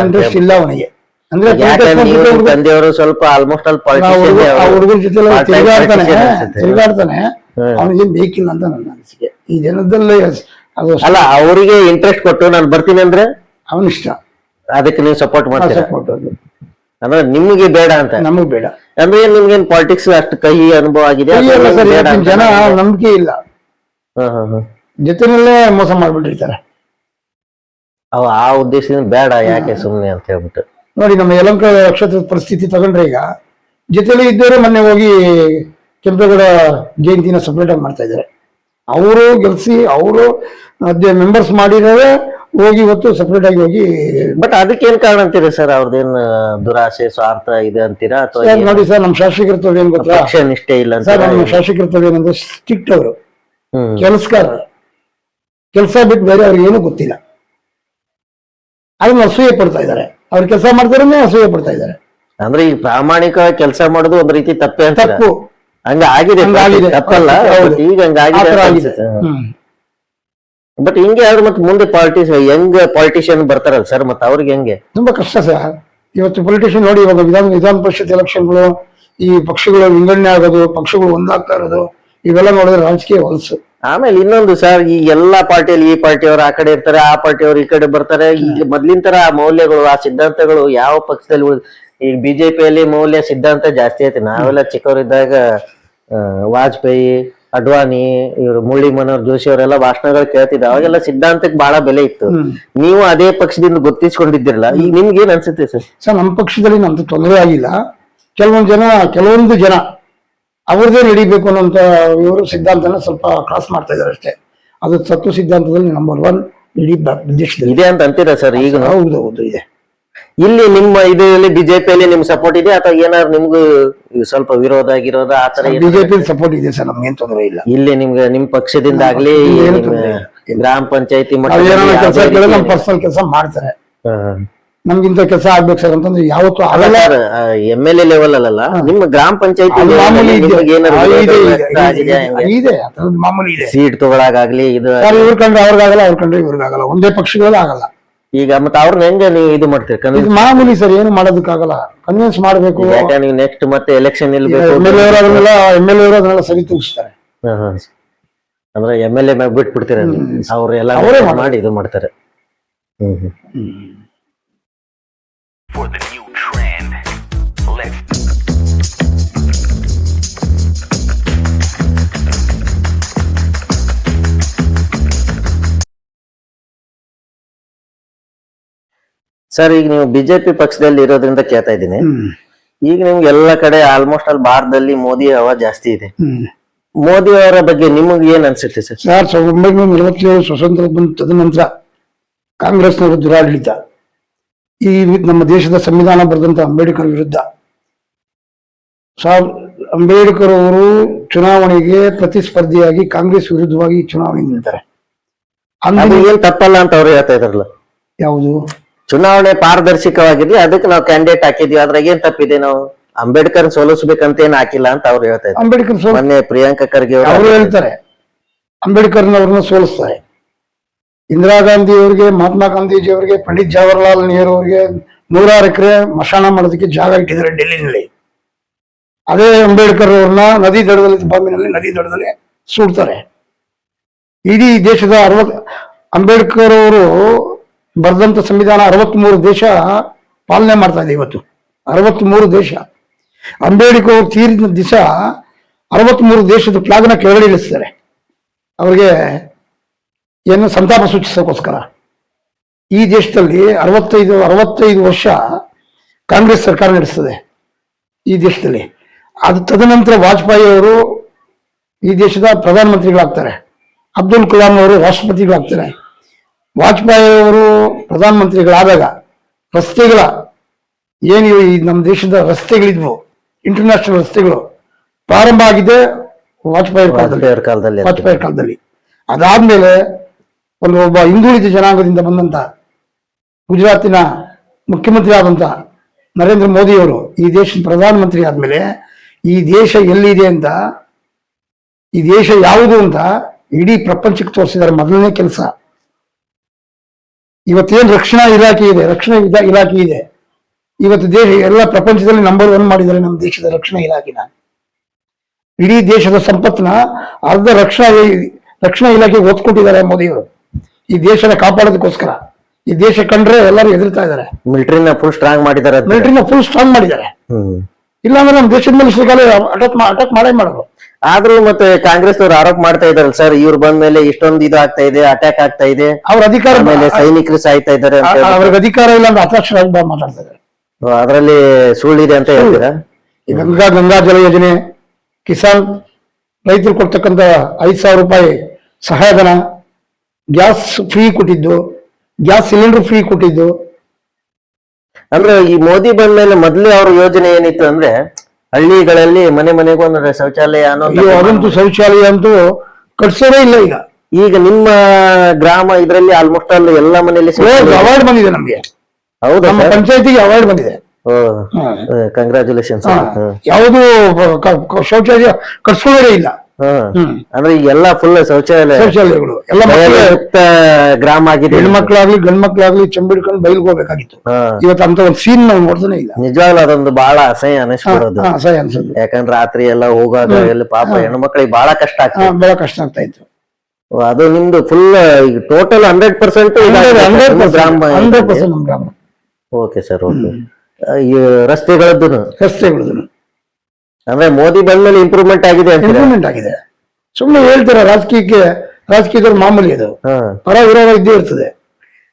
ಇಂಟ್ರೆಸ್ಟ್ ಇಲ್ಲ ಅವನಿಗೆ. ಅಂದ್ರೆ ಯಾಕಂದ್ರೆ ನೀವು ನಿಮ್ ತಂದೆಯವರು ಸ್ವಲ್ಪ ಆಲ್ಮೋಸ್ಟ್ ಆಲ್ ಆ ಹುಡುಗರ ಜೊತೆ ತಿರುಗಾಡ್ತಾನೆ ಪಾಲಿಟಿಷಿಯನ್. ಅವನಿಗೆ ಬೇಕಿಲ್ಲ ಅಂತ ನನ್ನ ಅನಿಸಿಕೆ ಈ ಜನದಲ್ಲಿ. ಅದು ಅಲ್ಲ, ಅವರಿಗೆ ಇಂಟ್ರೆಸ್ಟ್ ಕೊಟ್ಟು ನಾನು ಬರ್ತೀನಿ ಅಂದ್ರೆ ಅವನಿಷ್ಟ, ಅದಕ್ಕೆ ನೀವು ಸಪೋರ್ಟ್ ಮಾಡ್ತೀರಾ? ಸಪೋರ್ಟ್ ಅದು ಅಂದ್ರೆ ನಿಮ್ಗೆ ಬೇಡ ಅಂತ? ನಮಗ್ ಬೇಡ. ಅಂದ್ರೆ ನಿಮ್ಗೇನ್ ಪಾಲಿಟಿಕ್ಸ್ ಅಷ್ಟು ಕಹಿ ಅನುಭವ ಆಗಿದೆ? ಜನ ನಂಬಿಕೆ ಇಲ್ಲ, ಜೊತೆನಲ್ಲೇ ಮೋಸ ಮಾಡ್ಬಿಟ್ಟಿರ್ತಾರೆ. ಅವ್ ಆ ಉದ್ದೇಶದಿಂದ ಬೇಡ ಯಾಕೆ ಸುಮ್ನೆ ಅಂತ ಹೇಳ್ಬಿಟ್ಟು. ನೋಡಿ ನಮ್ಮ ಯಲಹಂಕ ಕ್ಷೇತ್ರದ ಪರಿಸ್ಥಿತಿ ತಗೊಂಡ್ರೆ, ಈಗ ಜೊತೆಲಿ ಇದ್ದವರು ಮೊನ್ನೆ ಹೋಗಿ ಕೆಂಪೇಗೌಡ ಜಯಂತಿನ ಸಪರೇಟ್ ಆಗಿ ಮಾಡ್ತಾ ಇದ್ದಾರೆ. ಅವರು ಗೆಲ್ಸಿ ಅವರು ಮೆಂಬರ್ಸ್ ಮಾಡಿದರೆ ಹೋಗಿ ಇವತ್ತು ಸಪರೇಟ್ ಆಗಿ ಹೋಗಿ. ಬಟ್ ಅದಕ್ಕೇನ್ ಕಾರಣ ಅಂತೀರಾ ಸರ್? ಅವ್ರದ್ದೇನ್ ದುರಾಸೆ ಸ್ವಾರ್ಥ ಇದೆ ಅಂತೀರಾ ಅಥವಾ? ನೋಡಿ ಸರ್, ನಮ್ಮ ಶಾಸಕರ್ತವ್ಯ ಏನ್ ಗೊತ್ತಾ, ಪಕ್ಷ ನಿಷ್ಠೆ ಇಲ್ಲ ಅಂತ? ಸರ್ ನಮ್ಮ ಶಾಸಕರ್ತವ್ಯ ಏನಂದ್ರೆ ಸ್ಟ್ರಿಕ್ಟ್ ಅವರು, ಕೆಲಸಗಾರ, ಕೆಲಸ ಬಿಟ್ಟು ಬೇರೆ ಅವ್ರಿಗೆ ಏನು ಗೊತ್ತಿಲ್ಲ. ಅದನ್ನ ಅಸೂಯೆ ಪಡ್ತಾ ಇದ್ದಾರೆ. ಅವ್ರು ಕೆಲಸ ಮಾಡ್ತಾರೆ, ಅಸೂಯೆ ಪಡ್ತಾ ಇದ್ದಾರೆ. ಅಂದ್ರೆ ಈ ಪ್ರಾಮಾಣಿಕ ಕೆಲಸ ಮಾಡೋದು ಒಂದ್ ರೀತಿ ತಪ್ಪೇ ಅಂತ? ತಪ್ಪು. ಹಂಗ ಆಗಿದೆ, ತಪ್ಪಲ್ಲ, ಈಗ ಹಂಗಾಗಿದೆ. ಬಟ್ ಹಿಂಗೆ ಆದ್ರೆ ಮತ್ತೆ ಮುಂದೆ ಯಂಗ್ ಪಾಲಿಟಿಷಿಯನ್ ಬರ್ತಾರಲ್ಲ ಸರ್, ಮತ್ತೆ ಅವ್ರಿಗೆ ಹೆಂಗೆ? ತುಂಬಾ ಕಷ್ಟ ಸರ್. ಇವತ್ತು ಪೊಲಿಟಿಷಿಯನ್ ನೋಡಿ, ಇವಾಗ ವಿಧಾನ ಪರಿಷತ್ ಎಲೆಕ್ಷನ್ಗಳು, ಈ ಪಕ್ಷಗಳು ವಿಂಗಡಣೆ ಆಗೋದು, ಪಕ್ಷಗಳು ಒಂದಾಗ್ತಾ ಇರೋದು, ಇವೆಲ್ಲ ನೋಡಿದ್ರೆ ರಾಜಕೀಯ ಹೊಲಸು. ಆಮೇಲೆ ಇನ್ನೊಂದು ಸರ್, ಈ ಎಲ್ಲಾ ಪಾರ್ಟಿಯಲ್ಲಿ ಈ ಪಾರ್ಟಿಯವರು ಆ ಕಡೆ ಇರ್ತಾರೆ, ಆ ಪಾರ್ಟಿಯವರು ಈ ಕಡೆ ಬರ್ತಾರೆ. ಈಗ ಮೊದ್ಲಿನ ತರ ಆ ಮೌಲ್ಯಗಳು, ಆ ಸಿದ್ಧಾಂತಗಳು ಯಾವ ಪಕ್ಷದಲ್ಲಿ ಈಗ ಬಿಜೆಪಿಯಲ್ಲಿ ಮೌಲ್ಯ ಸಿದ್ಧಾಂತ ಜಾಸ್ತಿ ಐತಿ. ನಾವೆಲ್ಲ ಚಿಕ್ಕವರಿದ್ದಾಗ ವಾಜಪೇಯಿ, ಅಡ್ವಾಣಿ, ಇವರು ಮುರಳಿ ಮನೋಹರ್ ಜೋಶಿ ಅವರೆಲ್ಲ ಭಾಷಣಗಳು ಕೇಳ್ತಿದ್ದ. ಅವಾಗೆಲ್ಲ ಸಿದ್ಧಾಂತಕ್ಕೆ ಬಹಳ ಬೆಲೆ ಇತ್ತು. ನೀವು ಅದೇ ಪಕ್ಷದಿಂದ ಗುರ್ತಿಸ್ಕೊಂಡಿದ್ದಿರಲ್ಲ, ಈಗ ನಿಮ್ಗೆ ಏನ್ ಅನ್ಸುತ್ತೆ ಸರ್? ಸರ್, ನಮ್ಮ ಪಕ್ಷದಲ್ಲಿ ನಮ್ದು ತೊಂದರೆ ಆಗಿಲ್ಲ. ಕೆಲವೊಂದು ಜನ ಅವ್ರದೇ ನಡಿಬೇಕು ಅನ್ನೋಂತ ಇವರು ಸಿದ್ಧಾಂತನ ಸ್ವಲ್ಪ ಕ್ರಾಸ್ ಮಾಡ್ತಾ ಇದಾರೆ ಅಷ್ಟೇ. ಅದು ತತ್ವ ಸಿದ್ಧಾಂತದಲ್ಲಿ ನಂಬರ್ 1 ಇಡೀ ದೇಶದಲ್ಲಿ ಇದೆ ಅಂತ ಅಂತೀರಾ ಸರ್? ಈಗ ಹೌದು ಇದೆ. ಇಲ್ಲಿ ನಿಮ್ಮ ಇದರಲ್ಲಿ ಬಿಜೆಪಿಯಲ್ಲಿ ನಿಮ್ ಸಪೋರ್ಟ್ ಇದೆ ಅಥವಾ ಏನಾದ್ರು ನಿಮ್ಗೂ ಸ್ವಲ್ಪ ವಿರೋಧ ಆಗಿರೋದ ಆತರ? ಬಿಜೆಪಿ ಸಪೋರ್ಟ್ ಇದೆ ಸರ್, ನಮ್ಗೇನ್ ತೊಂದರೆ ಇಲ್ಲ. ಇಲ್ಲಿ ನಿಮ್ಗೆ ನಿಮ್ ಪಕ್ಷದಿಂದ ಆಗ್ಲಿ, ಗ್ರಾಮ ಪಂಚಾಯತಿ ಪರ್ಸನಲ್ ಕೆಲಸ ಮಾಡ್ತಾರೆ. ನಮ್ಗಿಂತ ಕೆಲಸ ಆಗ್ಬೇಕು ಸರ್ ಅಂತಂದ್ರೆ ಯಾವತ್ತೂ ಆಗಲ್ಲ. MLA ಲೆವೆಲ್ ಅಲ್ಲ, ನಿಮ್ಮ ಗ್ರಾಮ ಪಂಚಾಯತಿ ಮಾಮೂಲಿ ಇದೆ. ಸೀಟ್ ತಗೊಳಗಾಗ್ಲಿ, ಇದು ಇವ್ರ ಕಂಡ್ರೆ ಅವ್ರಿಗಾಗಲ್ಲ, ಅವ್ರ ಕಂಡ್ರೆ ಇವ್ರಿಗಾಗಲ್ಲ, ಒಂದೇ ಪಕ್ಷಗಳಲ್ಲಿ ಆಗಲ್ಲ. ಈಗ ಮತ್ತೆ ಅವ್ರನ್ನ ಹೆಂಗ ನೀವು ಇದು ಮಾಡ್ತೀರಿ? ಇದು ಮಾಮೂಲಿ ಸರ್, ಏನು ಮಾಡೋದಕ್ಕಾಗಲ್ಲ. ಕನ್ವಿನ್ಸ್ ಮಾಡ್ಬೇಕು. ನೀವು ನೆಕ್ಸ್ಟ್ ಮತ್ತೆ ಎಲೆಕ್ಷನ್ ನಿಲ್ಬೇಕು, MLA ಅದನ್ನೆಲ್ಲ ಸರಿ ತೂಗಿಸ್ತಾರೆ. ಅಂದ್ರೆ MLA ಮ್ಯಾಗ ಬಿಟ್ಬಿಡ್ತೀರ, ಅವ್ರೆಲ್ಲ ಮಾಡಿ ಇದು ಮಾಡ್ತಾರೆ. For the new trend, sir, ಈಗ ನೀವು ಬಿಜೆಪಿ ಪಕ್ಷದಲ್ಲಿ ಇರೋದ್ರಿಂದ ಕೇಳ್ತಾ ಇದ್ದೀನಿ. ಈಗ ನಿಮ್ಗೆ ಎಲ್ಲ ಕಡೆ ಆಲ್ಮೋಸ್ಟ್ ಅಲ್ಲಿ ಭಾರತದಲ್ಲಿ ಮೋದಿ ಹವಾ ಜಾಸ್ತಿ ಇದೆ. ಮೋದಿ ಅವರ ಬಗ್ಗೆ ನಿಮಗೆ ಏನ್ ಅನ್ಸುತ್ತೆ ಸರ್? 1947 ಸ್ವತಂತ್ರ ಬಂದ ತದನಂತರ ಕಾಂಗ್ರೆಸ್ನವರು ದುರಾಡಳಿತ, ಈ ನಮ್ಮ ದೇಶದ ಸಂವಿಧಾನ ಬರೆದಂತ ಅಂಬೇಡ್ಕರ್ ವಿರುದ್ಧ ಅಂಬೇಡ್ಕರ್ ಅವರು ಚುನಾವಣೆಗೆ ಪ್ರತಿಸ್ಪರ್ಧಿಯಾಗಿ ಕಾಂಗ್ರೆಸ್ ವಿರುದ್ಧವಾಗಿ ಚುನಾವಣೆ ನಿಲ್ತಾರೆ. ಏನ್ ತಪ್ಪಲ್ಲ ಅಂತ ಅವ್ರು ಹೇಳ್ತಾ ಇದಾರಲ್ಲ. ಯಾವುದು? ಚುನಾವಣೆ ಪಾರದರ್ಶಕವಾಗಿರ್ಲಿ, ಅದಕ್ಕೆ ನಾವು ಕ್ಯಾಂಡಿಡೇಟ್ ಹಾಕಿದ್ವಿ, ಅದ್ರಾಗ ಏನ್ ತಪ್ಪಿದೆ? ನಾವು ಅಂಬೇಡ್ಕರ್ ಸೋಲಿಸ್ಬೇಕಂತ ಏನ್ ಹಾಕಿಲ್ಲ ಅಂತ ಅವ್ರು ಹೇಳ್ತಾ ಇದ್ದಾರೆ. ಅಂಬೇಡ್ಕರ್ ಮೊನ್ನೆ ಪ್ರಿಯಾಂಕಾ ಖರ್ಗೆ ಅವರು ಹೇಳ್ತಾರೆ, ಅಂಬೇಡ್ಕರ್ನವ್ರನ್ನ ಸೋಲಿಸ್ತಾರೆ. ಇಂದಿರಾ ಗಾಂಧಿ ಅವರಿಗೆ, ಮಹಾತ್ಮ ಗಾಂಧೀಜಿ ಅವರಿಗೆ, ಪಂಡಿತ್ ಜವಾಹರ್ಲಾಲ್ ನೆಹರು ಅವರಿಗೆ 106 ಎಕರೆ ಮಶಾನ ಮಾಡೋದಕ್ಕೆ ಜಾಗ ಇಟ್ಟಿದ್ದಾರೆ ಡೆಲ್ಲಿನಲ್ಲಿ. ಅದೇ ಅಂಬೇಡ್ಕರ್ ಅವ್ರನ್ನ ನದಿ ದಡದಲ್ಲಿ ಸುಡ್ತಾರೆ. ಇಡೀ ದೇಶದ ಅಂಬೇಡ್ಕರ್ ಅವರು ಬರೆದಂತ ಸಂವಿಧಾನ 63 ದೇಶ ಪಾಲನೆ ಮಾಡ್ತಾ ಇದೆ ಇವತ್ತು. 63 ದೇಶ. ಅಂಬೇಡ್ಕರ್ ತೀರಿದ ದಿವಸ 63 ದೇಶದ ಫ್ಲಾಗ್ನ ಕೆಳಗಡೆ ಇಳಿಸ್ತಾರೆ. ಅವ್ರಿಗೆ ಏನು ಸಂತಾಪ ಸೂಚಿಸೋಕ್ಕೋಸ್ಕರ. ಈ ದೇಶದಲ್ಲಿ 65 ವರ್ಷ ಕಾಂಗ್ರೆಸ್ ಸರ್ಕಾರ ನಡೆಸ್ತದೆ ಈ ದೇಶದಲ್ಲಿ. ಅದು ತದನಂತರ ವಾಜಪೇಯಿ ಅವರು ಈ ದೇಶದ ಪ್ರಧಾನಮಂತ್ರಿಗಳಾಗ್ತಾರೆ. ಅಬ್ದುಲ್ ಕಲಾಂ ಅವರು ರಾಷ್ಟ್ರಪತಿಗಳಾಗ್ತಾರೆ. ವಾಜಪೇಯಿ ಅವರು ಪ್ರಧಾನಮಂತ್ರಿಗಳಾದಾಗ ರಸ್ತೆಗಳ ಏನು ಈ ನಮ್ಮ ದೇಶದ ರಸ್ತೆಗಳಿದ್ವು, ಇಂಟರ್ನ್ಯಾಷನಲ್ ರಸ್ತೆಗಳು ಪ್ರಾರಂಭ ಆಗಿದೆ ವಾಜಪೇಯಿ ಕಾಲದಲ್ಲಿ. ಅದಾದ್ಮೇಲೆ ಒಬ್ಬ ಹಿಂದುಳಿದ ಜನಾಂಗದಿಂದ ಬಂದಂತ ಗುಜರಾತಿನ ಮುಖ್ಯಮಂತ್ರಿ ಆದಂತ ನರೇಂದ್ರ ಮೋದಿ ಅವರು ಈ ದೇಶದ ಪ್ರಧಾನಮಂತ್ರಿ ಆದ್ಮೇಲೆ ಈ ದೇಶ ಎಲ್ಲಿದೆ ಅಂತ, ಈ ದೇಶ ಯಾವುದು ಅಂತ ಇಡೀ ಪ್ರಪಂಚಕ್ಕೆ ತೋರಿಸಿದ್ದಾರೆ. ಮೊದಲನೇ ಕೆಲಸ. ಇವತ್ತೇನು ರಕ್ಷಣಾ ಇಲಾಖೆ ಇದೆ, ಇವತ್ತು ದೇಶ ಎಲ್ಲ ಪ್ರಪಂಚದಲ್ಲಿ ನಂಬರ್ 1 ಮಾಡಿದ್ದಾರೆ ನಮ್ಮ ದೇಶದ ರಕ್ಷಣಾ ಇಲಾಖೆನ. ಇಡೀ ದೇಶದ ಸಂಪತ್ನ ಅರ್ಧ ರಕ್ಷಣಾ ಇಲಾಖೆಗೆ ಒತ್ಕೊಟ್ಟಿದ್ದಾರೆ ಮೋದಿಯವರು, ಈ ದೇಶನ ಕಾಪಾಡೋದಕ್ಕೋಸ್ಕರ. ಈ ದೇಶ ಕಂಡ್ರೆ ಎಲ್ಲರೂ ಹೆದರ್ತಾ ಇದ್ದಾರೆ. ಮಿಲಿಟರಿನ ಫುಲ್ ಸ್ಟ್ರಾಂಗ್ ಮಾಡಿದ್ದಾರೆ. ಇಲ್ಲಾಂದ್ರೆ ನಮ್ಮ ದೇಶದ ಮೇಲೆ ಇಷ್ಟಕಾಲ ಅಟ್ಯಾಕ್ ಮಾಡೇ ಮಾಡೋದು. ಆದ್ರೂ ಮತ್ತೆ ಕಾಂಗ್ರೆಸ್ ಅವರು ಆರೋಪ ಮಾಡ್ತಾ ಇದಾರಲ್ಲ ಸರ್, ಇವ್ರು ಬಂದ ಮೇಲೆ ಇಷ್ಟೊಂದು ಇದು ಆಗ್ತಾ ಇದೆ, ಅಟ್ಯಾಕ್ ಆಗ್ತಾ ಇದೆ, ಅವ್ರ ಅಧಿಕಾರ ಮೇಲೆ ಸೈನಿಕರು ಸಾಯ್ತಾ ಇದ್ದಾರೆ, ಅವ್ರಿಗೆ ಅಧಿಕಾರ ಇಲ್ಲ ಅಂದ್ರೆ ಅಧ್ಯಕ್ಷರಾಗಿ ಮಾತಾಡ್ತಾ ಇದ್ದಾರೆ. ಅದರಲ್ಲಿ ಸುಳ್ಳಿದೆ ಅಂತ ಹೇಳ್ತೀರಾ? ಈ ಗಂಗಾ ಜಲ ಯೋಜನೆ, ಕಿಸಾನ್ ರೈತರು ಕೊಡ್ತಕ್ಕಂತ 5,000 ರೂಪಾಯಿ ಸಹಾಯಧನ, ಗ್ಯಾಸ್ ಫ್ರೀ ಕೊಟ್ಟಿದ್ದು, ಗ್ಯಾಸ್ ಸಿಲಿಂಡರ್ ಫ್ರೀ ಕೊಟ್ಟಿದ್ದು. ಅಂದ್ರೆ ಈ ಮೋದಿ ಬಂದ ಮೇಲೆ ಮೊದ್ಲೇ ಅವ್ರ ಯೋಜನೆ ಏನಿತ್ತು ಅಂದ್ರೆ ಹಳ್ಳಿಗಳಲ್ಲಿ ಮನೆ ಮನೆಗೂ ಒಂದು ಶೌಚಾಲಯ ಅದಂತೂ ಶೌಚಾಲಯ ಅಂತೂ ಕಟ್ಸೋದೇ ಇಲ್ಲ ಈಗ. ಈಗ ನಿಮ್ಮ ಗ್ರಾಮ ಇದ್ರಲ್ಲಿ ಆಲ್ಮೋಸ್ಟ್ ಆಲ್ ಎಲ್ಲಾ ಮನೆಯಲ್ಲಿ ಅವಾರ್ಡ್ ಬಂದಿದೆ ನಮ್ಗೆ. ಹೌದಾ? ನಮ್ಮ ಪಂಚಾಯತಿಗೆ ಅವಾರ್ಡ್ ಬಂದಿದೆ. ಕಂಗ್ರಾಚುಲೇಷನ್ಸ್. ಯಾವುದು ಶೌಚಾಲಯ ಕಟ್ಸೋದೇ ಇಲ್ಲ. ಅಂದ್ರೆ ಈಗೆಲ್ಲ ಫುಲ್ ಶೌಚಾಲಯಗಳು ಎಲ್ಲ ಗ್ರಾಮ ಆಗಿದೆ. ಹೆಣ್ಮಕ್ಳಾಗ್ಲಿ ಗಂಡ್ಮಕ್ಳಾಗ್ಲಿ ಚಂಬಿಡ್ಕೊಂಡು ಬೈಲ್ಗೆ ಹೋಗ್ಬೇಕಾಗಿತ್ತು. ಇವತ್ತು ಅಂತ ಒಂದು ಸೀನ್ ನಾವು ನೋಡ್ತಾನೆ ಇಲ್ಲ. ನಿಜವಾಗ್ಲೂ ಅದೊಂದು ಬಹಳ ಅಸಹ್ಯ ಅನಿಸ್ಬಿಡೋದು. ಅಸಹ್ಯ ಅನ್ಸುತ್ತೆ. ಯಾಕಂದ್ರೆ ರಾತ್ರಿ ಎಲ್ಲ ಹೋಗಾಗ ಎಲ್ಲ ಪಾಪ ಹೆಣ್ಮಕ್ಳಿಗೆ ಬಹಳ ಕಷ್ಟ ಆಗ್ತದೆ. ಬಹಳ ಕಷ್ಟ ಆಗ್ತಾ ಇತ್ತು. ಅದು ನಿಮ್ದು ಫುಲ್ ಈಗ ಟೋಟಲ್ 100% ಗ್ರಾಮ. Okay sir, okay. ಈ ರಸ್ತೆಗಳದ್ದು ಅಂದ್ರೆ ಮೋದಿ ಬಂದ್ಮೇಲೆ ಇಂಪ್ರೂವ್ಮೆಂಟ್ ಆಗಿದೆ. ಇಂಪ್ರೂವ್ಮೆಂಟ್ ಆಗಿದೆ. ಸುಮ್ಮನೆ ಹೇಳ್ತಾರೆ ರಾಜಕೀಯದಲ್ಲಿ ಮಾಮೂಲಿ ಅದು, ಪರ ವಿರೋಧ ಇದ್ದೇ ಇರ್ತದೆ.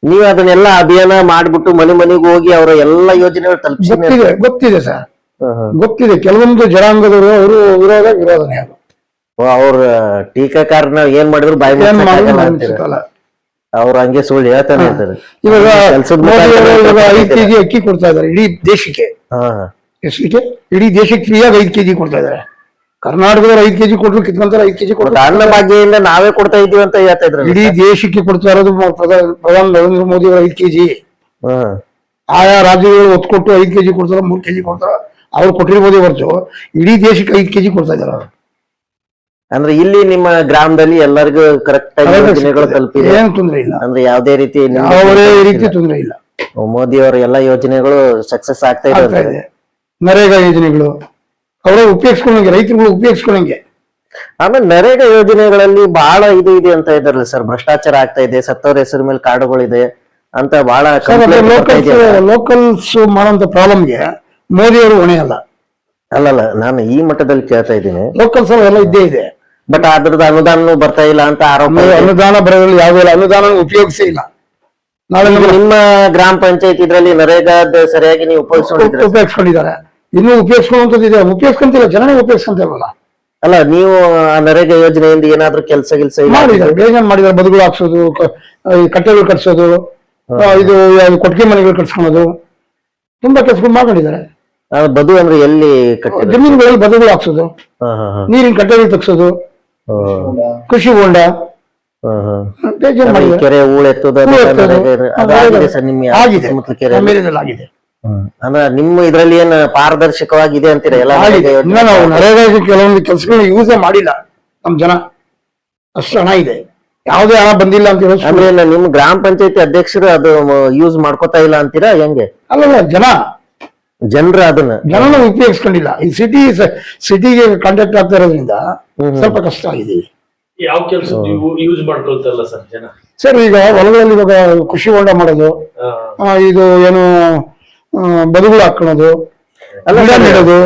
ನೀವು ಅದನ್ನೆಲ್ಲ ಅಭಿಯಾನ ಮಾಡ್ಬಿಟ್ಟು ಮನೆ ಮನೆಗೆ ಹೋಗಿ ಅವರ ಎಲ್ಲಾ ಯೋಜನೆಗಳು ತಲುಪಿಸಿದೆ. ಗೊತ್ತಿದೆ ಸರ್, ಗೊತ್ತಿದೆ. ಕೆಲವೊಂದು ಜನಾಂಗದವರು ಅವರು ವಿರೋಧನೇ ಅದು. ಅವ್ರ ಟೀಕಾಕಾರನ ಏನ್ ಮಾಡಿದ್ರು ಬಾಯಿ ಅವ್ರು ಹಂಗೆ ಸುಳ್ಳು ಹೇಳ್ತಾನೆ ಇರ್ತಾರೆ. ಇವಾಗ 5 ಕೆಜಿ ಅಕ್ಕಿ ಕೊಡ್ತಾ ಇದಾರೆ ಇಡೀ ದೇಶಕ್ಕೆ. ಎಷ್ಟಕ್ಕೆ? ಇಡೀ ದೇಶಕ್ಕೆ ಫ್ರೀಯಾಗಿ 5 ಕೆಜಿ ಕೊಡ್ತಾ ಇದಾರೆ. ಕರ್ನಾಟಕದವ್ರು 5 ಕೆಜಿ ಕೊಟ್ರು ಕಿತ್ಕೊಂತಾರೆ. 5 ಕೆಜಿ ಕೊಟ್ಟು ಅನ್ನ ಭಾಗ್ಯದಿಂದ ನಾವೇ ಕೊಡ್ತಾ ಇದೀವಿ ಅಂತ ಹೇಳ್ತಾ ಇದ್ರು. ಇಡೀ ದೇಶಕ್ಕೆ ಕೊಡ್ತಾ ಇರೋದು ಪ್ರಧಾನಿ ನರೇಂದ್ರ ಮೋದಿ ಅವರು 5 ಕೆಜಿ. ಆಯಾ ರಾಜ್ಯಗಳು ಒತ್ಕೊಟ್ಟು 5 ಕೆಜಿ ಕೊಡ್ತಾರ, 3 ಕೆಜಿ ಕೊಡ್ತಾರ. ಅವ್ರು ಕೊಟ್ಟಿರ್ಬೋದೇ ಹೊರತು ಇಡೀ ದೇಶಕ್ಕೆ 5 ಕೆಜಿ ಕೊಡ್ತಾ ಇದಾರೆ ಅವರು. ಅಂದ್ರೆ ಇಲ್ಲಿ ನಿಮ್ಮ ಗ್ರಾಮದಲ್ಲಿ ಎಲ್ಲರಿಗೂ ಕರೆಕ್ಟ್ ಆಗಿ ಯೋಜನೆಗಳು ತಲುಪಿದೆ, ಏನು ತೊಂದರೆ ಇಲ್ಲ. ಅಂದ್ರೆ ಯಾವುದೇ ರೀತಿ ತೊಂದರೆ ಇಲ್ಲ. ಮೋದಿ ಅವರ ಎಲ್ಲಾ ಯೋಜನೆಗಳು ಸಕ್ಸಸ್ ಆಗ್ತಾ ಇದೆ. ನರೇಗಾ ಯೋಜನೆಗಳು ಅವರೇ ಉಪಯೋಗಿಸ್ಕೊಂಡಂಗೆ, ರೈತರುಗಳು ಉಪಯೋಗಿಸ್ಕೊಂಡಂಗೆ. ಆಮೇಲೆ ನರೇಗಾ ಯೋಜನೆಗಳಲ್ಲಿ ಬಹಳ ಇದು ಇದೆ ಅಂತ ಇದಾರಲ್ಲ ಸರ್, ಭ್ರಷ್ಟಾಚಾರ ಆಗ್ತಾ ಇದೆ, ಸತ್ತವ್ರ ಹೆಸರು ಮೇಲೆ ಕಾರ್ಡುಗಳಿದೆ ಅಂತ ಬಹಳ ಲೋಕಲ್ಸ್ ಮಾಡುವಂತ ಪ್ರಾಬ್ಲಮ್ಗೆ ಮೋದಿ ಅವರು ಹೊಣೆ ಅಲ್ಲ. ಅಲ್ಲಲ್ಲ, ನಾನು ಈ ಮಟ್ಟದಲ್ಲಿ ಕೇಳ್ತಾ ಇದ್ದೀನಿ. ಲೋಕಲ್ಸ್ ಎಲ್ಲ ಇದ್ದೇ ಇದೆ, ಬಟ್ ಅದ್ರದ್ದು ಅನುದಾನ ಬರ್ತಾ ಇಲ್ಲ ಅಂತ ಆರೋಪ. ಅನುದಾನ ಬರೋದ್ರಲ್ಲಿ ಯಾವುದೇ ಅನುದಾನ ಉಪಯೋಗಿಸೇ ಇಲ್ಲ. ನಾಳೆ ನಿಮ್ಮ ಗ್ರಾಮ ಪಂಚಾಯತ್ ಇದ್ರಲ್ಲಿ ನರೇಗಾದ ಸರಿಯಾಗಿ ನೀವು ಉಪಯೋಗಿಸ್ಕೊಂಡಿದ್ದಾರೆ. ಇನ್ನೂ ಉಪಯೋಗಿಸ್ಕೊಳ್ಳುವಂತದ್ದು ಇದೆ, ಉಪಯೋಗಿಸ್ಕೊಂತಿಲ್ಲ, ಜನನೇ ಉಪಯೋಗಿಸ್ಕೊಂತೇವಲ್ಲ. ಅಲ್ಲ, ನೀವು ಆ ನರೇಗಾ ಯೋಜನೆಯಿಂದ ಏನಾದ್ರು ಕೆಲಸ ಮಾಡಿದ್ದಾರೆ, ಬೇಜಾನ್ ಮಾಡಿದ್ದಾರೆ. ಬದುಗಳು ಹಾಕ್ಸೋದು, ಕಟ್ಟೆಗಳು ಕಟ್ಸೋದು, ಇದು ಕೊಟ್ಟಿಗೆ ಮನೆಗಳು ಕಟ್ಸ್ಕೊಳೋದು, ತುಂಬಾ ಕೆಲಸಗಳು ಮಾಡಿದ್ದಾರೆ. ಬದು ಅಂದ್ರೆ ಎಲ್ಲಿ ಜಮೀನುಗಳಲ್ಲಿ ಬದುಗಳು ಹಾಕ್ಸೋದು, ನೀರಿನ ಕಟ್ಟೆಗಳು ತೆಗ್ಸೋದು, ಕೃಷಿ ಹೊಂಡ, ಕೆರೆ ಹೂಳೆತ್ತೋದು ಆಗಿದೆ. ಅಂದ್ರೆ ನಿಮ್ಮ ಇದ್ರಲ್ಲಿ ಏನ್ ಪಾರದರ್ಶಕವಾಗಿದೆ ಅಂತೀರ ಎಲ್ಲ? ನಾವು ನರೇಗಾ ಕೆಲವೊಂದು ಕೆಲಸಗಳನ್ನ ಯೂಸೇ ಮಾಡಿಲ್ಲ. ನಮ್ ಜನ ಅಷ್ಟು ಹಣ ಇದೆ, ಯಾವುದೇ ಹಣ ಬಂದಿಲ್ಲ ಅಂತ ಹೇಳಿ. ಅಂದ್ರೆ ನಿಮ್ ಗ್ರಾಮ ಪಂಚಾಯತಿ ಅಧ್ಯಕ್ಷರು ಅದು ಯೂಸ್ ಮಾಡ್ಕೋತಾ ಇಲ್ಲ ಅಂತೀರಾ ಹೆಂಗೆ? ಅಲ್ಲಲ್ಲ, ಜನರು ಅದನ್ನ ಉಪಯೋಗಿಸ್ಕೊಂಡಿಲ್ಲ. ಈ ಸಿಟಿಗೆ ಕಾಂಟ್ಯಾಕ್ಟ್ ಆಗ್ತಾ ಇರೋದ್ರಿಂದ ಸ್ವಲ್ಪ ಕಷ್ಟ ಆಗಿದೆ. ಯಾವ ಕೆಲಸ ಯೂಸ್ ಮಾಡ್ಕೊಳ್ತಾರಲ್ಲ ಸರ್ ಜನ? ಸರ್, ಈಗ ಹೊಲಗಳಲ್ಲಿ ಇವಾಗ ಕೃಷಿ ಹೊಂಡ ಮಾಡೋದು, ಇದು ಏನು ಬದುಗಳು ಹಾಕೊಳ್ಳೋದು, ನೆಡೋದು.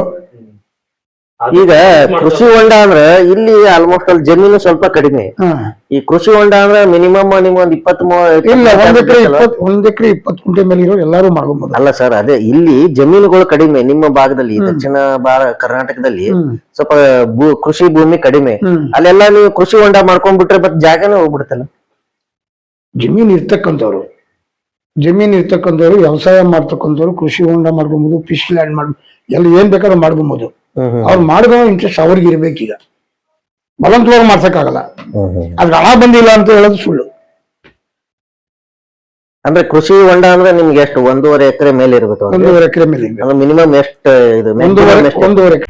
ಈಗ ಕೃಷಿ ಹೊಂಡ ಅಂದ್ರೆ ಇಲ್ಲಿ ಆಲ್ಮೋಸ್ಟ್ ಅಲ್ಲಿ ಜಮೀನು ಸ್ವಲ್ಪ ಕಡಿಮೆ. ಈ ಕೃಷಿ ಹೊಂಡ ಅಂದ್ರೆ ಮಿನಿಮಮ್ ನಿಮ್ಗೆ ಒಂದ್ 20 ಇಲ್ಲ, 1 ಎಕರೆ 20 ಗುಂಟೆ ಮೇಲೆ ಇರೋ ಎಲ್ಲಾರು ಮಾಡ್ಕೊಬಹುದು. ಅಲ್ಲ ಸರ್, ಅದೇ ಇಲ್ಲಿ ಜಮೀನುಗಳು ಕಡಿಮೆ ನಿಮ್ಮ ಭಾಗದಲ್ಲಿ, ದಕ್ಷಿಣ ಕರ್ನಾಟಕದಲ್ಲಿ ಸ್ವಲ್ಪ ಕೃಷಿ ಭೂಮಿ ಕಡಿಮೆ. ಅಲ್ಲೆಲ್ಲ ನೀವು ಕೃಷಿ ಹೊಂಡ ಮಾಡ್ಕೊಂಡ್ಬಿಟ್ರೆ ಬಟ್ ಜಾಗನೇ ಹೋಗ್ಬಿಡುತ್ತಲ್ಲ. ಜಮೀನ್ ಇರ್ತಕ್ಕಂಥವ್ರು ವ್ಯವಸಾಯ ಮಾಡ್ತಕ್ಕಂಥವ್ರು ಕೃಷಿ ಹೊಂಡ ಮಾಡ್ಕೊಬಹುದು, ಫಿಶ್ ಲ್ಯಾಂಡ್ ಎಲ್ಲ ಏನ್ ಬೇಕಾದ್ರೂ ಮಾಡ್ಕೊಬಹುದು. ಅವ್ರು ಮಾಡಿದ ಇಂಟ್ರೆಸ್ಟ್ ಅವ್ರಿಗೆ ಇರ್ಬೇಕೀಗ. ಬಲವಂತವಾಗಿ ಮಾಡ್ಸಕ್ಕಾಗಲ್ಲ. ಅದ್ರ ಹಣ ಬಂದಿಲ್ಲ ಅಂತ ಹೇಳೋದು ಸುಳ್ಳು. ಅಂದ್ರೆ ಕೃಷಿ ಹೊಂಡ ಅಂದ್ರೆ ನಿಮ್ಗೆ ಎಷ್ಟು 1.5 ಎಕರೆ ಮೇಲೆ ಇರ್ಬೇಕು? 1.5 ಎಕರೆ ಮೇಲೆ ಮಿನಿಮಮ್ ಎಷ್ಟು ಇದು? 1.5 ಎಕರೆ.